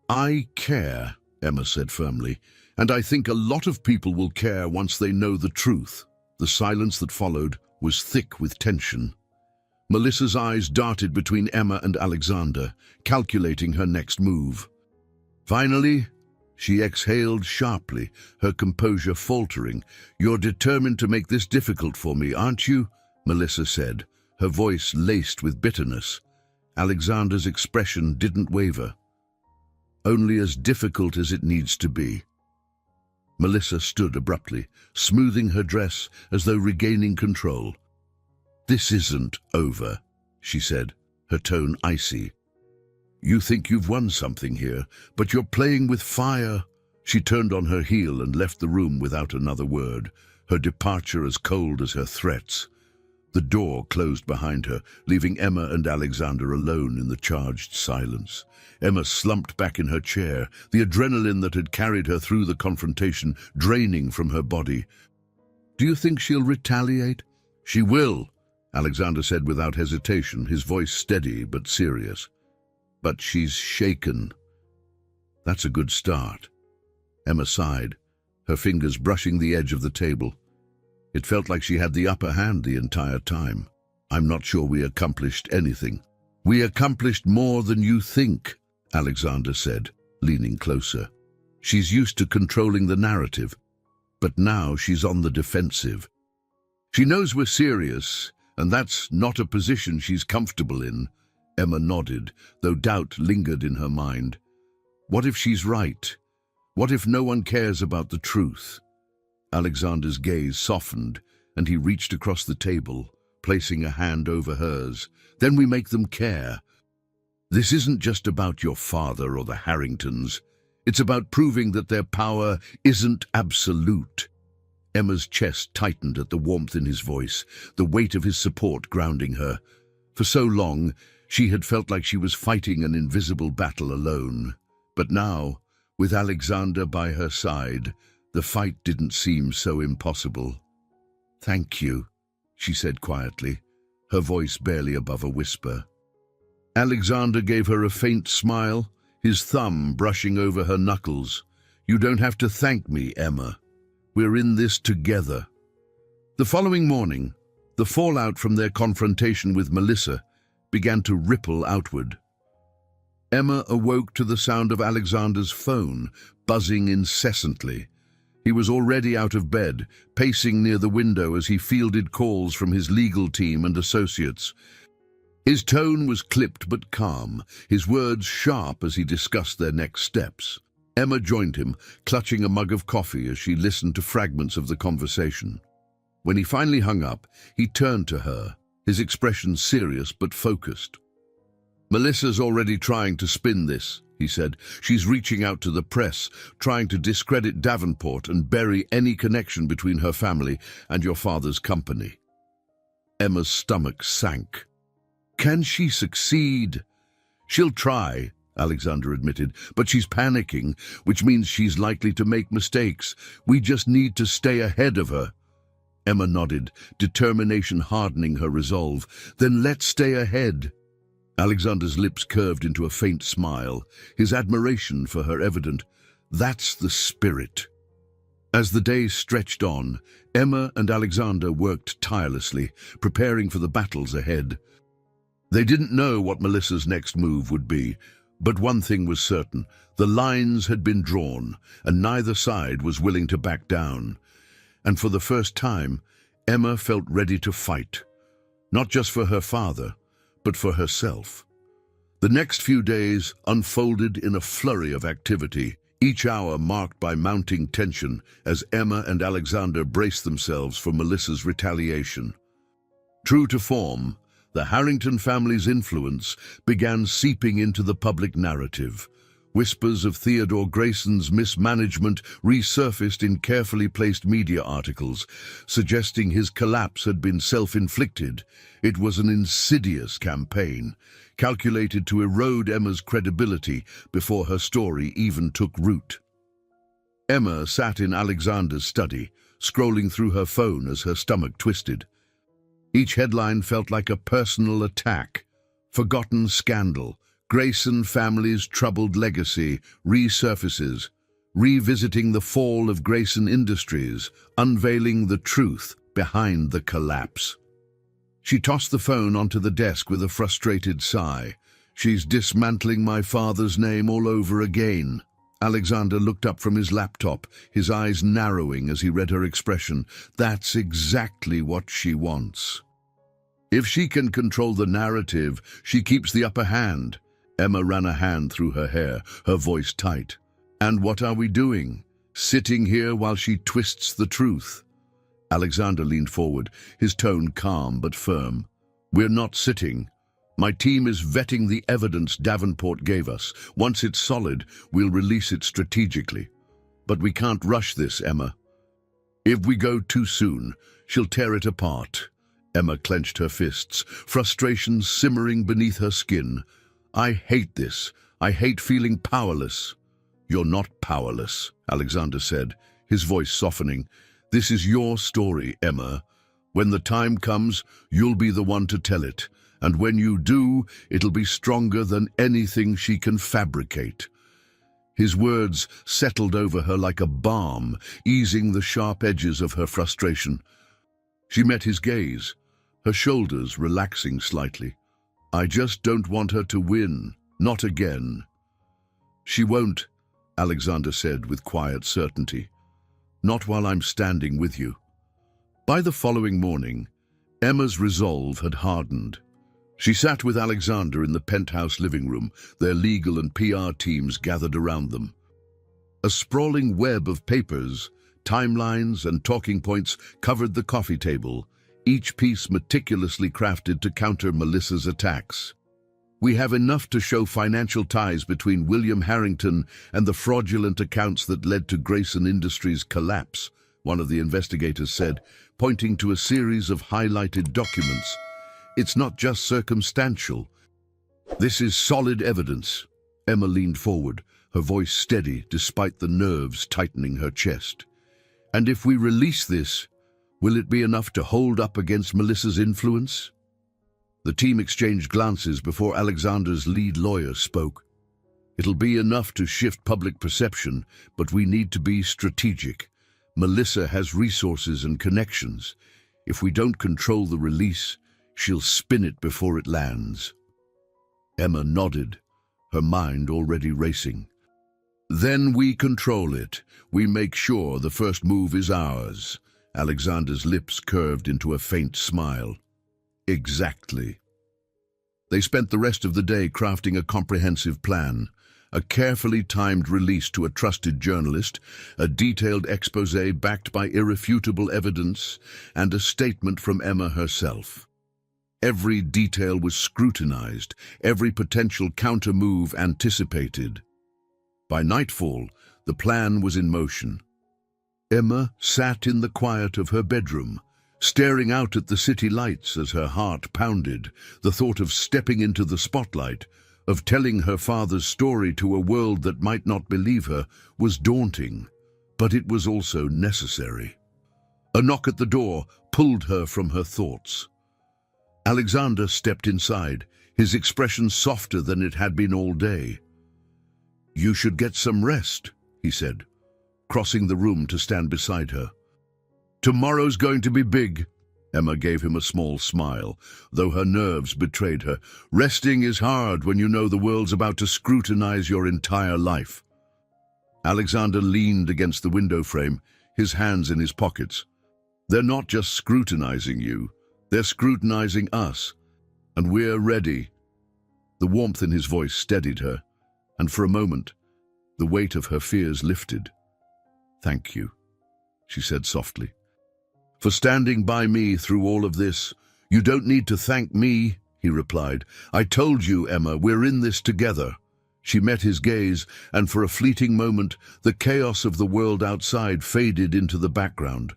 "I care," Emma said firmly, "and I think a lot of people will care once they know the truth." The silence that followed was thick with tension. Melissa's eyes darted between Emma and Alexander, calculating her next move. Finally, she exhaled sharply, her composure faltering. "You're determined to make this difficult for me, aren't you?" Melissa said, her voice laced with bitterness. Alexander's expression didn't waver. "Only as difficult as it needs to be." Melissa stood abruptly, smoothing her dress as though regaining control. "This isn't over," she said, her tone icy. "You think you've won something here, but you're playing with fire." She turned on her heel and left the room without another word, her departure as cold as her threats. The door closed behind her, leaving Emma and Alexander alone in the charged silence. Emma slumped back in her chair, the adrenaline that had carried her through the confrontation draining from her body. "Do you think she'll retaliate?" "She will," Alexander said without hesitation, his voice steady but serious. "But she's shaken." "That's a good start." Emma sighed, her fingers brushing the edge of the table. It felt like she had the upper hand the entire time. "I'm not sure we accomplished anything." "We accomplished more than you think," Alexander said, leaning closer. "She's used to controlling the narrative, but now she's on the defensive. She knows we're serious, and that's not a position she's comfortable in." Emma nodded, though doubt lingered in her mind. What if she's right? What if no one cares about the truth? Alexander's gaze softened, and he reached across the table, placing a hand over hers. "Then we make them care. This isn't just about your father or the Harringtons. It's about proving that their power isn't absolute." Emma's chest tightened at the warmth in his voice, the weight of his support grounding her. For so long, she had felt like she was fighting an invisible battle alone. But now, with Alexander by her side, the fight didn't seem so impossible. "Thank you," she said quietly, her voice barely above a whisper. Alexander gave her a faint smile, his thumb brushing over her knuckles. "You don't have to thank me, Emma. We're in this together." The following morning, the fallout from their confrontation with Melissa began to ripple outward. Emma awoke to the sound of Alexander's phone, buzzing incessantly. He was already out of bed, pacing near the window as he fielded calls from his legal team and associates. His tone was clipped but calm, his words sharp as he discussed their next steps. Emma joined him, clutching a mug of coffee as she listened to fragments of the conversation. When he finally hung up, he turned to her, his expression serious but focused. "Melissa's already trying to spin this," he said. "She's reaching out to the press, trying to discredit Davenport and bury any connection between her family and your father's company." Emma's stomach sank. "Can she succeed?" "She'll try," Alexander admitted, "but she's panicking, which means she's likely to make mistakes. We just need to stay ahead of her." Emma nodded, determination hardening her resolve. "Then let's stay ahead." Alexander's lips curved into a faint smile, his admiration for her evident. "That's the spirit." As the days stretched on, Emma and Alexander worked tirelessly, preparing for the battles ahead. They didn't know what Melissa's next move would be, but one thing was certain: the lines had been drawn, and neither side was willing to back down. And for the first time, Emma felt ready to fight, not just for her father, but for herself. The next few days unfolded in a flurry of activity, each hour marked by mounting tension as Emma and Alexander braced themselves for Melissa's retaliation. True to form, the Harrington family's influence began seeping into the public narrative. Whispers of Theodore Grayson's mismanagement resurfaced in carefully placed media articles, suggesting his collapse had been self-inflicted. It was an insidious campaign, calculated to erode Emma's credibility before her story even took root. Emma sat in Alexander's study, scrolling through her phone as her stomach twisted. Each headline felt like a personal attack. Forgotten scandal. Grayson family's troubled legacy resurfaces, revisiting the fall of Grayson Industries, unveiling the truth behind the collapse. She tossed the phone onto the desk with a frustrated sigh. "She's dismantling my father's name all over again." Alexander looked up from his laptop, his eyes narrowing as he read her expression. "That's exactly what she wants. If she can control the narrative, she keeps the upper hand." Emma ran a hand through her hair, her voice tight. "And what are we doing? Sitting here while she twists the truth?" Alexander leaned forward, his tone calm but firm. "We're not sitting. My team is vetting the evidence Davenport gave us. Once it's solid, we'll release it strategically. But we can't rush this, Emma. If we go too soon, she'll tear it apart." Emma clenched her fists, frustration simmering beneath her skin. I hate this. I hate feeling powerless. You're not powerless, Alexander said, his voice softening. This is your story, Emma. When the time comes, you'll be the one to tell it. And when you do, it'll be stronger than anything she can fabricate. His words settled over her like a balm, easing the sharp edges of her frustration. She met his gaze, her shoulders relaxing slightly. I just don't want her to win, not again. She won't, Alexander said with quiet certainty. Not while I'm standing with you. By the following morning, Emma's resolve had hardened. She sat with Alexander in the penthouse living room, their legal and PR teams gathered around them. A sprawling web of papers, timelines, and talking points covered the coffee table, each piece meticulously crafted to counter Melissa's attacks. We have enough to show financial ties between William Harrington and the fraudulent accounts that led to Grayson Industries' collapse, one of the investigators said, pointing to a series of highlighted documents. It's not just circumstantial. This is solid evidence. Emma leaned forward, her voice steady despite the nerves tightening her chest. And if we release this, will it be enough to hold up against Melissa's influence? The team exchanged glances before Alexander's lead lawyer spoke. It'll be enough to shift public perception, but we need to be strategic. Melissa has resources and connections. If we don't control the release, she'll spin it before it lands. Emma nodded, her mind already racing. Then we control it. We make sure the first move is ours. Alexander's lips curved into a faint smile. Exactly. They spent the rest of the day crafting a comprehensive plan, a carefully timed release to a trusted journalist, a detailed exposé backed by irrefutable evidence, and a statement from Emma herself. Every detail was scrutinized, every potential counter-move anticipated. By nightfall, the plan was in motion. Emma sat in the quiet of her bedroom, staring out at the city lights as her heart pounded. The thought of stepping into the spotlight, of telling her father's story to a world that might not believe her, was daunting, but it was also necessary. A knock at the door pulled her from her thoughts. Alexander stepped inside, his expression softer than it had been all day. "You should get some rest," he said, crossing the room to stand beside her. "Tomorrow's going to be big." Emma gave him a small smile, though her nerves betrayed her. "Resting is hard when you know the world's about to scrutinize your entire life." Alexander leaned against the window frame, his hands in his pockets. "They're not just scrutinizing you. They're scrutinizing us, and we're ready." The warmth in his voice steadied her, and for a moment, the weight of her fears lifted. "Thank you," she said softly, "for standing by me through all of this." "You don't need to thank me," he replied. "I told you, Emma, we're in this together." She met his gaze, and for a fleeting moment, the chaos of the world outside faded into the background.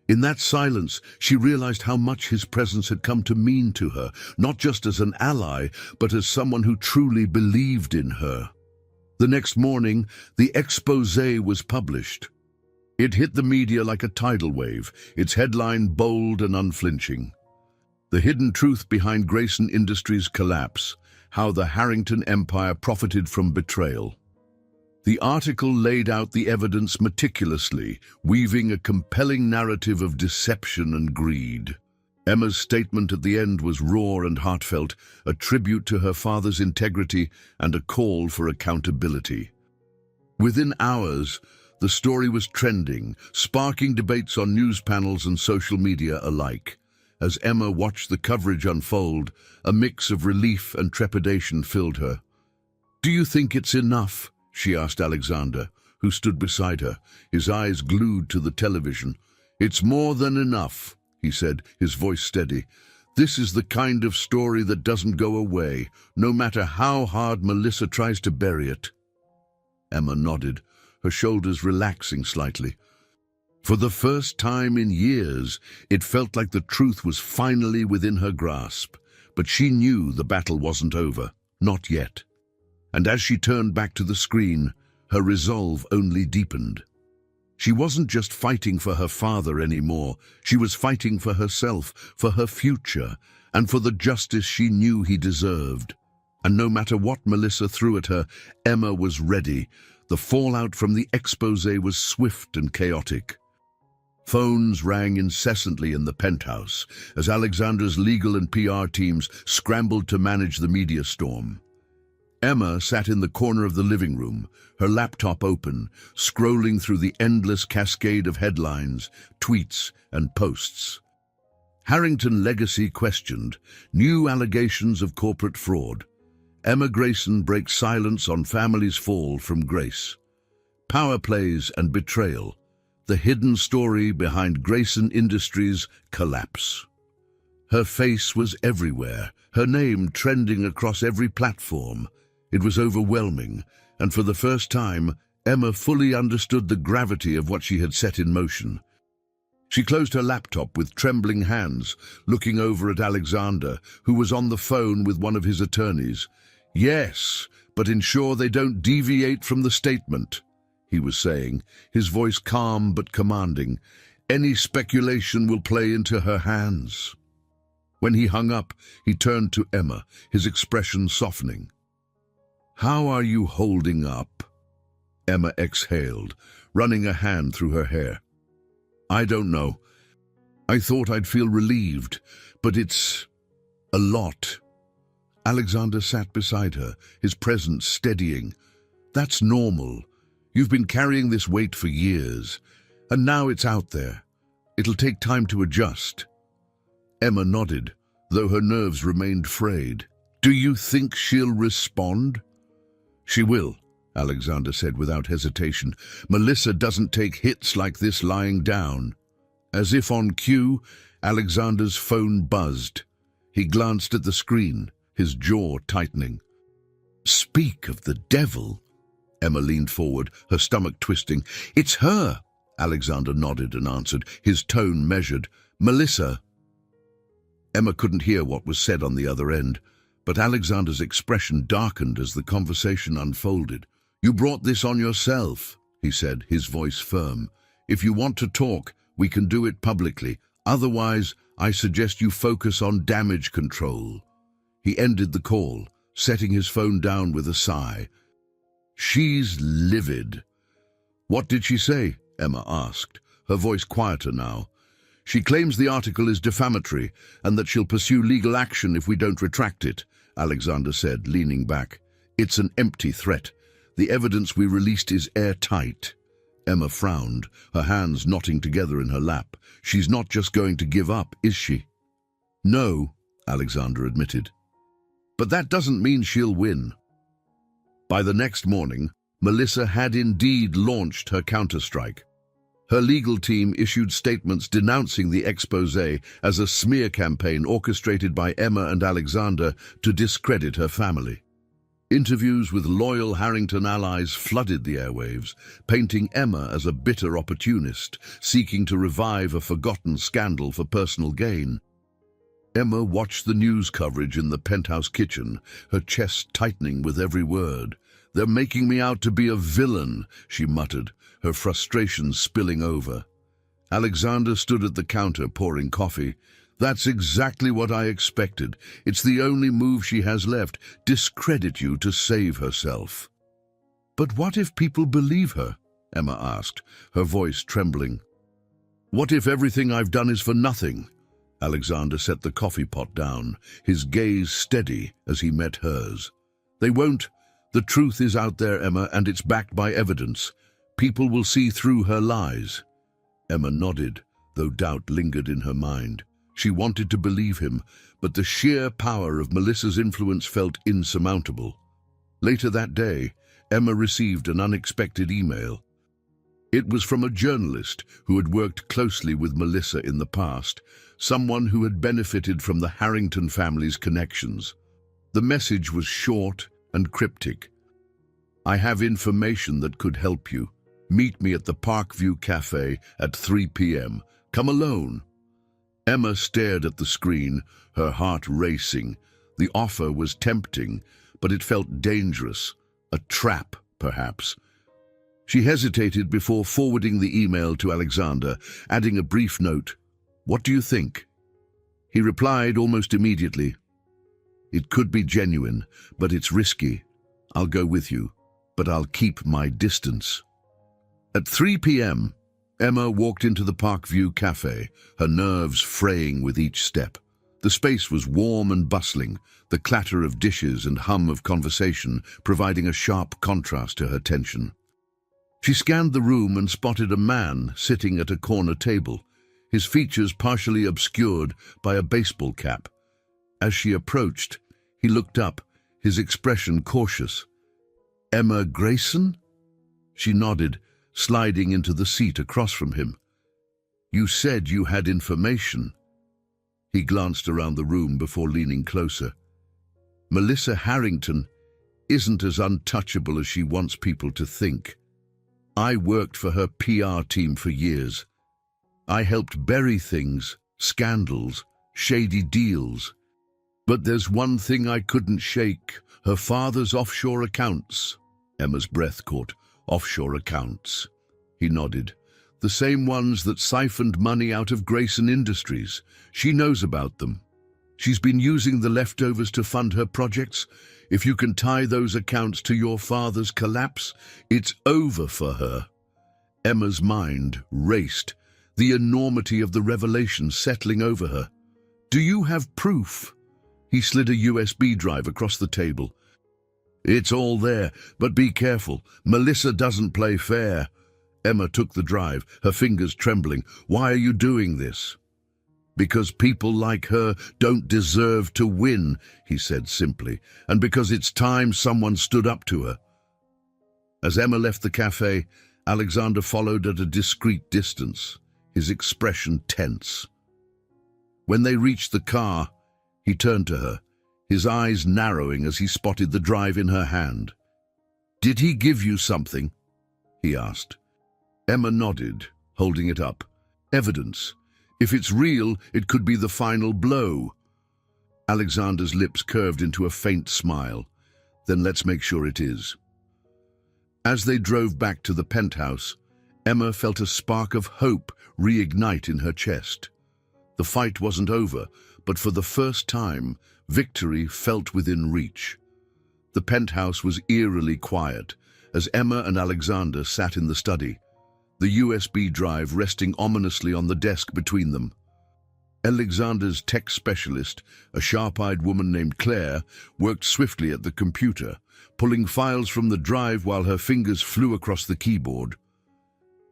In that silence, she realized how much his presence had come to mean to her, not just as an ally, but as someone who truly believed in her. The next morning, the exposé was published. It hit the media like a tidal wave, its headline bold and unflinching. The hidden truth behind Grayson Industries' collapse, how the Harrington empire profited from betrayal. The article laid out the evidence meticulously, weaving a compelling narrative of deception and greed. Emma's statement at the end was raw and heartfelt, a tribute to her father's integrity and a call for accountability. Within hours, the story was trending, sparking debates on news panels and social media alike. As Emma watched the coverage unfold, a mix of relief and trepidation filled her. "Do you think it's enough?" she asked Alexander, who stood beside her, his eyes glued to the television. "It's more than enough," he said, his voice steady. "This is the kind of story that doesn't go away, no matter how hard Melissa tries to bury it." Emma nodded, her shoulders relaxing slightly. For the first time in years, it felt like the truth was finally within her grasp. But she knew the battle wasn't over, not yet. And as she turned back to the screen, her resolve only deepened. She wasn't just fighting for her father anymore. She was fighting for herself, for her future, and for the justice she knew he deserved. And no matter what Melissa threw at her, Emma was ready. The fallout from the expose was swift and chaotic. Phones rang incessantly in the penthouse as Alexander's legal and PR teams scrambled to manage the media storm. Emma sat in the corner of the living room, her laptop open, scrolling through the endless cascade of headlines, tweets, and posts. Harrington legacy questioned, new allegations of corporate fraud. Emma Grayson breaks silence on family's fall from grace. Power plays and betrayal. The hidden story behind Grayson Industries' collapse. Her face was everywhere, her name trending across every platform. It was overwhelming, and for the first time, Emma fully understood the gravity of what she had set in motion. She closed her laptop with trembling hands, looking over at Alexander, who was on the phone with one of his attorneys. "Yes, but ensure they don't deviate from the statement," he was saying, his voice calm but commanding. "Any speculation will play into her hands." When he hung up, he turned to Emma, his expression softening. "How are you holding up?" Emma exhaled, running a hand through her hair. "I don't know. I thought I'd feel relieved, but it's a lot." Alexander sat beside her, his presence steadying. "That's normal. You've been carrying this weight for years, and now it's out there. It'll take time to adjust." Emma nodded, though her nerves remained frayed. "Do you think she'll respond?" "She will," Alexander said without hesitation. "Melissa doesn't take hits like this lying down." As if on cue, Alexander's phone buzzed. He glanced at the screen, his jaw tightening. "Speak of the devil!" Emma leaned forward, her stomach twisting. "It's her!" Alexander nodded and answered, his tone measured. "Melissa." Emma couldn't hear what was said on the other end, but Alexander's expression darkened as the conversation unfolded. "You brought this on yourself," he said, his voice firm. "If you want to talk, we can do it publicly. Otherwise, I suggest you focus on damage control." He ended the call, setting his phone down with a sigh. "She's livid." "What did she say?" Emma asked, her voice quieter now. "She claims the article is defamatory and that she'll pursue legal action if we don't retract it," Alexander said, leaning back. "It's an empty threat. The evidence we released is airtight." Emma frowned, her hands knotting together in her lap. "She's not just going to give up, is she?" "No," Alexander admitted. "But that doesn't mean she'll win." By the next morning, Melissa had indeed launched her counterstrike. Her legal team issued statements denouncing the expose as a smear campaign orchestrated by Emma and Alexander to discredit her family. Interviews with loyal Harrington allies flooded the airwaves, painting Emma as a bitter opportunist, seeking to revive a forgotten scandal for personal gain. Emma watched the news coverage in the penthouse kitchen, her chest tightening with every word. "They're making me out to be a villain," she muttered, her frustration spilling over. Alexander stood at the counter pouring coffee. "That's exactly what I expected. It's the only move she has left, discredit you to save herself." "But what if people believe her?" Emma asked, her voice trembling. "What if everything I've done is for nothing?" Alexander set the coffee pot down, his gaze steady as he met hers. "They won't. The truth is out there, Emma, and it's backed by evidence. People will see through her lies." Emma nodded, though doubt lingered in her mind. She wanted to believe him, but the sheer power of Melissa's influence felt insurmountable. Later that day, Emma received an unexpected email. It was from a journalist who had worked closely with Melissa in the past, someone who had benefited from the Harrington family's connections. The message was short and cryptic. "I have information that could help you," Meet me at the Parkview Cafe at 3 p.m. Come alone." Emma stared at the screen, her heart racing. The offer was tempting, but it felt dangerous. A trap, perhaps. She hesitated before forwarding the email to Alexander, adding a brief note. "What do you think?" He replied almost immediately. "It could be genuine, but it's risky. I'll go with you, but I'll keep my distance." At 3 p.m., Emma walked into the Parkview Cafe, her nerves fraying with each step. The space was warm and bustling, the clatter of dishes and hum of conversation providing a sharp contrast to her tension. She scanned the room and spotted a man sitting at a corner table, his features partially obscured by a baseball cap. As she approached, he looked up, his expression cautious. "Emma Grayson?" She nodded, sliding into the seat across from him. "You said you had information." He glanced around the room before leaning closer. "Melissa Harrington isn't as untouchable as she wants people to think. I worked for her PR team for years. I helped bury things, scandals, shady deals. But there's one thing I couldn't shake, her father's offshore accounts." Emma's breath caught. "Offshore accounts." He nodded. "The same ones that siphoned money out of Grayson Industries. She knows about them. She's been using the leftovers to fund her projects. If you can tie those accounts to your father's collapse, it's over for her." Emma's mind raced, the enormity of the revelation settling over her. "Do you have proof?" He slid a USB drive across the table. "It's all there, but be careful. Melissa doesn't play fair." Emma took the drive, her fingers trembling. "Why are you doing this?" "Because people like her don't deserve to win," he said simply, "and because it's time someone stood up to her." As Emma left the cafe, Alexander followed at a discreet distance, his expression tense. When they reached the car, he turned to her, his eyes narrowing as he spotted the drive in her hand. "Did he give you something?" he asked. Emma nodded, holding it up. "Evidence. If it's real, it could be the final blow." Alexander's lips curved into a faint smile. "Then let's make sure it is." As they drove back to the penthouse, Emma felt a spark of hope reignite in her chest. The fight wasn't over, but for the first time, victory felt within reach. The penthouse was eerily quiet as Emma and Alexander sat in the study, the USB drive resting ominously on the desk between them. Alexander's tech specialist, a sharp-eyed woman named Claire, worked swiftly at the computer, pulling files from the drive while her fingers flew across the keyboard.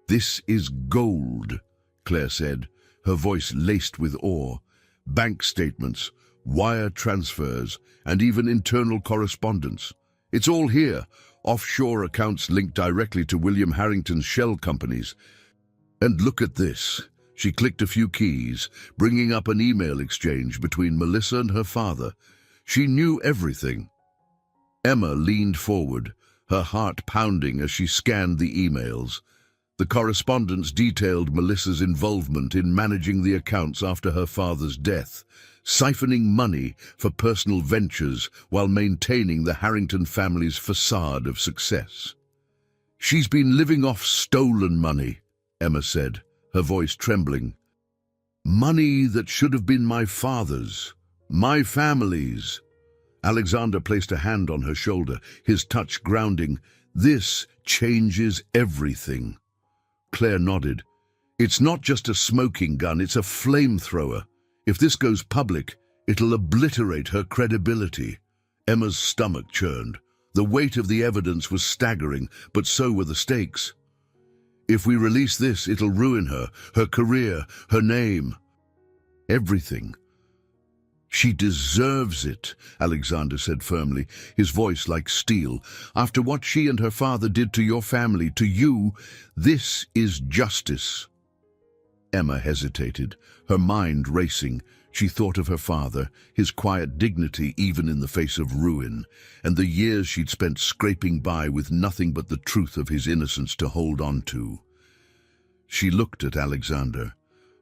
"This is gold," Claire said, her voice laced with awe. "Bank statements, wire transfers, and even internal correspondence. It's all here. Offshore accounts linked directly to William Harrington's shell companies. And look at this." She clicked a few keys, bringing up an email exchange between Melissa and her father. She knew everything. Emma leaned forward, her heart pounding as she scanned the emails. The correspondence detailed Melissa's involvement in managing the accounts after her father's death, siphoning money for personal ventures while maintaining the Harrington family's facade of success. "She's been living off stolen money," Emma said, her voice trembling. "Money that should have been my father's, my family's." Alexander placed a hand on her shoulder, his touch grounding. "This changes everything." Claire nodded. "It's not just a smoking gun, it's a flamethrower. If this goes public, it'll obliterate her credibility." Emma's stomach churned. The weight of the evidence was staggering, but so were the stakes. "If we release this, it'll ruin her, her career, her name. Everything." "She deserves it," Alexander said firmly, his voice like steel. "After what she and her father did to your family, to you, this is justice." Emma hesitated, her mind racing. She thought of her father, his quiet dignity even in the face of ruin, and the years she'd spent scraping by with nothing but the truth of his innocence to hold on to. She looked at Alexander,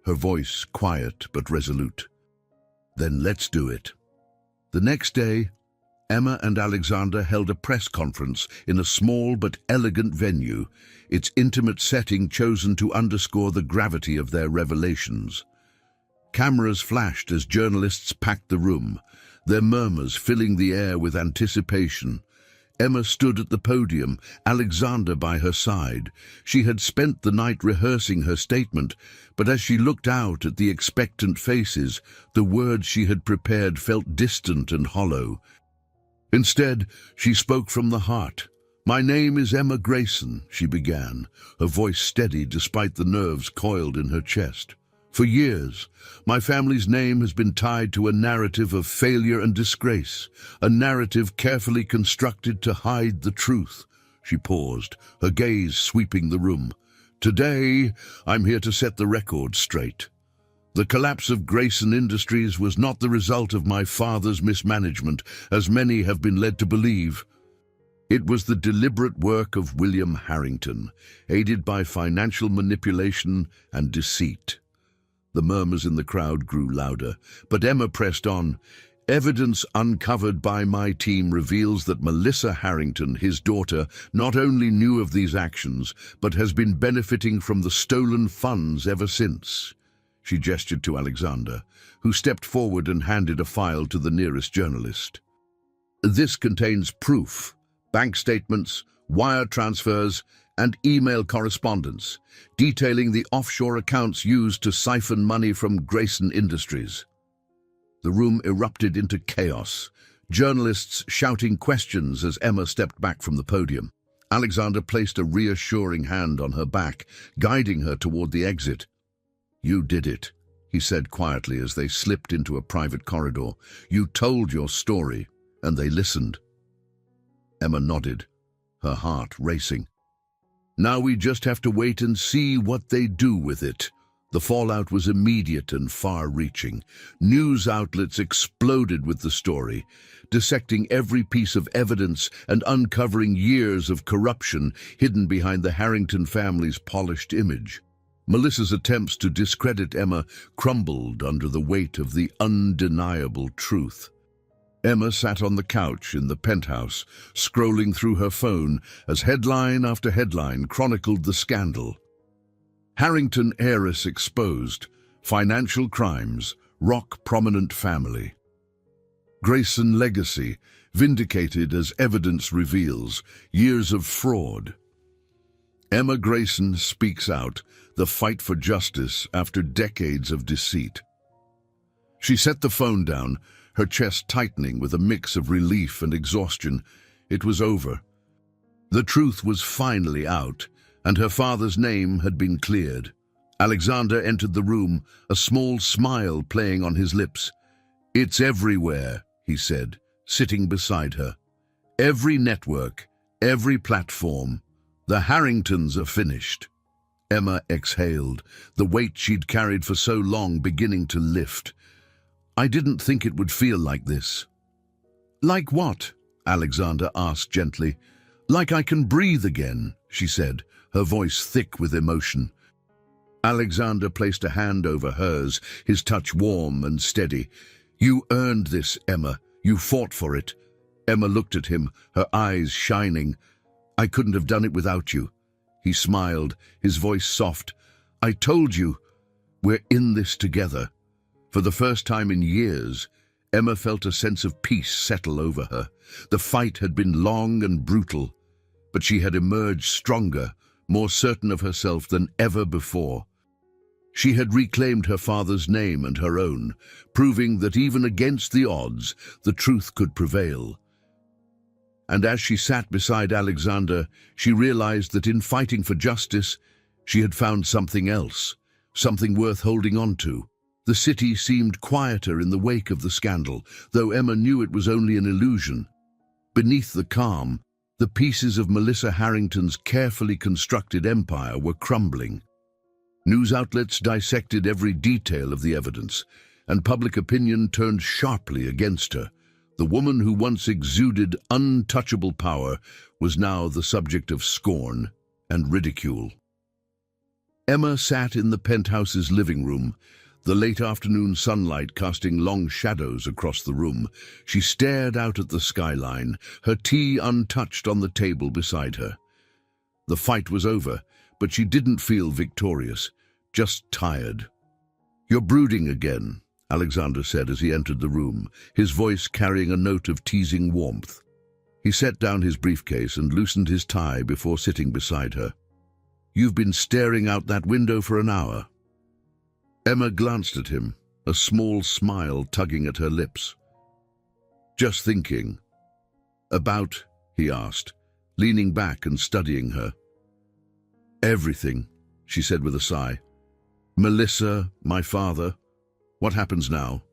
her voice quiet but resolute. "Then let's do it." The next day, Emma and Alexander held a press conference in a small but elegant venue, its intimate setting chosen to underscore the gravity of their revelations. Cameras flashed as journalists packed the room, their murmurs filling the air with anticipation. Emma stood at the podium, Alexander by her side. She had spent the night rehearsing her statement, but as she looked out at the expectant faces, the words she had prepared felt distant and hollow. Instead, she spoke from the heart. "My name is Emma Grayson," she began, her voice steady despite the nerves coiled in her chest. "For years, my family's name has been tied to a narrative of failure and disgrace, a narrative carefully constructed to hide the truth." She paused, her gaze sweeping the room. "Today, I'm here to set the record straight. The collapse of Grayson Industries was not the result of my father's mismanagement, as many have been led to believe. It was the deliberate work of William Harrington, aided by financial manipulation and deceit." The murmurs in the crowd grew louder, but Emma pressed on. "Evidence uncovered by my team reveals that Melissa Harrington, his daughter, not only knew of these actions, but has been benefiting from the stolen funds ever since." She gestured to Alexander, who stepped forward and handed a file to the nearest journalist. "This contains proof, bank statements, wire transfers, and email correspondence, detailing the offshore accounts used to siphon money from Grayson Industries." The room erupted into chaos, journalists shouting questions as Emma stepped back from the podium. Alexander placed a reassuring hand on her back, guiding her toward the exit. "You did it," he said quietly as they slipped into a private corridor. "You told your story, and they listened." Emma nodded, her heart racing. "Now we just have to wait and see what they do with it." The fallout was immediate and far-reaching. News outlets exploded with the story, dissecting every piece of evidence and uncovering years of corruption hidden behind the Harrington family's polished image. Melissa's attempts to discredit Emma crumbled under the weight of the undeniable truth. Emma sat on the couch in the penthouse, scrolling through her phone as headline after headline chronicled the scandal. Harrington heiress exposed, financial crimes, rock prominent family. Grayson legacy vindicated as evidence reveals, years of fraud. Emma Grayson speaks out, the fight for justice after decades of deceit. She set the phone down, her chest tightening with a mix of relief and exhaustion. It was over. The truth was finally out, and her father's name had been cleared. Alexander entered the room, a small smile playing on his lips. "It's everywhere," he said, sitting beside her. "Every network, every platform. The Harringtons are finished." Emma exhaled, the weight she'd carried for so long beginning to lift. "I didn't think it would feel like this." "Like what?" Alexander asked gently. "Like I can breathe again," she said, her voice thick with emotion. Alexander placed a hand over hers, his touch warm and steady. "You earned this, Emma. You fought for it." Emma looked at him, her eyes shining. "I couldn't have done it without you." He smiled, his voice soft. "I told you, we're in this together." For the first time in years, Emma felt a sense of peace settle over her. The fight had been long and brutal, but she had emerged stronger, more certain of herself than ever before. She had reclaimed her father's name and her own, proving that even against the odds, the truth could prevail. And as she sat beside Alexander, she realized that in fighting for justice, she had found something else, something worth holding on to. The city seemed quieter in the wake of the scandal, though Emma knew it was only an illusion. Beneath the calm, the pieces of Melissa Harrington's carefully constructed empire were crumbling. News outlets dissected every detail of the evidence, and public opinion turned sharply against her. The woman who once exuded untouchable power was now the subject of scorn and ridicule. Emma sat in the penthouse's living room, the late afternoon sunlight casting long shadows across the room. She stared out at the skyline, her tea untouched on the table beside her. The fight was over, but she didn't feel victorious, just tired. "You're brooding again," Alexander said as he entered the room, his voice carrying a note of teasing warmth. He set down his briefcase and loosened his tie before sitting beside her. "You've been staring out that window for an hour." Emma glanced at him, a small smile tugging at her lips. "Just thinking." "About?" he asked, leaning back and studying her. "Everything," she said with a sigh. "Melissa, my father. What happens now?"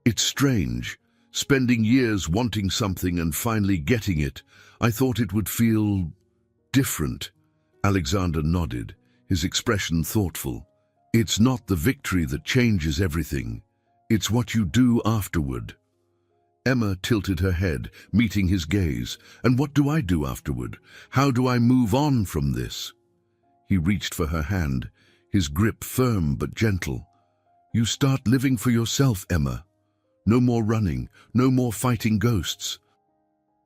"It's strange, spending years wanting something and finally getting it. I thought it would feel different." Alexander nodded, his expression thoughtful. "It's not the victory that changes everything. It's what you do afterward." Emma tilted her head, meeting his gaze. "And what do I do afterward? How do I move on from this?" He reached for her hand, his grip firm but gentle. "You start living for yourself, Emma. No more running, no more fighting ghosts.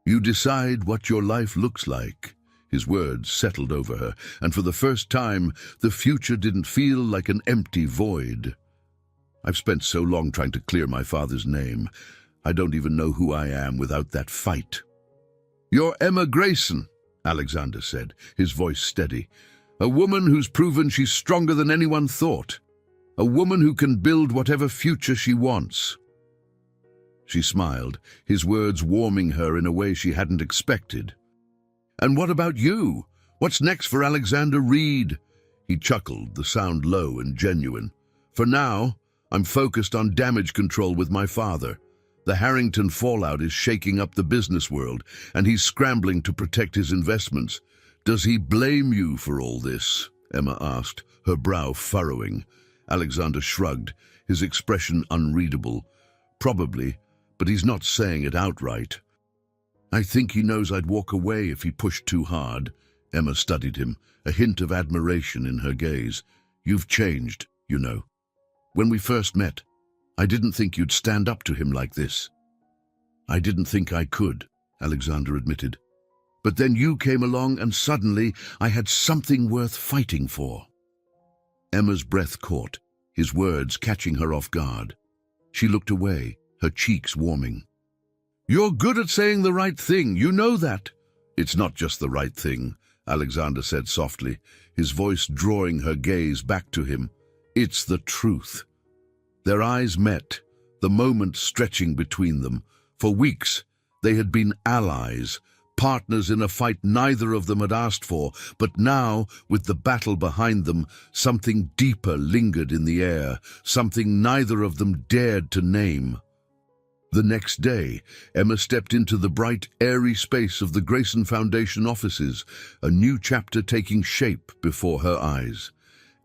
You decide what your life looks like." His words settled over her, and for the first time, the future didn't feel like an empty void. "I've spent so long trying to clear my father's name. I don't even know who I am without that fight." "You're Emma Grayson," Alexander said, his voice steady. "A woman who's proven she's stronger than anyone thought. A woman who can build whatever future she wants." She smiled, his words warming her in a way she hadn't expected. "And what about you? What's next for Alexander Reed?" He chuckled, the sound low and genuine. "For now, I'm focused on damage control with my father. The Harrington fallout is shaking up the business world, and he's scrambling to protect his investments." "Does he blame you for all this?" Emma asked, her brow furrowing. Alexander shrugged, his expression unreadable. "Probably, but he's not saying it outright." "I think he knows I'd walk away if he pushed too hard." Emma studied him, a hint of admiration in her gaze. "You've changed, you know. When we first met, I didn't think you'd stand up to him like this." "I didn't think I could," Alexander admitted. "But then you came along and suddenly I had something worth fighting for." Emma's breath caught, his words catching her off guard. She looked away, her cheeks warming. "You're good at saying the right thing, you know that." "It's not just the right thing," Alexander said softly, his voice drawing her gaze back to him. "It's the truth." Their eyes met, the moment stretching between them. For weeks, they had been allies, partners in a fight neither of them had asked for, but now, with the battle behind them, something deeper lingered in the air, something neither of them dared to name. The next day, Emma stepped into the bright, airy space of the Grayson Foundation offices, a new chapter taking shape before her eyes.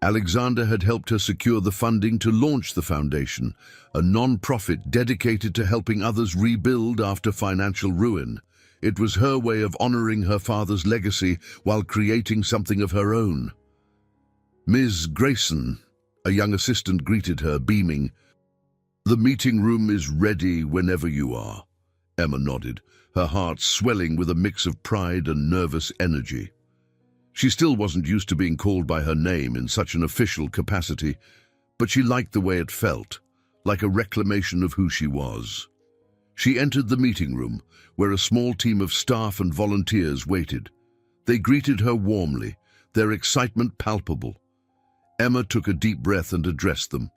Alexander had helped her secure the funding to launch the foundation, a non-profit dedicated to helping others rebuild after financial ruin. It was her way of honoring her father's legacy while creating something of her own. "Ms. Grayson," a young assistant greeted her, beaming. "The meeting room is ready whenever you are." Emma nodded, her heart swelling with a mix of pride and nervous energy. She still wasn't used to being called by her name in such an official capacity, but she liked the way it felt, like a reclamation of who she was. She entered the meeting room, where a small team of staff and volunteers waited. They greeted her warmly, their excitement palpable. Emma took a deep breath and addressed them.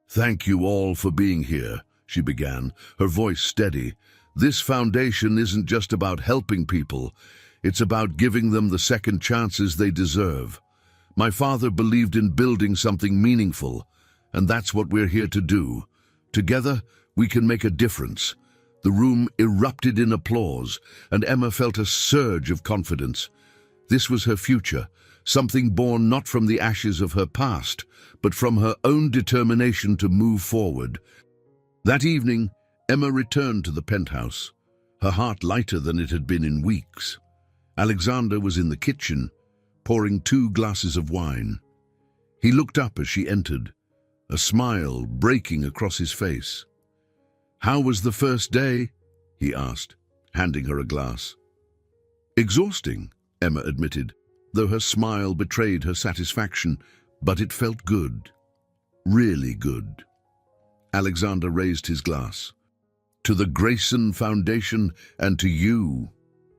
"Thank you all for being here," she began, her voice steady. "This foundation isn't just about helping people. It's about giving them the second chances they deserve. My father believed in building something meaningful, and that's what we're here to do. Together, we can make a difference." The room erupted in applause, and Emma felt a surge of confidence. This was her future, something born not from the ashes of her past, but from her own determination to move forward. That evening, Emma returned to the penthouse, her heart lighter than it had been in weeks. Alexander was in the kitchen, pouring 2 glasses of wine. He looked up as she entered, a smile breaking across his face. "How was the first day?" he asked, handing her a glass. "Exhausting," Emma admitted, though her smile betrayed her satisfaction, but it felt good. Really good. Alexander raised his glass. "To the Grayson Foundation and to you."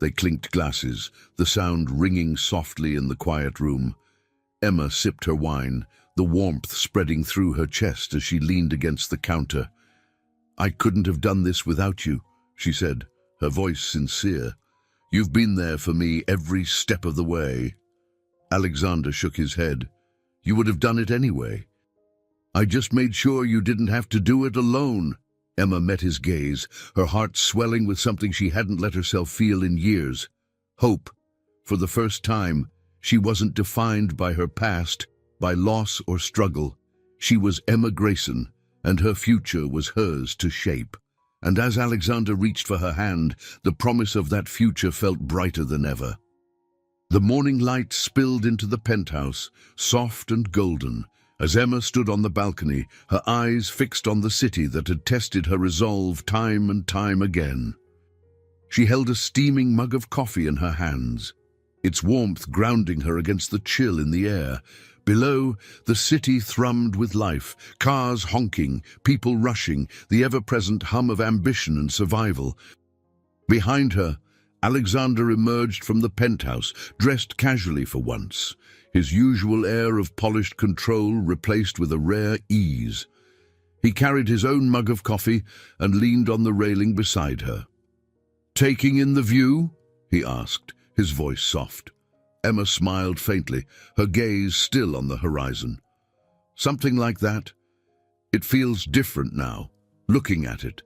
They clinked glasses, the sound ringing softly in the quiet room. Emma sipped her wine, the warmth spreading through her chest as she leaned against the counter. "I couldn't have done this without you," she said, her voice sincere. "You've been there for me every step of the way." Alexander shook his head. "You would have done it anyway." "I just made sure you didn't have to do it alone." Emma met his gaze, her heart swelling with something she hadn't let herself feel in years. Hope. For the first time, she wasn't defined by her past, by loss or struggle. She was Emma Grayson, and her future was hers to shape. And as Alexander reached for her hand, the promise of that future felt brighter than ever. The morning light spilled into the penthouse, soft and golden, as Emma stood on the balcony, her eyes fixed on the city that had tested her resolve time and time again. She held a steaming mug of coffee in her hands, its warmth grounding her against the chill in the air. Below, the city thrummed with life, cars honking, people rushing, the ever-present hum of ambition and survival. Behind her, Alexander emerged from the penthouse, dressed casually for once, his usual air of polished control replaced with a rare ease. He carried his own mug of coffee and leaned on the railing beside her. "Taking in the view?" he asked, his voice soft. Emma smiled faintly, her gaze still on the horizon. "Something like that. It feels different now, looking at it,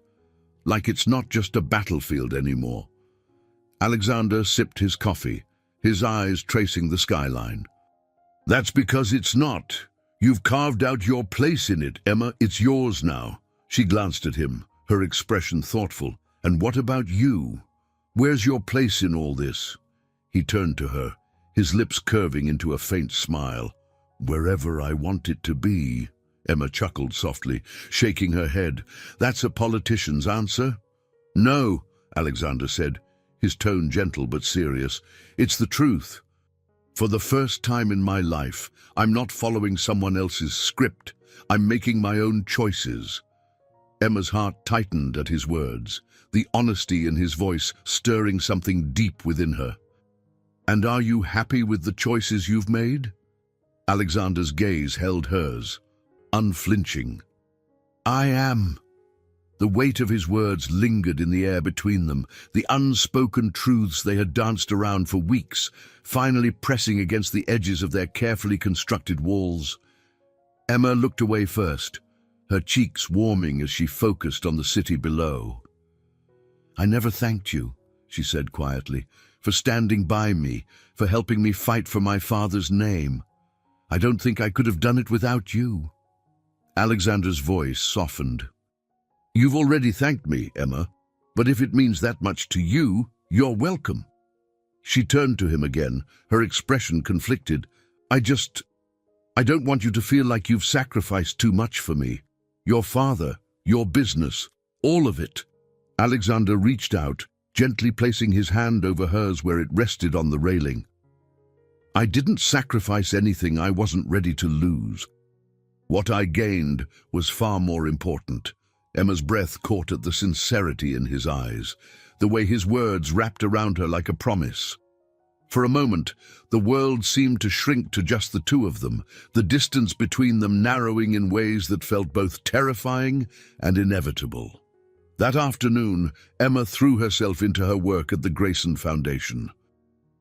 like it's not just a battlefield anymore." Alexander sipped his coffee, his eyes tracing the skyline. "That's because it's not. You've carved out your place in it, Emma. It's yours now." She glanced at him, her expression thoughtful. "And what about you? Where's your place in all this?" He turned to her, his lips curving into a faint smile. "Wherever I want it to be," Emma chuckled softly, shaking her head. "That's a politician's answer." "No," Alexander said, his tone gentle but serious. "It's the truth. For the first time in my life, I'm not following someone else's script. I'm making my own choices." Emma's heart tightened at his words, the honesty in his voice stirring something deep within her. "And are you happy with the choices you've made?" Alexander's gaze held hers, unflinching. "I am." The weight of his words lingered in the air between them, the unspoken truths they had danced around for weeks, finally pressing against the edges of their carefully constructed walls. Emma looked away first, her cheeks warming as she focused on the city below. "I never thanked you," she said quietly, "for standing by me, for helping me fight for my father's name. I don't think I could have done it without you." Alexander's voice softened. "You've already thanked me, Emma, but if it means that much to you, you're welcome." She turned to him again, her expression conflicted. I don't want you to feel like you've sacrificed too much for me. Your father, your business, all of it." Alexander reached out, gently placing his hand over hers where it rested on the railing. "I didn't sacrifice anything I wasn't ready to lose. What I gained was far more important." Emma's breath caught at the sincerity in his eyes, the way his words wrapped around her like a promise. For a moment, the world seemed to shrink to just the two of them, the distance between them narrowing in ways that felt both terrifying and inevitable. That afternoon, Emma threw herself into her work at the Grayson Foundation.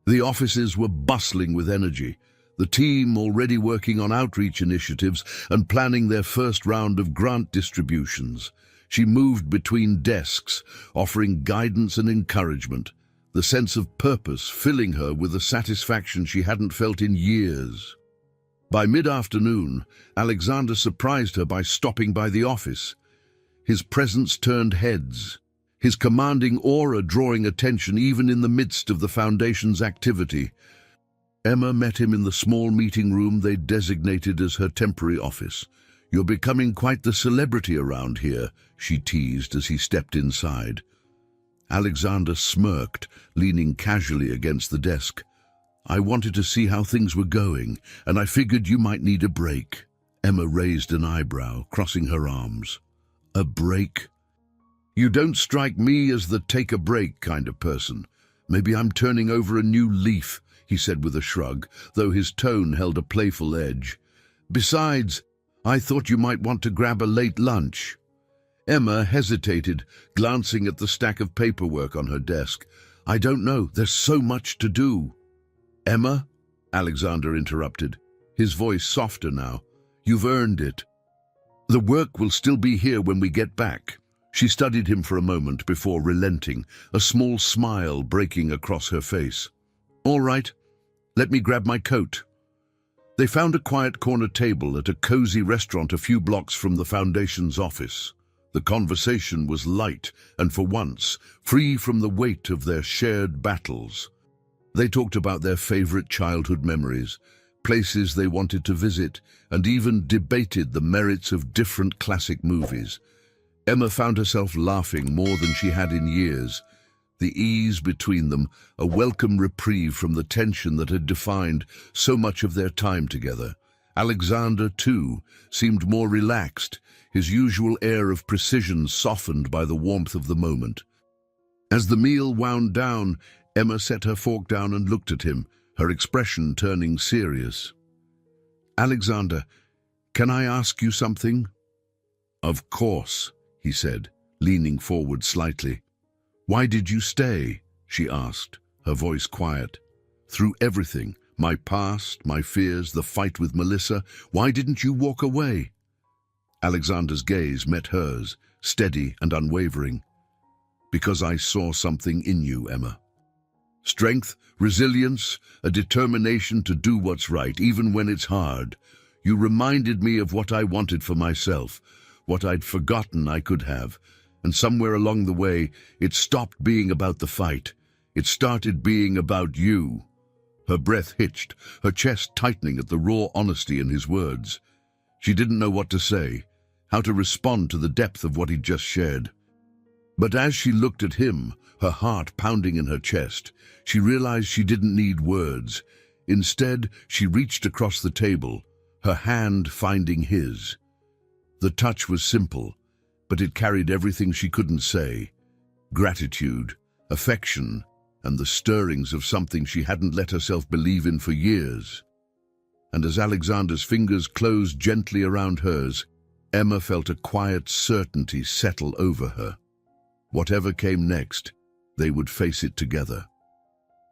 The offices were bustling with energy, the team already working on outreach initiatives and planning their first round of grant distributions. She moved between desks, offering guidance and encouragement, the sense of purpose filling her with a satisfaction she hadn't felt in years. By mid-afternoon, Alexander surprised her by stopping by the office. His presence turned heads, his commanding aura drawing attention even in the midst of the Foundation's activity. Emma met him in the small meeting room they designated as her temporary office. "You're becoming quite the celebrity around here," she teased as he stepped inside. Alexander smirked, leaning casually against the desk. "I wanted to see how things were going, and I figured you might need a break." Emma raised an eyebrow, crossing her arms. "A break? You don't strike me as the take-a-break kind of person. Maybe I'm turning over a new leaf," he said with a shrug, though his tone held a playful edge. "Besides, I thought you might want to grab a late lunch." Emma hesitated, glancing at the stack of paperwork on her desk. "I don't know, there's so much to do." "Emma," Alexander interrupted, his voice softer now, "you've earned it. The work will still be here when we get back." She studied him for a moment before relenting, a small smile breaking across her face. "All right, let me grab my coat." They found a quiet corner table at a cozy restaurant a few blocks from the Foundation's office. The conversation was light and, for once, free from the weight of their shared battles. They talked about their favorite childhood memories, places they wanted to visit, and even debated the merits of different classic movies. Emma found herself laughing more than she had in years. The ease between them, a welcome reprieve from the tension that had defined so much of their time together. Alexander, too, seemed more relaxed, his usual air of precision softened by the warmth of the moment. As the meal wound down, Emma set her fork down and looked at him, her expression turning serious. "Alexander, can I ask you something?" "Of course," he said, leaning forward slightly. "Why did you stay?" she asked, her voice quiet. "Through everything, my past, my fears, the fight with Melissa, why didn't you walk away?" Alexander's gaze met hers, steady and unwavering. "Because I saw something in you, Emma. Strength, resilience, a determination to do what's right, even when it's hard. You reminded me of what I wanted for myself, what I'd forgotten I could have. And somewhere along the way, it stopped being about the fight. It started being about you." Her breath hitched, her chest tightening at the raw honesty in his words. She didn't know what to say, how to respond to the depth of what he'd just shared. But as she looked at him, her heart pounding in her chest, she realized she didn't need words. Instead, she reached across the table, her hand finding his. The touch was simple, but it carried everything she couldn't say: gratitude, affection, and the stirrings of something she hadn't let herself believe in for years. And as Alexander's fingers closed gently around hers, Emma felt a quiet certainty settle over her. Whatever came next, they would face it together.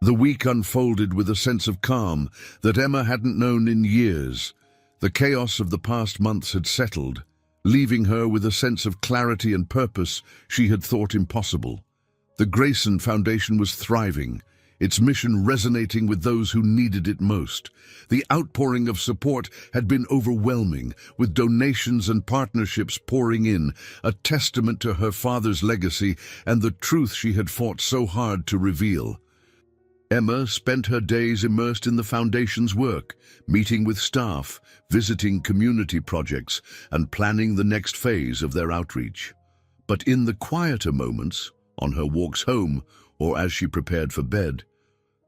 The week unfolded with a sense of calm that Emma hadn't known in years. The chaos of the past months had settled, leaving her with a sense of clarity and purpose she had thought impossible. The Grayson Foundation was thriving, its mission resonating with those who needed it most. The outpouring of support had been overwhelming, with donations and partnerships pouring in, a testament to her father's legacy and the truth she had fought so hard to reveal. Emma spent her days immersed in the Foundation's work, meeting with staff, visiting community projects, and planning the next phase of their outreach. But in the quieter moments, on her walks home, or as she prepared for bed,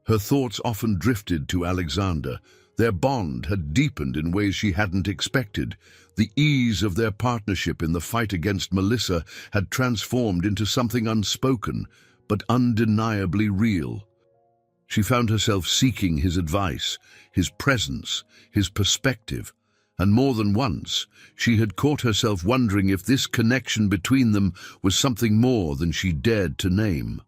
her thoughts often drifted to Alexander. Their bond had deepened in ways she hadn't expected. The ease of their partnership in the fight against Melissa had transformed into something unspoken, but undeniably real. She found herself seeking his advice, his presence, his perspective, and more than once she had caught herself wondering if this connection between them was something more than she dared to name.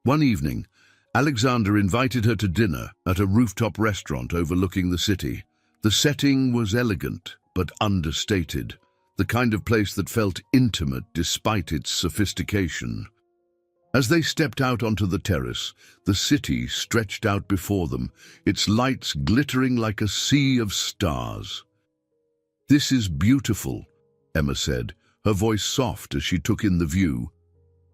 One evening, Alexander invited her to dinner at a rooftop restaurant overlooking the city. The setting was elegant but understated, the kind of place that felt intimate despite its sophistication. As they stepped out onto the terrace, the city stretched out before them, its lights glittering like a sea of stars. "This is beautiful," Emma said, her voice soft as she took in the view.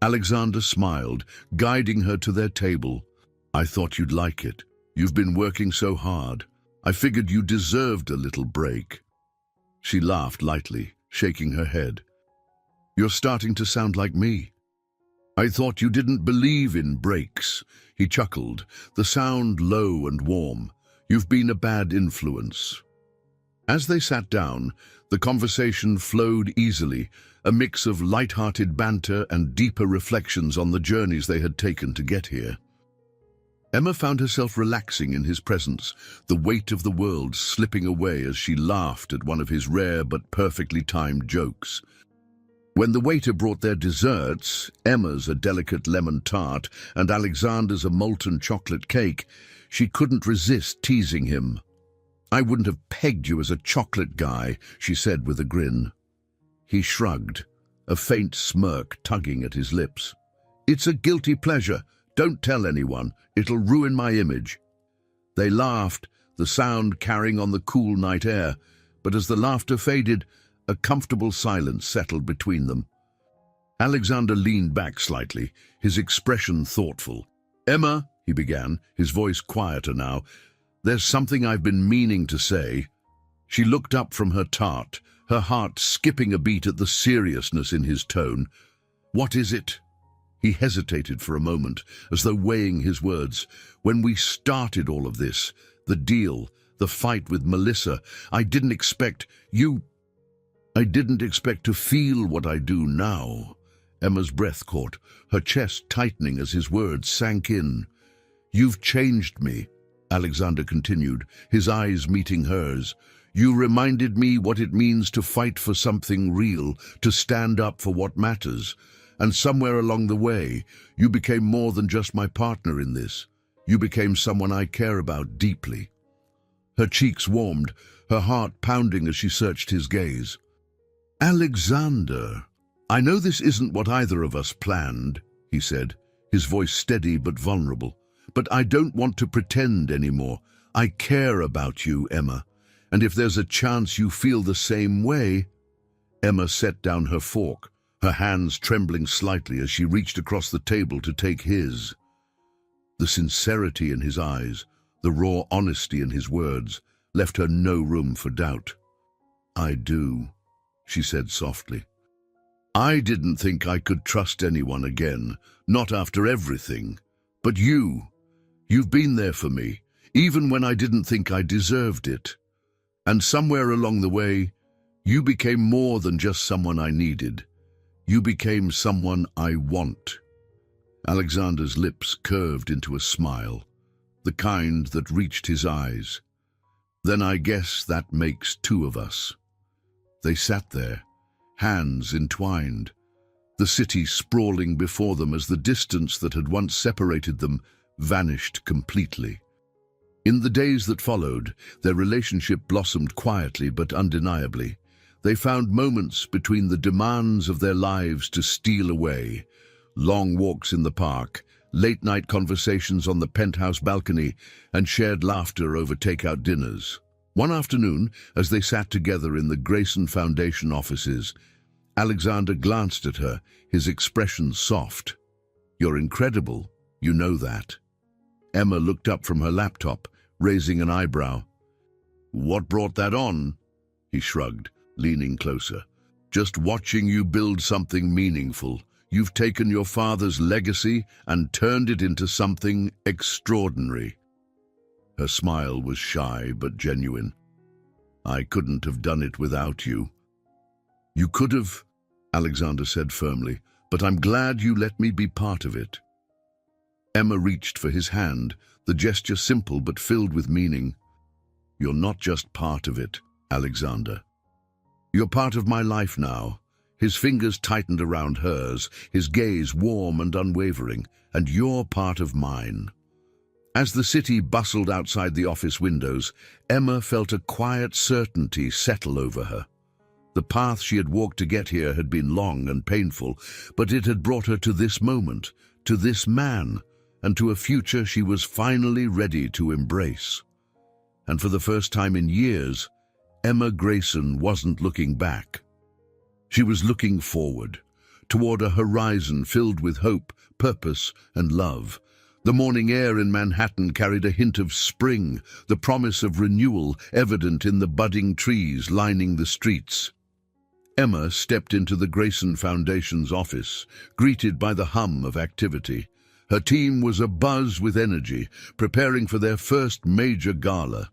Alexander smiled, guiding her to their table. "I thought you'd like it. You've been working so hard. I figured you deserved a little break." She laughed lightly, shaking her head. "You're starting to sound like me." "I thought you didn't believe in breaks," he chuckled, the sound low and warm. "You've been a bad influence." As they sat down, the conversation flowed easily, a mix of light-hearted banter and deeper reflections on the journeys they had taken to get here. Emma found herself relaxing in his presence, the weight of the world slipping away as she laughed at one of his rare but perfectly timed jokes. When the waiter brought their desserts, Emma's a delicate lemon tart and Alexander's a molten chocolate cake, she couldn't resist teasing him. "I wouldn't have pegged you as a chocolate guy," she said with a grin. He shrugged, a faint smirk tugging at his lips. "It's a guilty pleasure. Don't tell anyone. It'll ruin my image." They laughed, the sound carrying on the cool night air, but as the laughter faded, a comfortable silence settled between them. Alexander leaned back slightly, his expression thoughtful. "Emma," he began, his voice quieter now, "there's something I've been meaning to say." She looked up from her tart, her heart skipping a beat at the seriousness in his tone. "What is it?" He hesitated for a moment, as though weighing his words. "When we started all of this, the deal, the fight with Melissa, I didn't expect to feel what I do now." Emma's breath caught, her chest tightening as his words sank in. "You've changed me," Alexander continued, his eyes meeting hers. "You reminded me what it means to fight for something real, to stand up for what matters. And somewhere along the way, you became more than just my partner in this. You became someone I care about deeply." Her cheeks warmed, her heart pounding as she searched his gaze. "Alexander, I know this isn't what either of us planned," he said, his voice steady but vulnerable. "But I don't want to pretend anymore. I care about you, Emma. And if there's a chance you feel the same way—" Emma set down her fork, her hands trembling slightly as she reached across the table to take his. The sincerity in his eyes, the raw honesty in his words, left her no room for doubt. "I do," she said softly. "I didn't think I could trust anyone again, not after everything. But you've been there for me, even when I didn't think I deserved it. And somewhere along the way, you became more than just someone I needed. You became someone I want." Alexander's lips curved into a smile, the kind that reached his eyes. "Then I guess that makes two of us." They sat there, hands entwined, the city sprawling before them as the distance that had once separated them vanished completely. In the days that followed, their relationship blossomed quietly but undeniably. They found moments between the demands of their lives to steal away, long walks in the park, late-night conversations on the penthouse balcony, and shared laughter over takeout dinners. One afternoon, as they sat together in the Grayson Foundation offices, Alexander glanced at her, his expression soft. "You're incredible, you know that." Emma looked up from her laptop, raising an eyebrow. "What brought that on?" He shrugged, leaning closer. "Just watching you build something meaningful. You've taken your father's legacy and turned it into something extraordinary." Her smile was shy but genuine. "I couldn't have done it without you." "You could have," Alexander said firmly, "but I'm glad you let me be part of it." Emma reached for his hand, the gesture simple but filled with meaning. "You're not just part of it, Alexander. You're part of my life now." His fingers tightened around hers, his gaze warm and unwavering. "And you're part of mine." As the city bustled outside the office windows, Emma felt a quiet certainty settle over her. The path she had walked to get here had been long and painful, but it had brought her to this moment, to this man, and to a future she was finally ready to embrace. And for the first time in years, Emma Grayson wasn't looking back. She was looking forward, toward a horizon filled with hope, purpose, and love. The morning air in Manhattan carried a hint of spring, the promise of renewal evident in the budding trees lining the streets. Emma stepped into the Grayson Foundation's office, greeted by the hum of activity. Her team was abuzz with energy, preparing for their first major gala,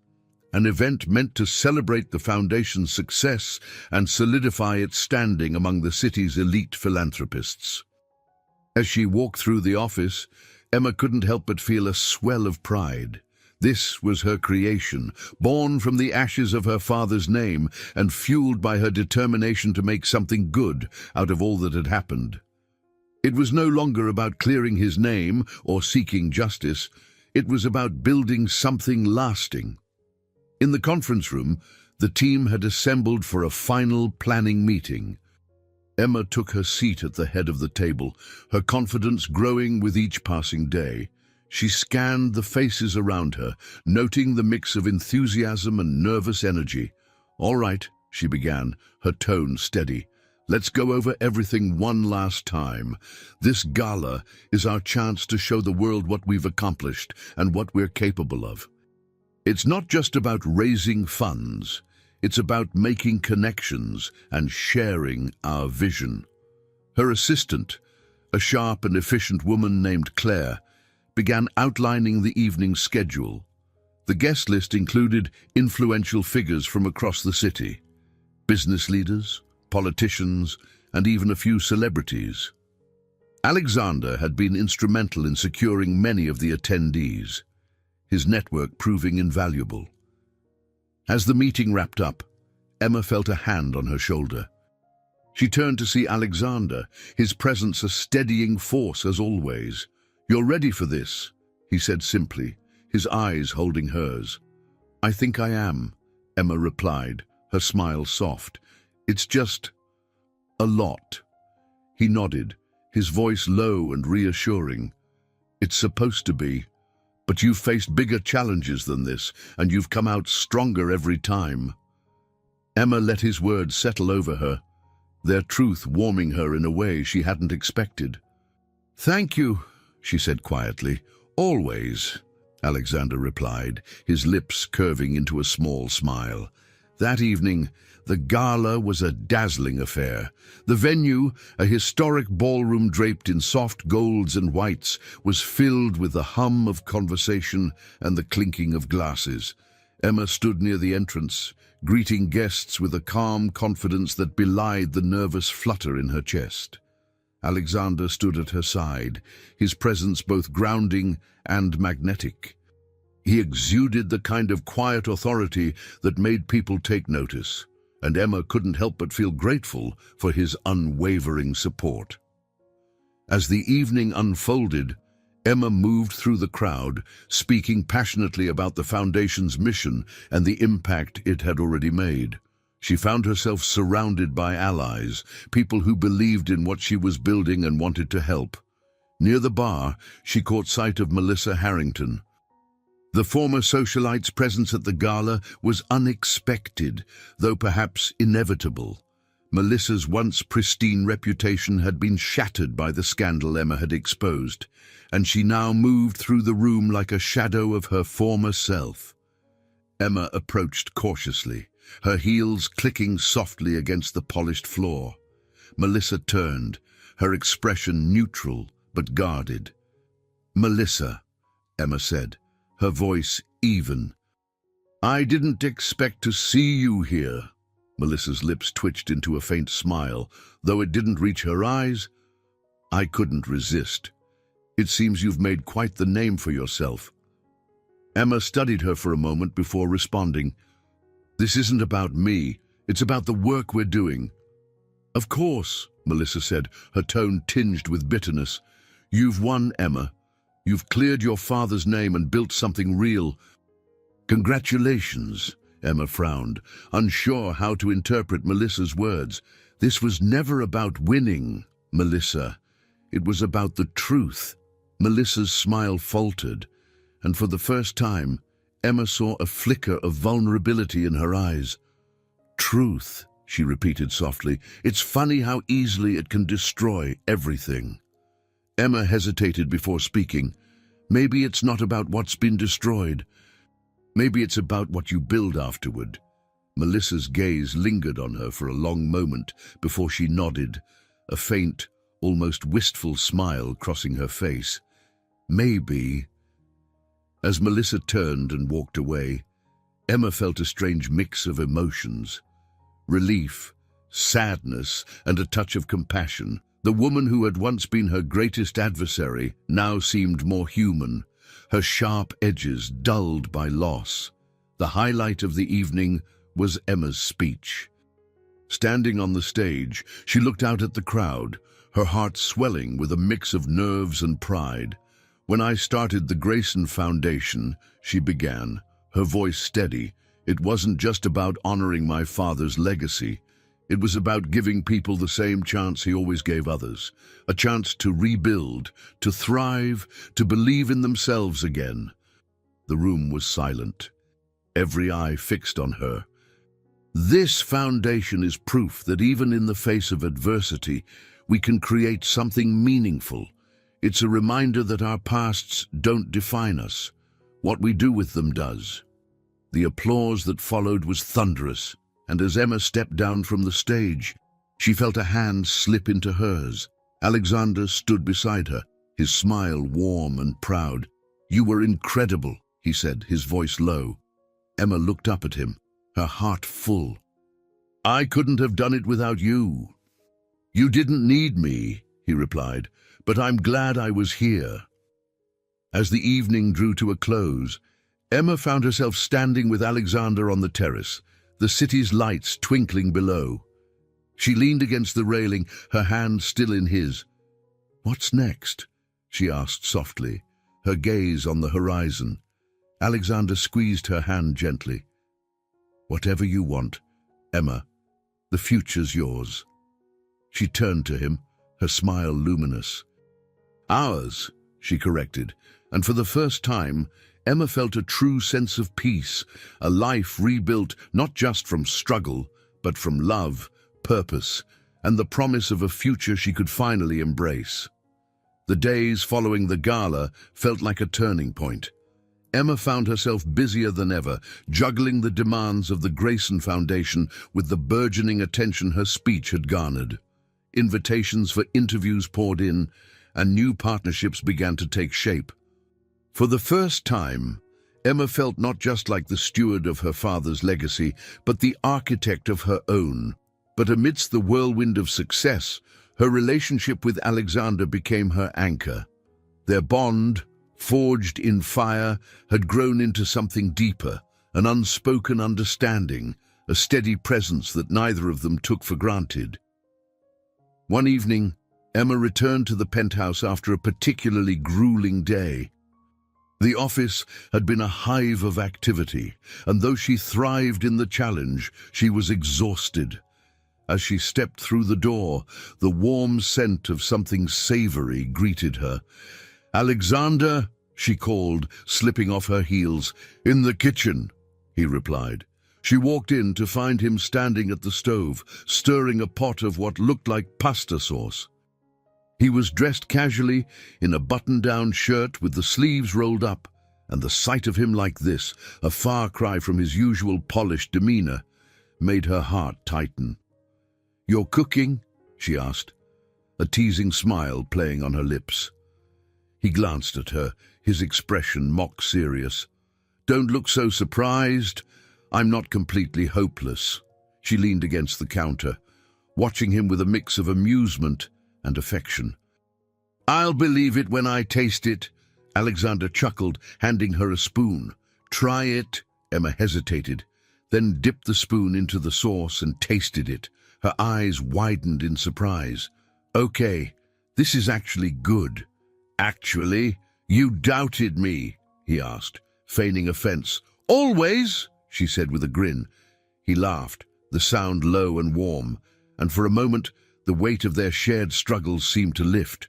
an event meant to celebrate the Foundation's success and solidify its standing among the city's elite philanthropists. As she walked through the office, Emma couldn't help but feel a swell of pride. This was her creation, born from the ashes of her father's name and fueled by her determination to make something good out of all that had happened. It was no longer about clearing his name or seeking justice. It was about building something lasting. In the conference room, the team had assembled for a final planning meeting. Emma took her seat at the head of the table, her confidence growing with each passing day. She scanned the faces around her, noting the mix of enthusiasm and nervous energy. "All right," she began, her tone steady. "Let's go over everything one last time. This gala is our chance to show the world what we've accomplished and what we're capable of. It's not just about raising funds. It's about making connections and sharing our vision." Her assistant, a sharp and efficient woman named Claire, began outlining the evening's schedule. The guest list included influential figures from across the city, business leaders, politicians, and even a few celebrities. Alexander had been instrumental in securing many of the attendees, his network proving invaluable. As the meeting wrapped up, Emma felt a hand on her shoulder. She turned to see Alexander, his presence a steadying force as always. "You're ready for this," he said simply, his eyes holding hers. "I think I am," Emma replied, her smile soft. "It's just a lot." He nodded, his voice low and reassuring. "It's supposed to be. But you've faced bigger challenges than this, and you've come out stronger every time." Emma let his words settle over her, their truth warming her in a way she hadn't expected. "Thank you," she said quietly. "Always," Alexander replied, his lips curving into a small smile. That evening, the gala was a dazzling affair. The venue, a historic ballroom draped in soft golds and whites, was filled with the hum of conversation and the clinking of glasses. Emma stood near the entrance, greeting guests with a calm confidence that belied the nervous flutter in her chest. Alexander stood at her side, his presence both grounding and magnetic. He exuded the kind of quiet authority that made people take notice, and Emma couldn't help but feel grateful for his unwavering support. As the evening unfolded, Emma moved through the crowd, speaking passionately about the Foundation's mission and the impact it had already made. She found herself surrounded by allies, people who believed in what she was building and wanted to help. Near the bar, she caught sight of Melissa Harrington. The former socialite's presence at the gala was unexpected, though perhaps inevitable. Melissa's once pristine reputation had been shattered by the scandal Emma had exposed, and she now moved through the room like a shadow of her former self. Emma approached cautiously, her heels clicking softly against the polished floor. Melissa turned, her expression neutral but guarded. "Melissa," Emma said, her voice even. "I didn't expect to see you here." Melissa's lips twitched into a faint smile, though it didn't reach her eyes. "I couldn't resist. It seems you've made quite the name for yourself." Emma studied her for a moment before responding. "This isn't about me. It's about the work we're doing." "Of course," Melissa said, her tone tinged with bitterness. "You've won, Emma. You've cleared your father's name and built something real." "Congratulations," Emma frowned, unsure how to interpret Melissa's words. "This was never about winning, Melissa. It was about the truth." Melissa's smile faltered, and for the first time, Emma saw a flicker of vulnerability in her eyes. "Truth," she repeated softly. "It's funny how easily it can destroy everything." Emma hesitated before speaking. "Maybe it's not about what's been destroyed. Maybe it's about what you build afterward." Melissa's gaze lingered on her for a long moment before she nodded, a faint, almost wistful smile crossing her face. "Maybe." As Melissa turned and walked away, Emma felt a strange mix of emotions. Relief, sadness, and a touch of compassion. The woman who had once been her greatest adversary now seemed more human, her sharp edges dulled by loss. The highlight of the evening was Emma's speech. Standing on the stage, she looked out at the crowd, her heart swelling with a mix of nerves and pride. "When I started the Grayson Foundation," she began, her voice steady, "it wasn't just about honoring my father's legacy. It was about giving people the same chance he always gave others, a chance to rebuild, to thrive, to believe in themselves again." The room was silent, every eye fixed on her. "This foundation is proof that even in the face of adversity, we can create something meaningful. It's a reminder that our pasts don't define us. What we do with them does." The applause that followed was thunderous, and as Emma stepped down from the stage, she felt a hand slip into hers. Alexander stood beside her, his smile warm and proud. "You were incredible," he said, his voice low. Emma looked up at him, her heart full. "I couldn't have done it without you." "You didn't need me," he replied, "but I'm glad I was here." As the evening drew to a close, Emma found herself standing with Alexander on the terrace, the city's lights twinkling below. She leaned against the railing, her hand still in his. "What's next?" she asked softly, her gaze on the horizon. Alexander squeezed her hand gently. "Whatever you want, Emma. The future's yours." She turned to him, her smile luminous. "Ours," she corrected, and for the first time, Emma felt a true sense of peace, a life rebuilt not just from struggle, but from love, purpose, and the promise of a future she could finally embrace. The days following the gala felt like a turning point. Emma found herself busier than ever, juggling the demands of the Grayson Foundation with the burgeoning attention her speech had garnered. Invitations for interviews poured in, and new partnerships began to take shape. For the first time, Emma felt not just like the steward of her father's legacy, but the architect of her own. But amidst the whirlwind of success, her relationship with Alexander became her anchor. Their bond, forged in fire, had grown into something deeper, an unspoken understanding, a steady presence that neither of them took for granted. One evening, Emma returned to the penthouse after a particularly grueling day. The office had been a hive of activity, and though she thrived in the challenge, she was exhausted. As she stepped through the door, the warm scent of something savory greeted her. "Alexander," she called, slipping off her heels. "In the kitchen," he replied. She walked in to find him standing at the stove, stirring a pot of what looked like pasta sauce. He was dressed casually in a button-down shirt with the sleeves rolled up, and the sight of him like this, a far cry from his usual polished demeanor, made her heart tighten. "You're cooking?" she asked, a teasing smile playing on her lips. He glanced at her, his expression mock-serious. "Don't look so surprised. I'm not completely hopeless." She leaned against the counter, watching him with a mix of amusement and affection. "I'll believe it when I taste it," Alexander chuckled, handing her a spoon. "Try it." Emma hesitated, then dipped the spoon into the sauce and tasted it. Her eyes widened in surprise. "Okay, this is actually good." "Actually? You doubted me?" he asked, feigning offense. "Always," she said with a grin. He laughed, the sound low and warm, and for a moment the weight of their shared struggles seemed to lift.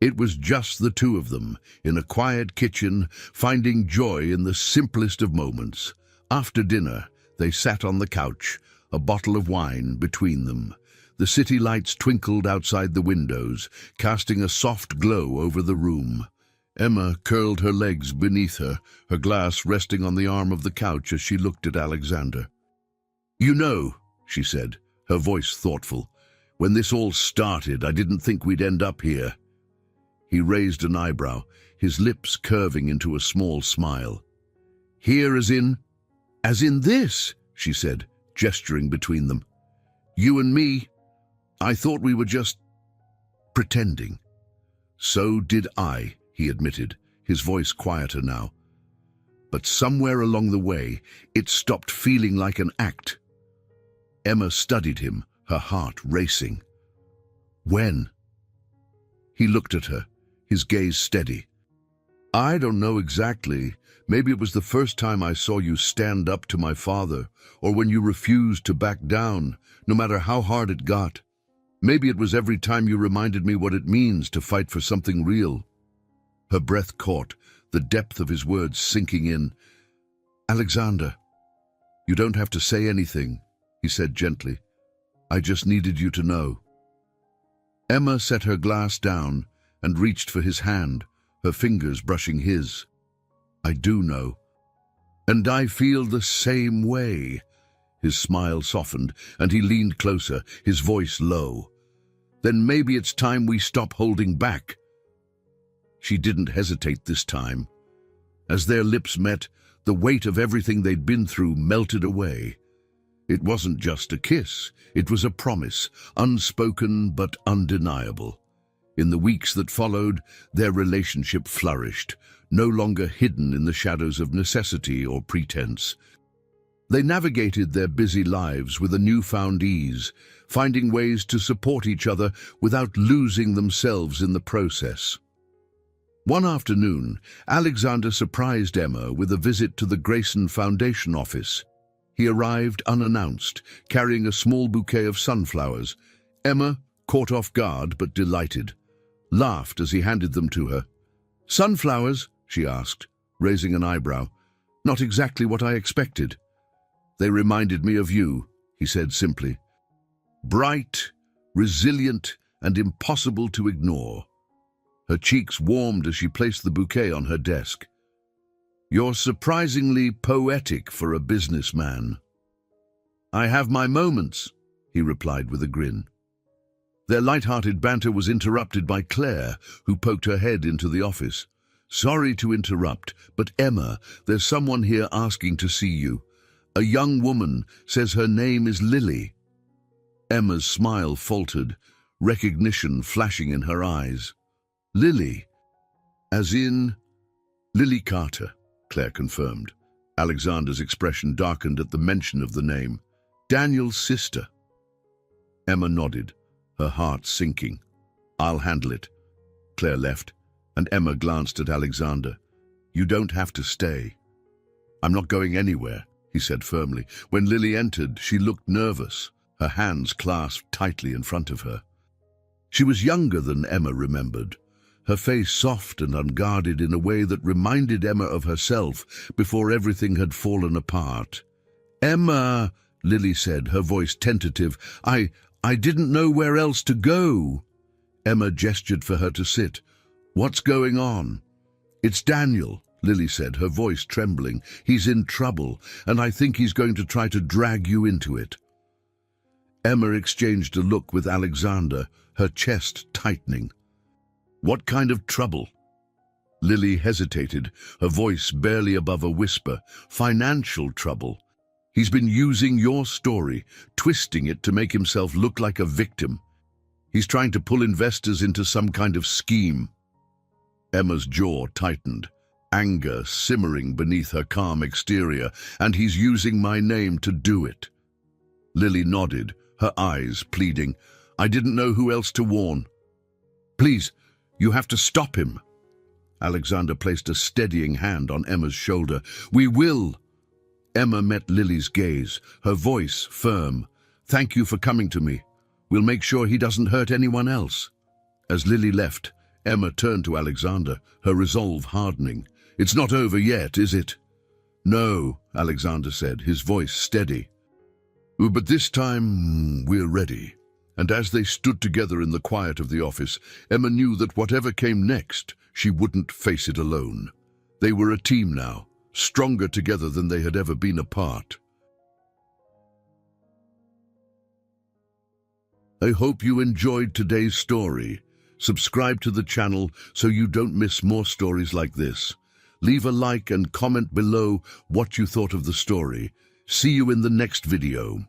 It was just the two of them, in a quiet kitchen, finding joy in the simplest of moments. After dinner, they sat on the couch, a bottle of wine between them. The city lights twinkled outside the windows, casting a soft glow over the room. Emma curled her legs beneath her, her glass resting on the arm of the couch as she looked at Alexander. "You know," she said, her voice thoughtful, "when this all started, I didn't think we'd end up here." He raised an eyebrow, his lips curving into a small smile. "Here as in this," she said, gesturing between them. "You and me, I thought we were just pretending." "So did I," he admitted, his voice quieter now. But somewhere along the way, it stopped feeling like an act. Emma studied him, her heart racing. "When?" He looked at her, his gaze steady. "I don't know exactly. Maybe it was the first time I saw you stand up to my father, or when you refused to back down, no matter how hard it got. Maybe it was every time you reminded me what it means to fight for something real." Her breath caught, the depth of his words sinking in. "Alexander, you don't have to say anything," he said gently. "I just needed you to know." Emma set her glass down and reached for his hand, her fingers brushing his. "I do know. And I feel the same way." His smile softened, and he leaned closer, his voice low. "Then maybe it's time we stop holding back." She didn't hesitate this time. As their lips met, the weight of everything they'd been through melted away. It wasn't just a kiss, it was a promise, unspoken but undeniable. In the weeks that followed, their relationship flourished, no longer hidden in the shadows of necessity or pretense. They navigated their busy lives with a newfound ease, finding ways to support each other without losing themselves in the process. One afternoon, Alexander surprised Emma with a visit to the Grayson Foundation office. He arrived unannounced, carrying a small bouquet of sunflowers. Emma, caught off guard but delighted, laughed as he handed them to her. "Sunflowers?" she asked, raising an eyebrow. "Not exactly what I expected." "They reminded me of you," he said simply. "Bright, resilient, and impossible to ignore." Her cheeks warmed as she placed the bouquet on her desk. "You're surprisingly poetic for a businessman." "I have my moments," he replied with a grin. Their light-hearted banter was interrupted by Claire, who poked her head into the office. "Sorry to interrupt, but Emma, there's someone here asking to see you. A young woman says her name is Lily." Emma's smile faltered, recognition flashing in her eyes. "Lily? As in—" "Lily Carter," Claire confirmed. Alexander's expression darkened at the mention of the name. "Daniel's sister." Emma nodded, her heart sinking. "I'll handle it." Claire left, and Emma glanced at Alexander. "You don't have to stay." "I'm not going anywhere," he said firmly. When Lily entered, she looked nervous, her hands clasped tightly in front of her. She was younger than Emma remembered, her face soft and unguarded in a way that reminded Emma of herself before everything had fallen apart. "Emma," Lily said, her voice tentative, I didn't know where else to go." Emma gestured for her to sit. "What's going on?" "It's Daniel," Lily said, her voice trembling. "He's in trouble, and I think he's going to try to drag you into it." Emma exchanged a look with Alexander, her chest tightening. "What kind of trouble?" Lily hesitated, her voice barely above a whisper. "Financial trouble. He's been using your story, twisting it to make himself look like a victim. He's trying to pull investors into some kind of scheme." Emma's jaw tightened, anger simmering beneath her calm exterior. "And he's using my name to do it." Lily nodded, her eyes pleading. "I didn't know who else to warn." "Please, you have to stop him." Alexander placed a steadying hand on Emma's shoulder. "We will." Emma met Lily's gaze, her voice firm. "Thank you for coming to me. We'll make sure he doesn't hurt anyone else." As Lily left, Emma turned to Alexander, her resolve hardening. "It's not over yet, is it?" "No," Alexander said, his voice steady. "But this time, we're ready." And as they stood together in the quiet of the office, Emma knew that whatever came next, she wouldn't face it alone. They were a team now, stronger together than they had ever been apart. I hope you enjoyed today's story. Subscribe to the channel so you don't miss more stories like this. Leave a like and comment below what you thought of the story. See you in the next video.